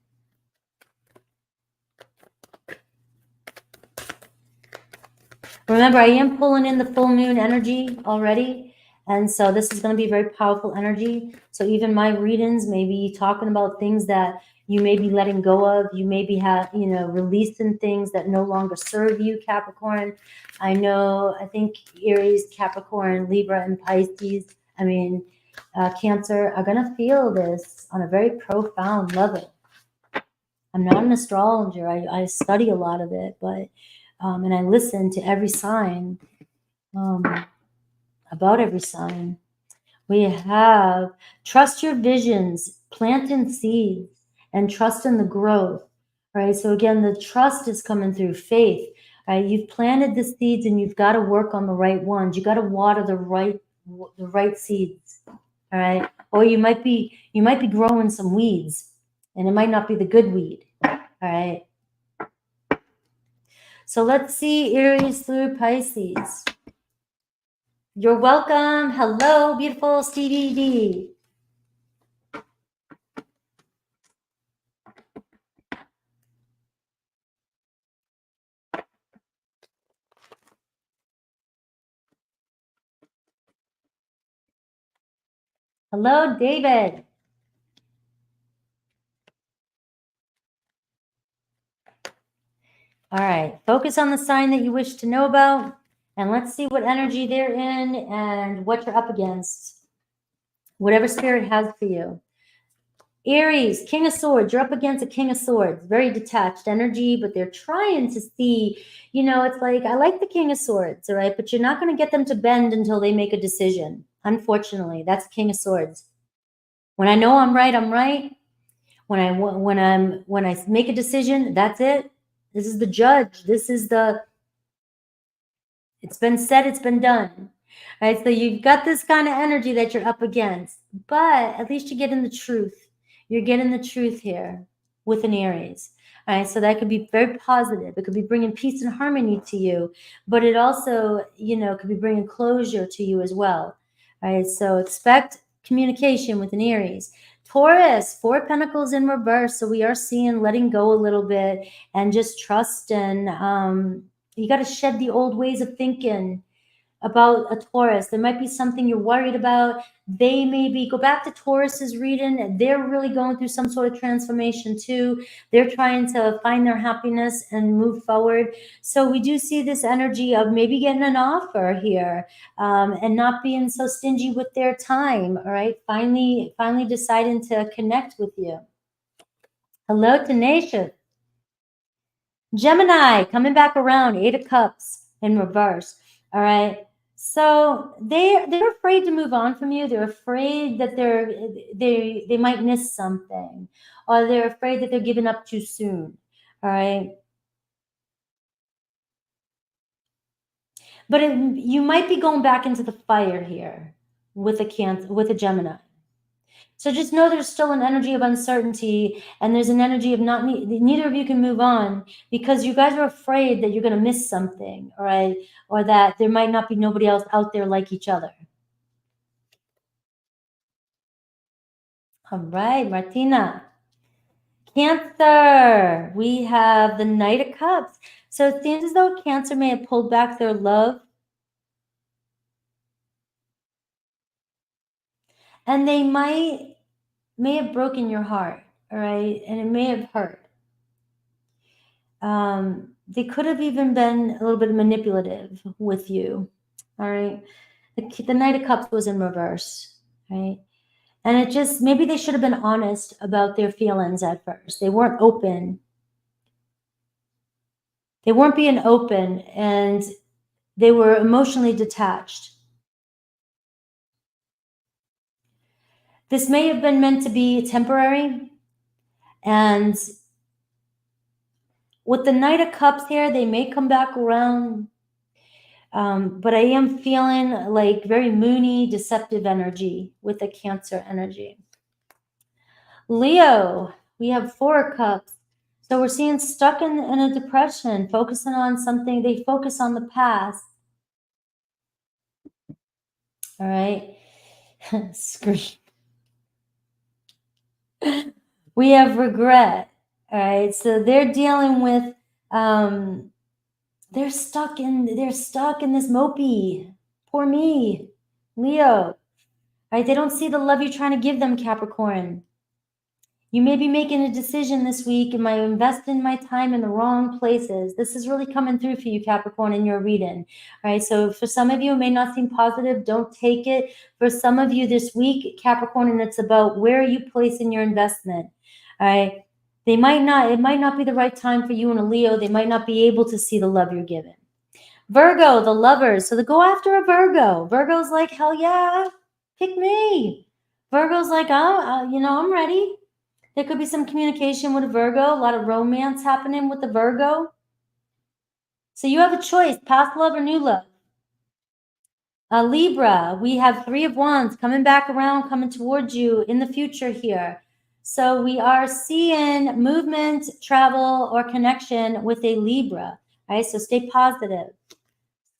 Remember, I am pulling in the full moon energy already. And so this is going to be very powerful energy. So even my readings may be talking about things that you may be letting go of. You may be releasing things that no longer serve you, Capricorn. I think Aries, Capricorn, Libra, and Pisces, Cancer are going to feel this on a very profound level. I'm not an astrologer. I study a lot of it, but and I listen to every sign. About every sign. We have trust your visions, planting seeds, and trust in the growth. Right. So again, the trust is coming through faith. Right. You've planted the seeds, and you've got to work on the right ones. You got to water the right seeds. All right. Or you might be growing some weeds, and it might not be the good weed. All right. So let's see Aries through Pisces. You're welcome. Hello, beautiful Stevie D. Hello, David. All right. Focus on the sign that you wish to know about, and let's see what energy they're in and what you're up against. Whatever Spirit has for you. Aries, King of Swords. You're up against a King of Swords. Very detached energy, but they're trying to see, it's like, I like the King of Swords, all right? But you're not going to get them to bend until they make a decision. Unfortunately, that's King of Swords. When I know I'm right, I'm right. When I make a decision, that's it. This is the judge. It's been said, it's been done. All right, so you've got this kind of energy that you're up against, but at least you're getting the truth. You're getting the truth here with an Aries. All right, so that could be very positive. It could be bringing peace and harmony to you, but it also, could be bringing closure to you as well. All right, so expect communication with an Aries. Taurus, 4 of Pentacles in reverse. So we are seeing letting go a little bit and just trust, and you got to shed the old ways of thinking about a Taurus. There might be something you're worried about. They maybe go back to Taurus's reading. They're really going through some sort of transformation too. They're trying to find their happiness and move forward. So we do see this energy of maybe getting an offer here, and not being so stingy with their time. All right. Finally deciding to connect with you. Hello, Tenacious. Gemini, coming back around, 8 of Cups in reverse. All right. So they're afraid to move on from you. They're afraid that they might miss something, or they're afraid that they're giving up too soon. All right. But you might be going back into the fire here with a Gemini. So just know there's still an energy of uncertainty, and there's an energy of neither of you can move on because you guys are afraid that you're going to miss something, all right? Or that there might not be nobody else out there like each other. All right, Martina. Cancer, we have the Knight of Cups. So it seems as though Cancer may have pulled back their love, and they may have broken your heart, all right? And it may have hurt. They could have even been a little bit manipulative with you, all right? The Knight of Cups was in reverse, right? And it just, maybe they should have been honest about their feelings at first. They weren't open. They weren't being open, and they were emotionally detached. This may have been meant to be temporary. And with the Knight of Cups here, they may come back around. But I am feeling like very moony, deceptive energy with the Cancer energy. Leo, we have 4 of Cups. So we're seeing stuck in a depression, focusing on something. They focus on the past. All right. Scream. We have regret. All right. So they're dealing with, they're stuck in this mopey. Poor me, Leo. Right? They don't see the love you're trying to give them, Capricorn. You may be making a decision this week. Am I investing my time in the wrong places? This is really coming through for you, Capricorn, in your reading. All right. So for some of you, it may not seem positive. Don't take it. For some of you this week, Capricorn, and it's about where are you placing your investment. All right. It might not be the right time for you and a Leo. They might not be able to see the love you're giving. Virgo, the lovers. So they go after a Virgo. Virgo's like, hell yeah, pick me. Virgo's like, oh, I'm ready. There could be some communication with a Virgo, a lot of romance happening with the Virgo. So you have a choice, past love or new love. Libra, we have 3 of Wands coming back around, coming towards you in the future here. So we are seeing movement, travel, or connection with a Libra, right? So stay positive.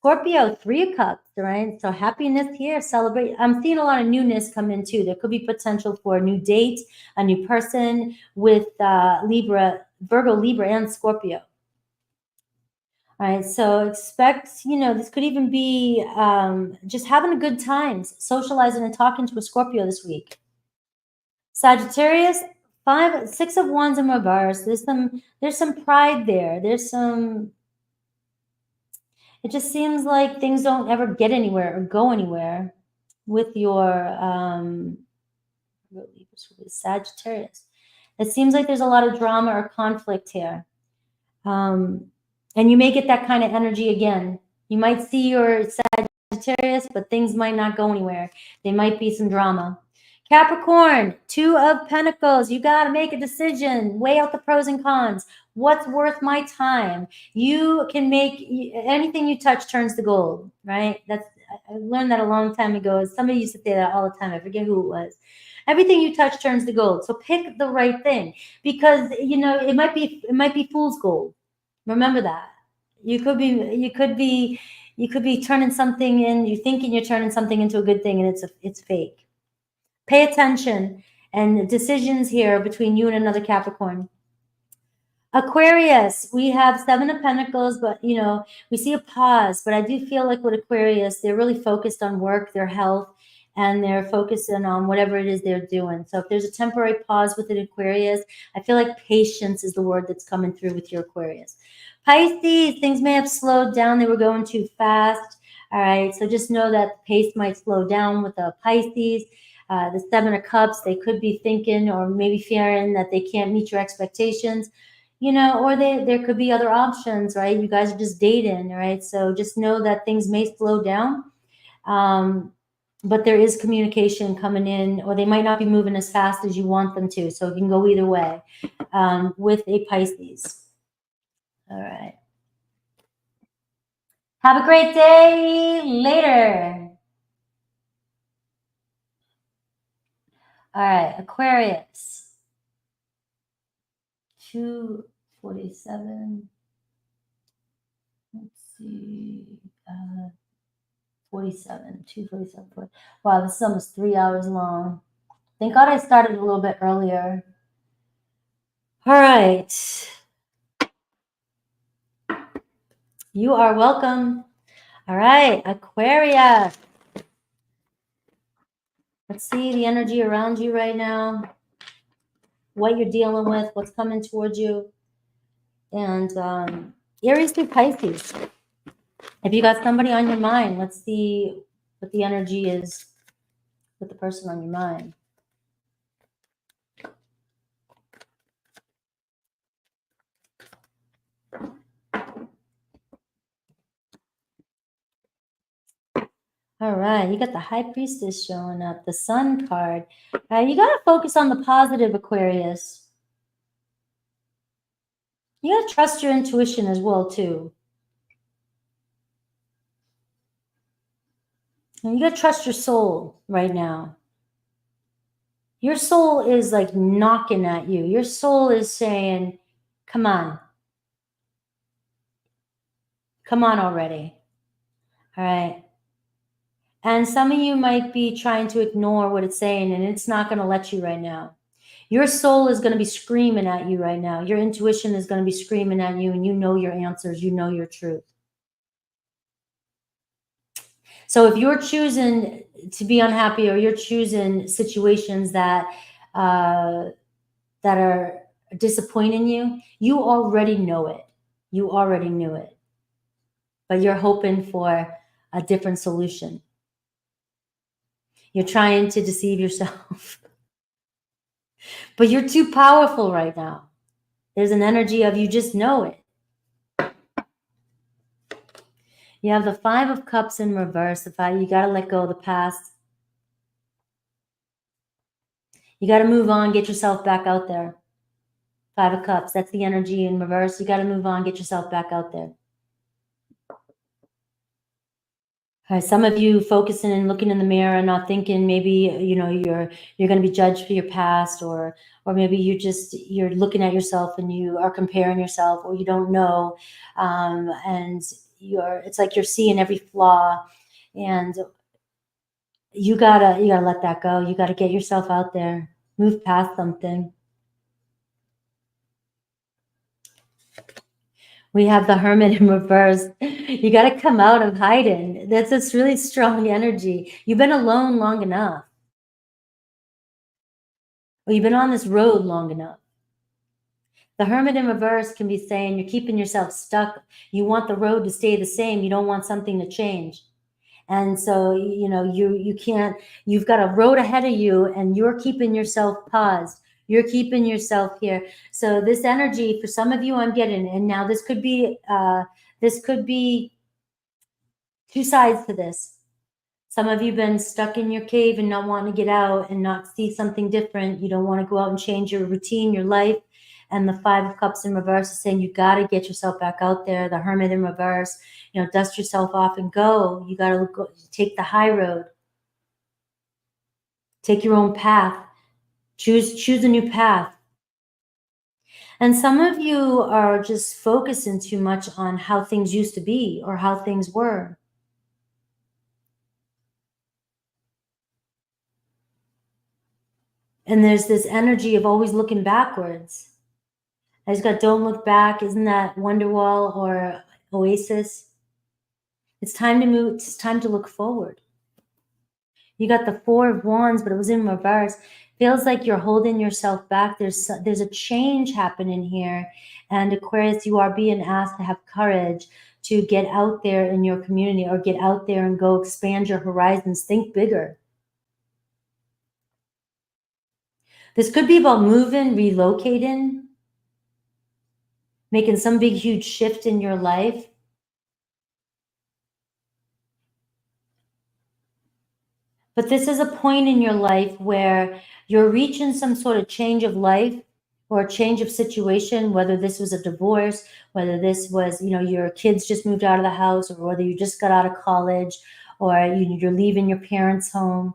Scorpio, 3 of Cups, right? So happiness here, celebrate. I'm seeing a lot of newness come in too. There could be potential for a new date, a new person with Libra, Virgo, Libra, and Scorpio. All right, so expect, this could even be just having a good time, socializing and talking to a Scorpio this week. Sagittarius, 6 of Wands in reverse. There's some pride there. It just seems like things don't ever get anywhere or go anywhere with your Sagittarius. It seems like there's a lot of drama or conflict here. And you may get that kind of energy again. You might see your Sagittarius, but things might not go anywhere. There might be some drama. Capricorn, 2 of Pentacles. You got to make a decision. Weigh out the pros and cons. What's worth my time? You can make anything you touch turns to gold, right? I learned that a long time ago. Somebody used to say that all the time. I forget who it was. Everything you touch turns to gold. So pick the right thing, because it might be fool's gold. Remember that. You could be turning something in. You're thinking you're turning something into a good thing, and it's fake. Pay attention and decisions here between you and another Capricorn. Aquarius, we have 7 of Pentacles, but we see a pause. But I do feel like with Aquarius, they're really focused on work, their health, and they're focusing on whatever it is they're doing. So if there's a temporary pause with an Aquarius, I feel like patience is the word that's coming through with your Aquarius. Pisces, things may have slowed down. They were going too fast. All right, so just know that the pace might slow down with the Pisces. The 7 of Cups, they could be thinking or maybe fearing that they can't meet your expectations, or there could be other options, right? You guys are just dating, right? So just know that things may slow down, but there is communication coming in, or they might not be moving as fast as you want them to. So it can go either way with a Pisces. All right. Have a great day. Later. All right, Aquarius. 247. Let's see. 47. 247. Wow, this is almost 3 hours long. Thank God I started a little bit earlier. All right. You are welcome. All right, Aquarius. Let's see the energy around you right now, what you're dealing with, what's coming towards you. And Aries through Pisces. If you got somebody on your mind, let's see what the energy is with the person on your mind. All right, you got the High Priestess showing up, the Sun card. You got to focus on the positive, Aquarius. You got to trust your intuition as well, too. And you got to trust your soul right now. Your soul is like knocking at you. Your soul is saying, come on. Come on already. All right. And some of you might be trying to ignore what it's saying, and it's not going to let you right now. Your soul is going to be screaming at you right now. Your intuition is going to be screaming at you, and you know your answers. You know your truth. So if you're choosing to be unhappy, or you're choosing situations that are disappointing you, you already know it. You already knew it. But you're hoping for a different solution. You're trying to deceive yourself. But you're too powerful right now. There's an energy of you just know it. You have the Five of Cups in reverse. The five, you got to let go of the past. You got to move on, get yourself back out there. Five of Cups, that's the energy in reverse. You got to move on, get yourself back out there. All right, some of you focusing and looking in the mirror and not thinking maybe, you know, you're going to be judged for your past, or maybe you're looking at yourself and you are comparing yourself, or you don't know, and it's like you're seeing every flaw, and you gotta let that go. You gotta get yourself out there, move past something. We have the Hermit in reverse. You got to come out of hiding. That's this really strong energy. You've been alone long enough. Or you've been on this road long enough. The Hermit in reverse can be saying you're keeping yourself stuck. You want the road to stay the same. You don't want something to change. And so, you know, you can't, you've got a road ahead of you, and you're keeping yourself paused. You're keeping yourself here. So this energy, for some of you, I'm getting, and now this could be two sides to this. Some of you have been stuck in your cave and not wanting to get out and not see something different. You don't want to go out and change your routine, your life. And the Five of Cups in reverse is saying you got to get yourself back out there. The Hermit in reverse, you know, dust yourself off and go. You got to go, take the high road. Take your own path. Choose a new path. And some of you are just focusing too much on how things used to be or how things were. And there's this energy of always looking backwards. I just got Don't Look Back. Isn't that Wonderwall or Oasis? It's time to move. It's time to look forward. You got the Four of Wands, but it was in reverse. Feels like you're holding yourself back. There's a change happening here. And Aquarius, you are being asked to have courage to get out there in your community, or get out there and go expand your horizons. Think bigger. This could be about moving, relocating, making some big, huge shift in your life. But this is a point in your life where you're reaching some sort of change of life or a change of situation, whether this was a divorce, whether this was, you know, your kids just moved out of the house, or whether you just got out of college, or you're leaving your parents' home,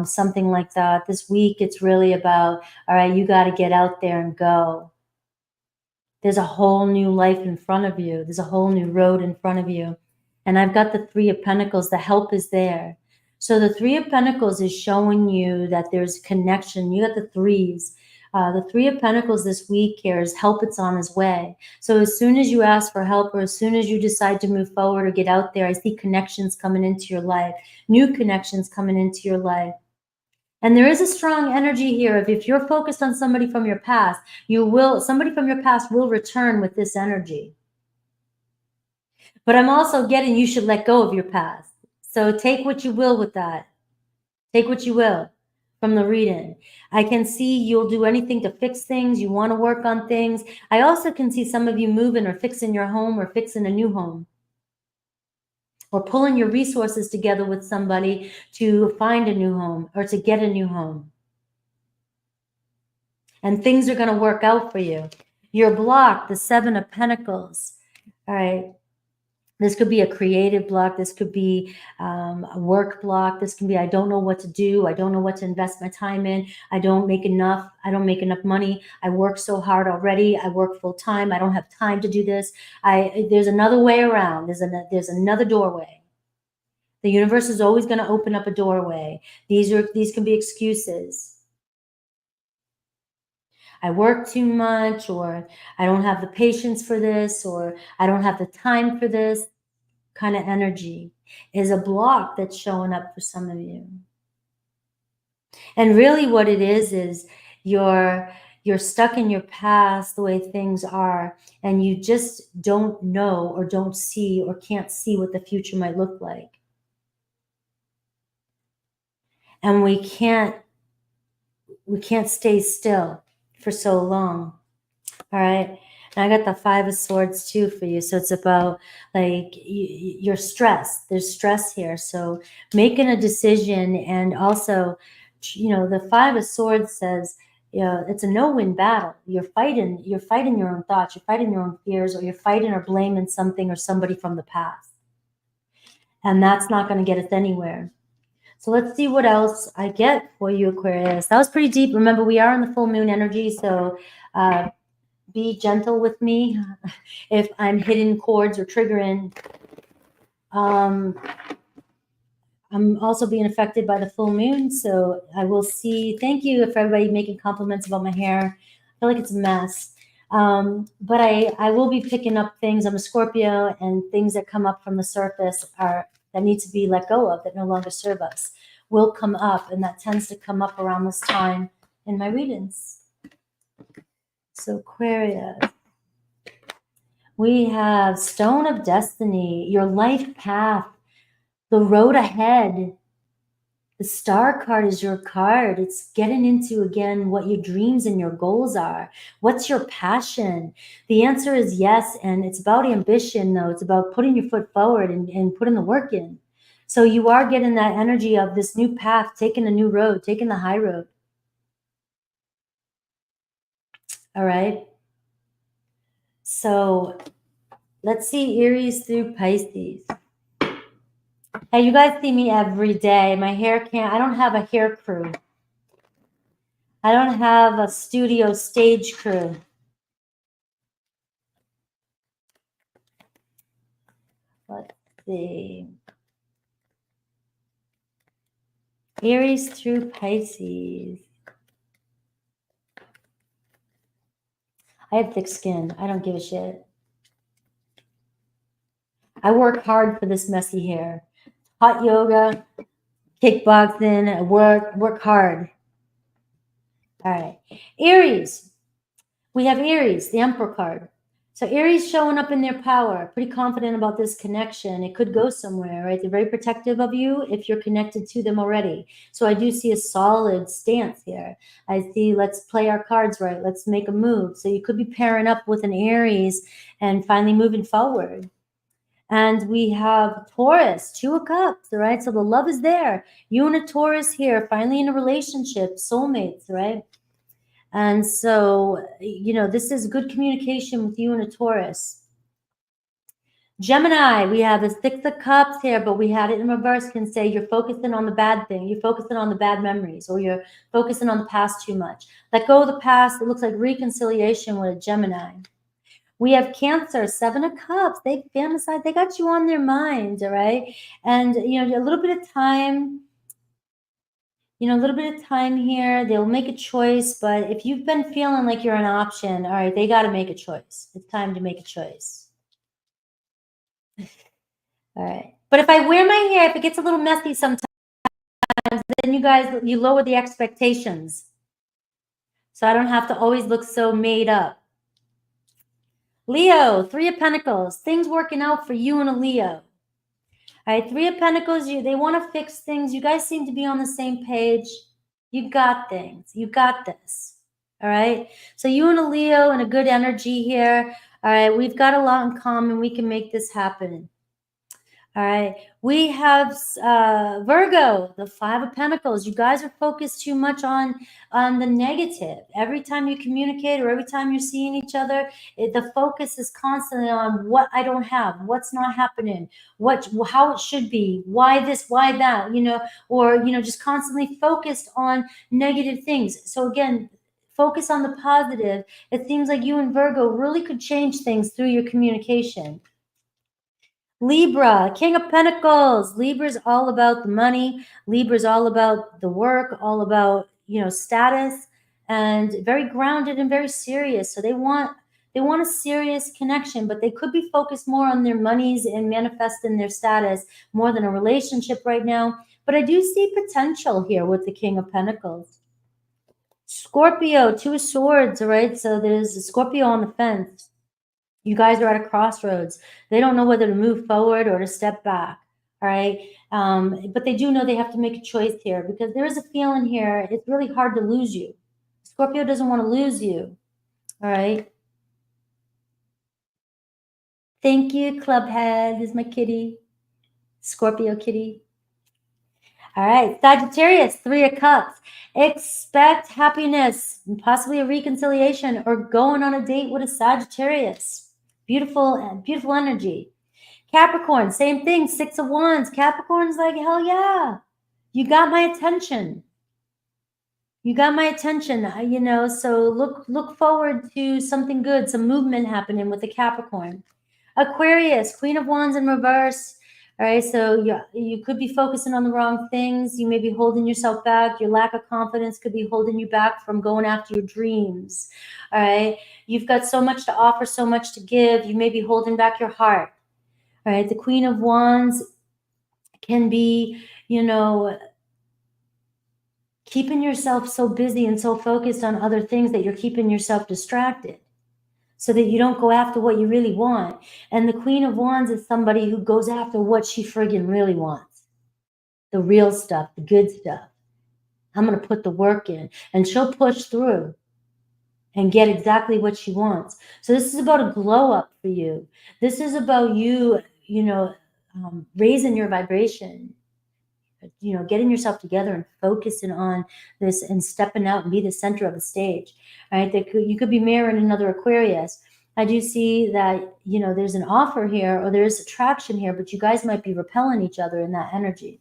something like that. This week, it's really about, all right, you got to get out there and go. There's a whole new life in front of you. There's a whole new road in front of you. And I've got the Three of Pentacles. The help is there. So the Three of Pentacles is showing you that there's connection. You got the threes. The Three of Pentacles this week here is help. It's on its way. So as soon as you ask for help, or as soon as you decide to move forward or get out there, I see connections coming into your life, new connections coming into your life. And there is a strong energy here of, if you're focused on somebody from your past, somebody from your past will return with this energy. But I'm also getting, you should let go of your past. So take what you will with that. Take what you will from the reading. I can see you'll do anything to fix things. You want to work on things. I also can see some of you moving or fixing your home or fixing a new home. or pulling your resources together with somebody to find a new home or to get a new home. And things are going to work out for you. You're blocked, the Seven of Pentacles. All right. This could be a creative block. This could be a work block. This can be, I don't know what to do. I don't know what to invest my time in. I don't make enough. I don't make enough money. I work so hard already. I work full time. I don't have time to do this. There's another way around. There's another doorway. The universe is always going to open up a doorway. These can be excuses. I work too much, or I don't have the patience for this, or I don't have the time for this kind of energy is a block that's showing up for some of you. And really what it is you're stuck in your past, the way things are, and you just don't know or don't see or can't see what the future might look like. And we can't stay still for so long. All right. And I got the Five of Swords too for you. So it's about like your stress. There's stress here. So making a decision, and also, the Five of Swords says, it's a no-win battle. You're fighting your own thoughts. You're fighting your own fears, or you're fighting or blaming something or somebody from the past. And that's not going to get us anywhere. So let's see what else I get for you, Aquarius. That was pretty deep. Remember, we are in the full moon energy, so be gentle with me if I'm hitting chords or triggering. I'm also being affected by the full moon, so I will see. Thank you for everybody making compliments about my hair. I feel like it's a mess. But I will be picking up things. I'm a Scorpio, and things that come up from the surface that need to be let go of, that no longer serve us, will come up, and that tends to come up around this time in my readings. So Aquarius, we have Stone of Destiny, your life path, the road ahead. The Star card is your card. It's getting into, again, what your dreams and your goals are. What's your passion? The answer is yes, and it's about ambition, though. It's about putting your foot forward and putting the work in. So you are getting that energy of this new path, taking a new road, taking the high road. All right? So let's see Aries through Pisces. Hey, you guys see me every day. My hair I don't have a hair crew. I don't have a studio stage crew. Let's see. Aries through Pisces. I have thick skin. I don't give a shit. I work hard for this messy hair. Hot yoga, kickboxing, work hard. All right. Aries. We have Aries, the Emperor card. So Aries showing up in their power, pretty confident about this connection. It could go somewhere, right? They're very protective of you if you're connected to them already. So I do see a solid stance here. I see, let's play our cards right. Let's make a move. So you could be pairing up with an Aries and finally moving forward. And we have Taurus, Two of Cups, right? So the love is there. You and a Taurus here, finally in a relationship, soulmates, right? And so, this is good communication with you and a Taurus. Gemini, we have a Six of Cups here, but we had it in reverse, can say you're focusing on the bad thing. You're focusing on the bad memories, or you're focusing on the past too much. Let go of the past. It looks like reconciliation with a Gemini. We have Cancer, Seven of Cups. They fantasize. They got you on their mind, all right? And, a little bit of time. A little bit of time here. They'll make a choice, but if you've been feeling like you're an option, all right, they got to make a choice. It's time to make a choice. All right. But if I wear my hair, if it gets a little messy sometimes, then you lower the expectations. So I don't have to always look so made up. Leo, Three of Pentacles. Things working out for you and a Leo. All right, Three of Pentacles, they want to fix things. You guys seem to be on the same page. You got things. You got this. All right. So you and a Leo and a good energy here. All right. We've got a lot in common. We can make this happen. All right, we have Virgo, the Five of Pentacles. You guys are focused too much on the negative. Every time you communicate or every time you're seeing each other, the focus is constantly on what I don't have, what's not happening, how it should be, why this, why that, or just constantly focused on negative things. So again, focus on the positive. It seems like you and Virgo really could change things through your communication. Libra, King of Pentacles. Libra is all about the money. Libra is all about the work, all about, status, and very grounded and very serious. So they want a serious connection, but they could be focused more on their monies and manifesting their status more than a relationship right now. But I do see potential here with the King of Pentacles. Scorpio, Two of Swords, right? So there's a Scorpio on the fence. You guys are at a crossroads. They don't know whether to move forward or to step back. All right. But they do know they have to make a choice here, because there is a feeling here. It's really hard to lose you. Scorpio doesn't want to lose you. All right. Thank you, Clubhead. This is my kitty. Scorpio kitty. All right. Sagittarius, Three of Cups. Expect happiness, possibly a reconciliation, or going on a date with a Sagittarius. Beautiful, beautiful energy. Capricorn, same thing, Six of Wands. Capricorn's like, hell yeah, you got my attention. You got my attention, so look forward to something good, some movement happening with the Capricorn. Aquarius, Queen of Wands in reverse. All right, so you could be focusing on the wrong things. You may be holding yourself back. Your lack of confidence could be holding you back from going after your dreams. All right, you've got so much to offer, so much to give. You may be holding back your heart. All right, the Queen of Wands can be, keeping yourself so busy and so focused on other things that you're keeping yourself distracted, so that you don't go after what you really want. And the Queen of Wands is somebody who goes after what she friggin' really wants. The real stuff, the good stuff. I'm going to put the work in, and she'll push through and get exactly what she wants. So this is about a glow up for you. This is about you, raising your vibration, getting yourself together and focusing on this and stepping out and be the center of the stage. Right? You could be marrying another Aquarius. I do see that, there's an offer here, or there's attraction here, but you guys might be repelling each other in that energy.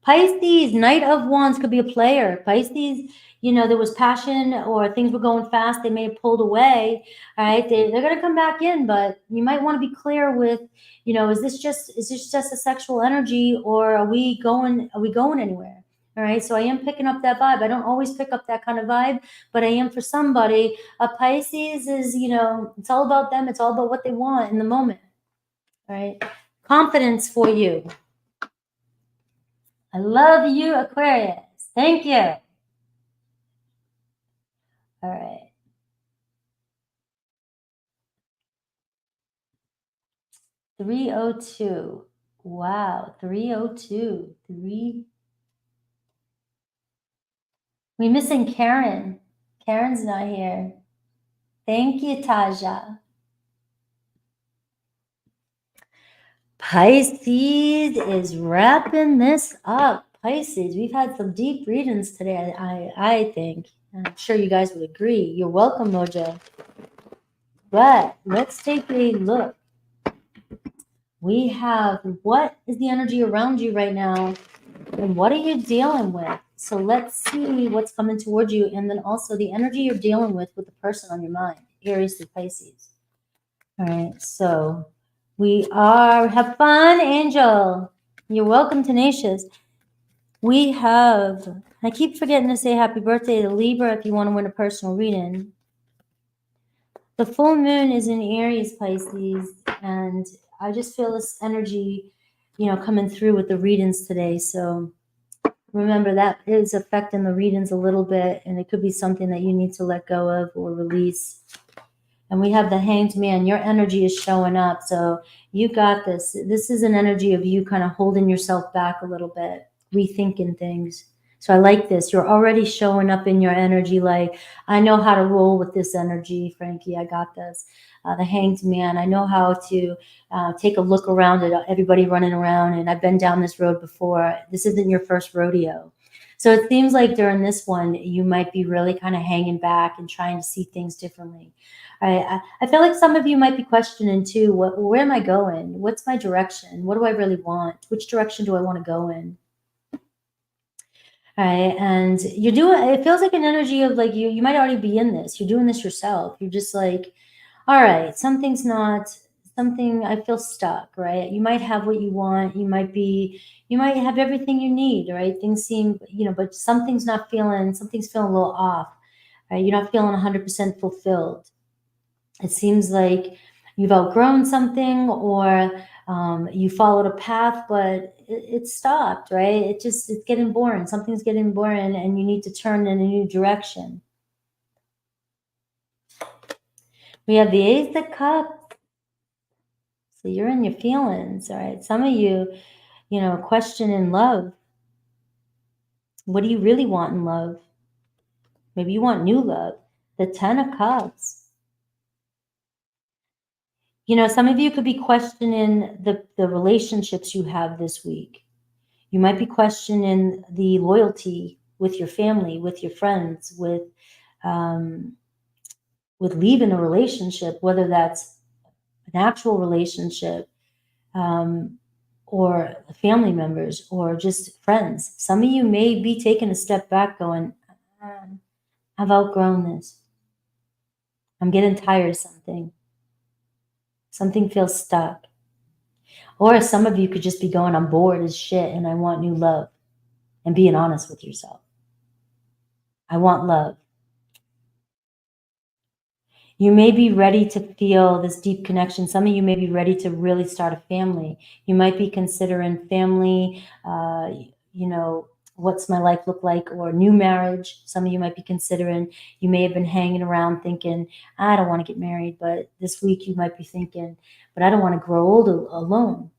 Pisces, Knight of Wands could be a player. Pisces, there was passion or things were going fast. They may have pulled away. All right. They're going to come back in, but you might want to be clear with, is this just a sexual energy, or are we going anywhere? All right. So I am picking up that vibe. I don't always pick up that kind of vibe, but I am for somebody. A Pisces is, it's all about them. It's all about what they want in the moment. All right. Confidence for you. I love you, Aquarius. Thank you. All right. $302. Wow, $302. We're missing Karen. Karen's not here. Thank you, Taja. Pisces is wrapping this up. Pisces, we've had some deep readings today, I think. I'm sure you guys would agree. You're welcome, Mojo. But let's take a look. We have, what is the energy around you right now, and what are you dealing with? So let's see what's coming towards you, and then also the energy you're dealing with the person on your mind, Aries to Pisces. All right, so we have fun, Angel. You're welcome, Tenacious. We have, I keep forgetting to say happy birthday to Libra if you want to win a personal reading. The full moon is in Aries, Pisces, and I just feel this energy, coming through with the readings today. So remember, that is affecting the readings a little bit, and it could be something that you need to let go of or release. And we have the Hanged Man. Your energy is showing up, so you got this. This is an energy of you kind of holding yourself back a little bit, rethinking things. So I like this. You're already showing up in your energy like, I know how to roll with this energy, Frankie. I got this. the Hanged Man. I know how to take a look around at everybody running around, and I've been down this road before. This isn't your first rodeo. So it seems like during this one, you might be really kind of hanging back and trying to see things differently. I feel like some of you might be questioning too, where am I going? What's my direction? What do I really want? Which direction do I want to go in? Right. And you're doing, it feels like an energy of like, you might already be in this. You're doing this yourself. You're just like, all right, something's not, something, I feel stuck, right? You might have what you want. You might have everything you need, right? Things seem, but something's feeling a little off, right? You're not feeling 100% fulfilled. It seems like you've outgrown something, or you followed a path, but it stopped, right? It's getting boring. Something's getting boring, and you need to turn in a new direction. We have the Ace of Cups. So you're in your feelings, all right? Some of you, questioning love. What do you really want in love? Maybe you want new love. The Ten of Cups. Some of you could be questioning the relationships you have this week. You might be questioning the loyalty with your family, with your friends, with leaving a relationship, whether that's an actual relationship or family members or just friends. Some of you may be taking a step back going, I've outgrown this. I'm getting tired of something. Something feels stuck. Or some of you could just be going, I'm bored as shit and I want new love. And being honest with yourself. I want love. You may be ready to feel this deep connection. Some of you may be ready to really start a family. You might be considering family, what's my life look like, or new marriage. Some of you might be considering, you may have been hanging around thinking, I don't want to get married. But this week you might be thinking, but I don't want to grow old alone.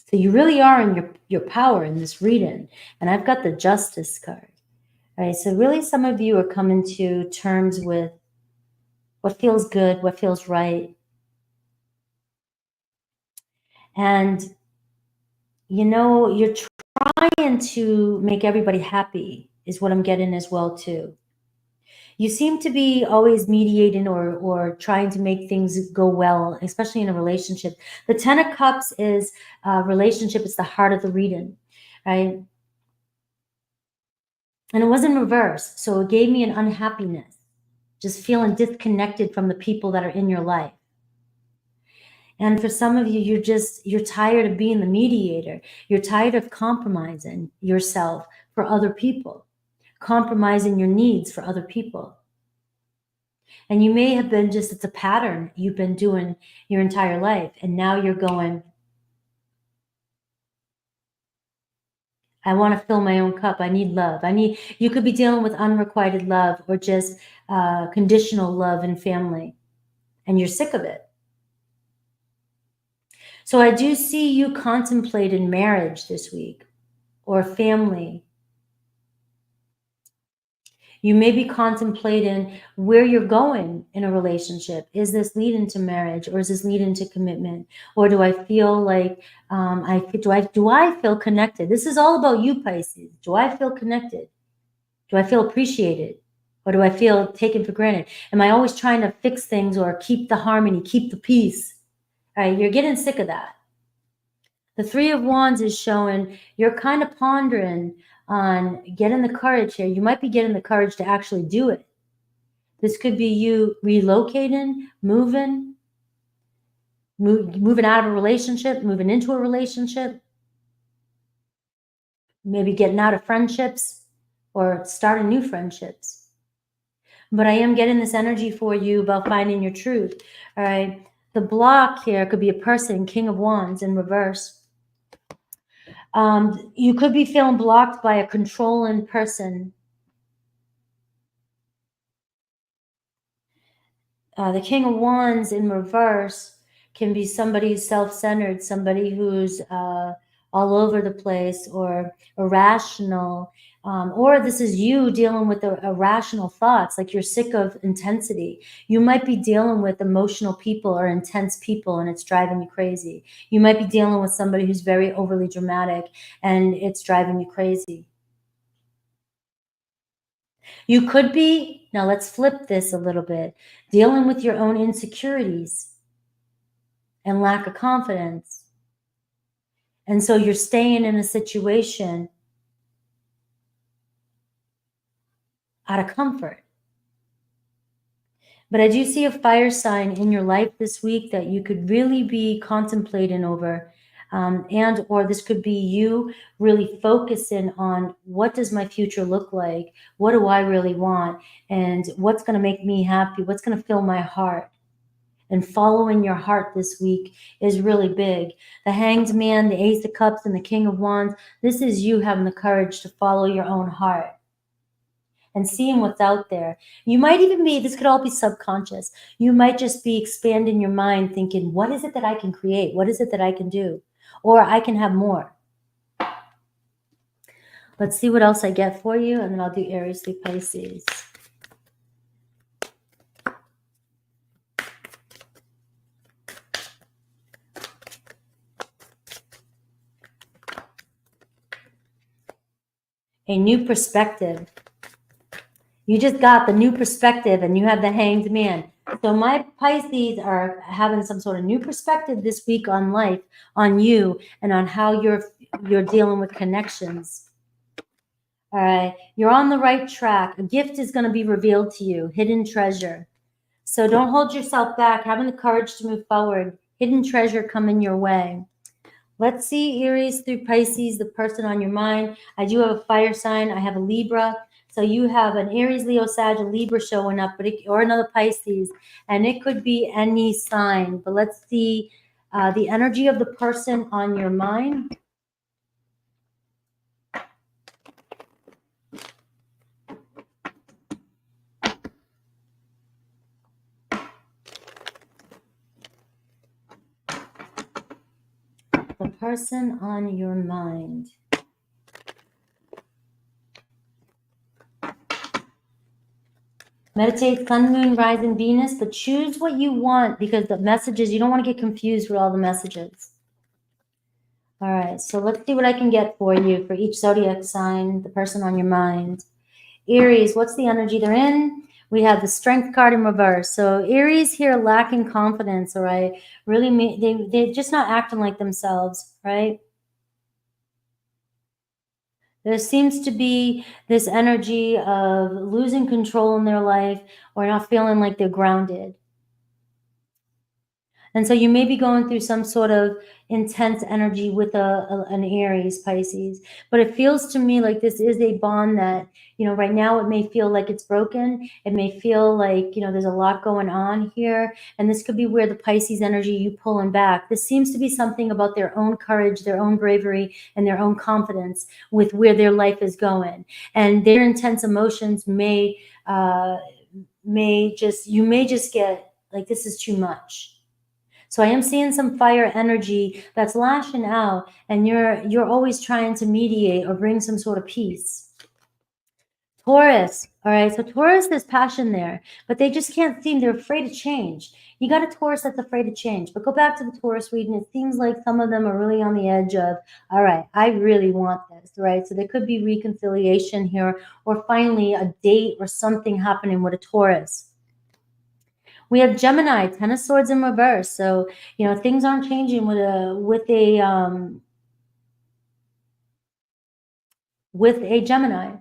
So you really are in your power in this reading. And I've got the Justice card. All right, so really some of you are coming to terms with what feels good, what feels right. And, you're trying to make everybody happy is what I'm getting as well, too. You seem to be always mediating or trying to make things go well, especially in a relationship. The Ten of Cups is a relationship. It's the heart of the reading, right? And it was in reverse. So it gave me an unhappiness, just feeling disconnected from the people that are in your life. And for some of you, you're tired of being the mediator. You're tired of compromising yourself for other people, compromising your needs for other people. And you may have been it's a pattern you've been doing your entire life. And now you're going, I want to fill my own cup. I need love. You could be dealing with unrequited love or just conditional love in family. And you're sick of it. So I do see you contemplating marriage this week or family. You may be contemplating where you're going in a relationship. Is this leading to marriage, or is this leading to commitment? Or do I feel like, do I feel connected? This is all about you, Pisces. Do I feel connected? Do I feel appreciated? Or do I feel taken for granted? Am I always trying to fix things or keep the harmony, keep the peace? All right, you're getting sick of that. The Three of Wands is showing you're kind of pondering on getting the courage here. You might be getting the courage to actually do it. This could be you relocating, moving out of a relationship, moving into a relationship, maybe getting out of friendships or starting new friendships. But I am getting this energy for you about finding your truth. All right. The block here could be a person, King of Wands in reverse. You could be feeling blocked by a controlling person. The King of Wands in reverse can be somebody who's self-centered, somebody who's all over the place or irrational. Or this is you dealing with the irrational thoughts, like you're sick of intensity. You might be dealing with emotional people or intense people and it's driving you crazy. You might be dealing with somebody who's very overly dramatic and it's driving you crazy. You could be, now let's flip this a little bit, dealing with your own insecurities and lack of confidence. And so you're staying in a situation out of comfort. But I do see a fire sign in your life this week that you could really be contemplating over. And or this could be you really focusing on what does my future look like? What do I really want? And what's going to make me happy? What's going to fill my heart? And following your heart this week is really big. The Hanged Man, the Ace of Cups, and the King of Wands, this is you having the courage to follow your own heart and seeing what's out there. You might even be, this could all be subconscious. You might just be expanding your mind thinking, what is it that I can create? What is it that I can do? Or I can have more. Let's see what else I get for you, and then I'll do Aries through Pisces. A new perspective. You just got the new perspective and you have the Hanged Man. So my Pisces are having some sort of new perspective this week on life, on you, and on how you're dealing with connections. All right, you're on the right track. A gift is going to be revealed to you, hidden treasure. So don't hold yourself back, having the courage to move forward. Hidden treasure coming your way. Let's see Aries through Pisces, the person on your mind. I do have a fire sign. I have a Libra. So you have an Aries, Leo, Sag, a Libra showing up, or another Pisces. And it could be any sign. But let's see the energy of the person on your mind. The person on your mind. Meditate, sun, moon, rising, Venus, but choose what you want because the messages, you don't want to get confused with all the messages. All right, so let's see what I can get for you for each zodiac sign, the person on your mind. Aries, what's the energy they're in? We have the Strength card in reverse. So Aries here lacking confidence, all right? Really, they're just not acting like themselves, right? There seems to be this energy of losing control in their life or not feeling like they're grounded. And so you may be going through some sort of intense energy with an Aries, Pisces. But it feels to me like this is a bond that, right now it may feel like it's broken. It may feel like, there's a lot going on here. And this could be where the Pisces energy, you pulling back. This seems to be something about their own courage, their own bravery, and their own confidence with where their life is going. And their intense emotions you may just get like, this is too much. So I am seeing some fire energy that's lashing out, and you're always trying to mediate or bring some sort of peace. Taurus, all right, so Taurus, there's passion there, but they just can't seem, they're afraid of change. You got a Taurus that's afraid of change, but go back to the Taurus reading. It seems like some of them are really on the edge of, all right, I really want this, right? So there could be reconciliation here, or finally a date or something happening with a Taurus. We have Gemini, Ten of Swords in reverse. So, things aren't changing with a Gemini.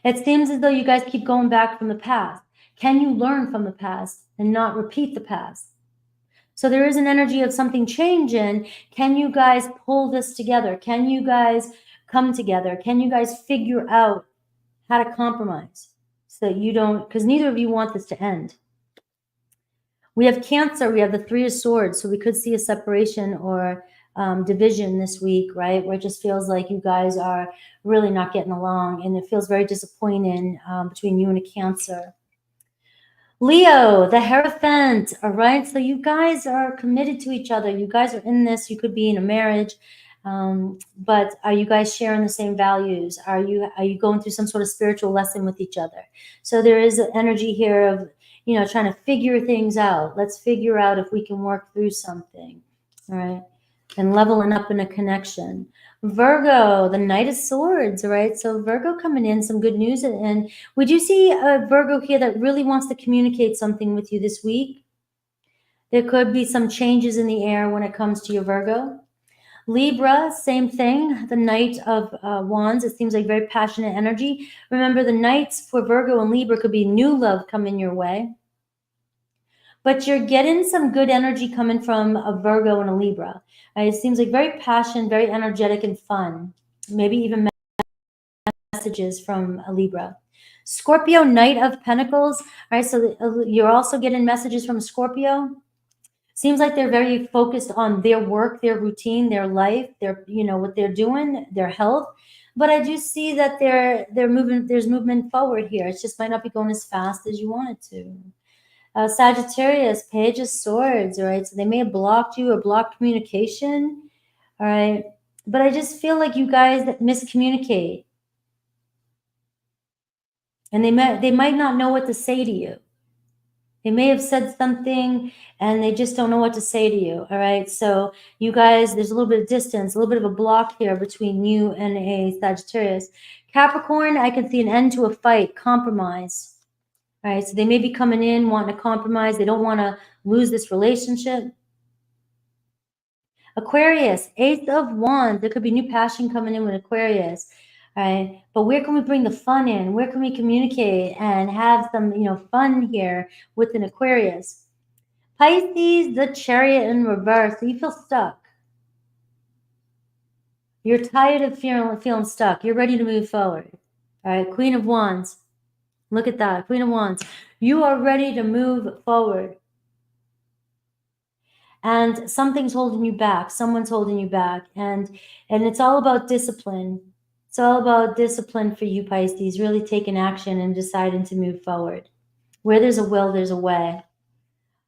It seems as though you guys keep going back from the past. Can you learn from the past and not repeat the past? So there is an energy of something changing. Can you guys pull this together? Can you guys come together? Can you guys figure out how to compromise so that you don't, because neither of you want this to end. We have Cancer. We have the Three of Swords. So we could see a separation or division this week, right? Where it just feels like you guys are really not getting along. And it feels very disappointing between you and a Cancer. Leo, the Hierophant. All right. So you guys are committed to each other. You guys are in this. You could be in a marriage. But are you guys sharing the same values? Are you going through some sort of spiritual lesson with each other? So there is an energy here of, you know, trying to figure things out. Let's figure out if we can work through something, all right? And leveling up in a connection. Virgo, the Knight of Swords, right? So Virgo coming in, some good news. And we do see a Virgo here that really wants to communicate something with you this week. There could be some changes in the air when it comes to your Virgo. Libra, same thing. The Knight of Wands. It seems like very passionate energy. Remember, the Knights for Virgo and Libra could be new love coming your way. But you're getting some good energy coming from a Virgo and a Libra. It seems like very passionate, very energetic and fun. Maybe even messages from a Libra. Scorpio, Knight of Pentacles. All right, so you're also getting messages from Scorpio. Seems like they're very focused on their work, their routine, their life, their, you know, what they're doing, their health. But I do see that they're moving. There's movement forward here. It just might not be going as fast as you want it to. Sagittarius, Page of Swords, right? So they may have blocked you or blocked communication, all right? But I just feel like you guys miscommunicate. And they might not know what to say to you. They may have said something and they just don't know what to say to you, all right? So you guys, there's a little bit of distance, a little bit of a block here between you and a Sagittarius. Capricorn, I can see an end to a fight, compromise. All right, so they may be coming in wanting to compromise. They don't want to lose this relationship. Aquarius, Ace of Wands. There could be new passion coming in with Aquarius. All right, but where can we bring the fun in? Where can we communicate and have some, you know, fun here with an Aquarius? Pisces, the Chariot in reverse. So you feel stuck. You're tired of feeling stuck. You're ready to move forward. All right, Queen of Wands. Look at that, Queen of Wands. You are ready to move forward. And something's holding you back. Someone's holding you back. And it's all about discipline. It's all about discipline for you, Pisces, really taking action and deciding to move forward. Where there's a will, there's a way.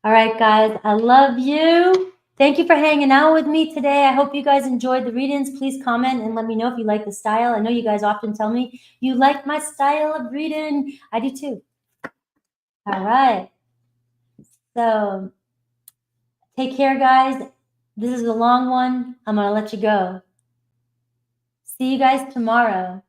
All right, guys, I love you. Thank you for hanging out with me today. I hope you guys enjoyed the readings. Please comment and let me know if you like the style. I know you guys often tell me you like my style of reading. I do too. All right. So take care, guys. This is a long one. I'm going to let you go. See you guys tomorrow.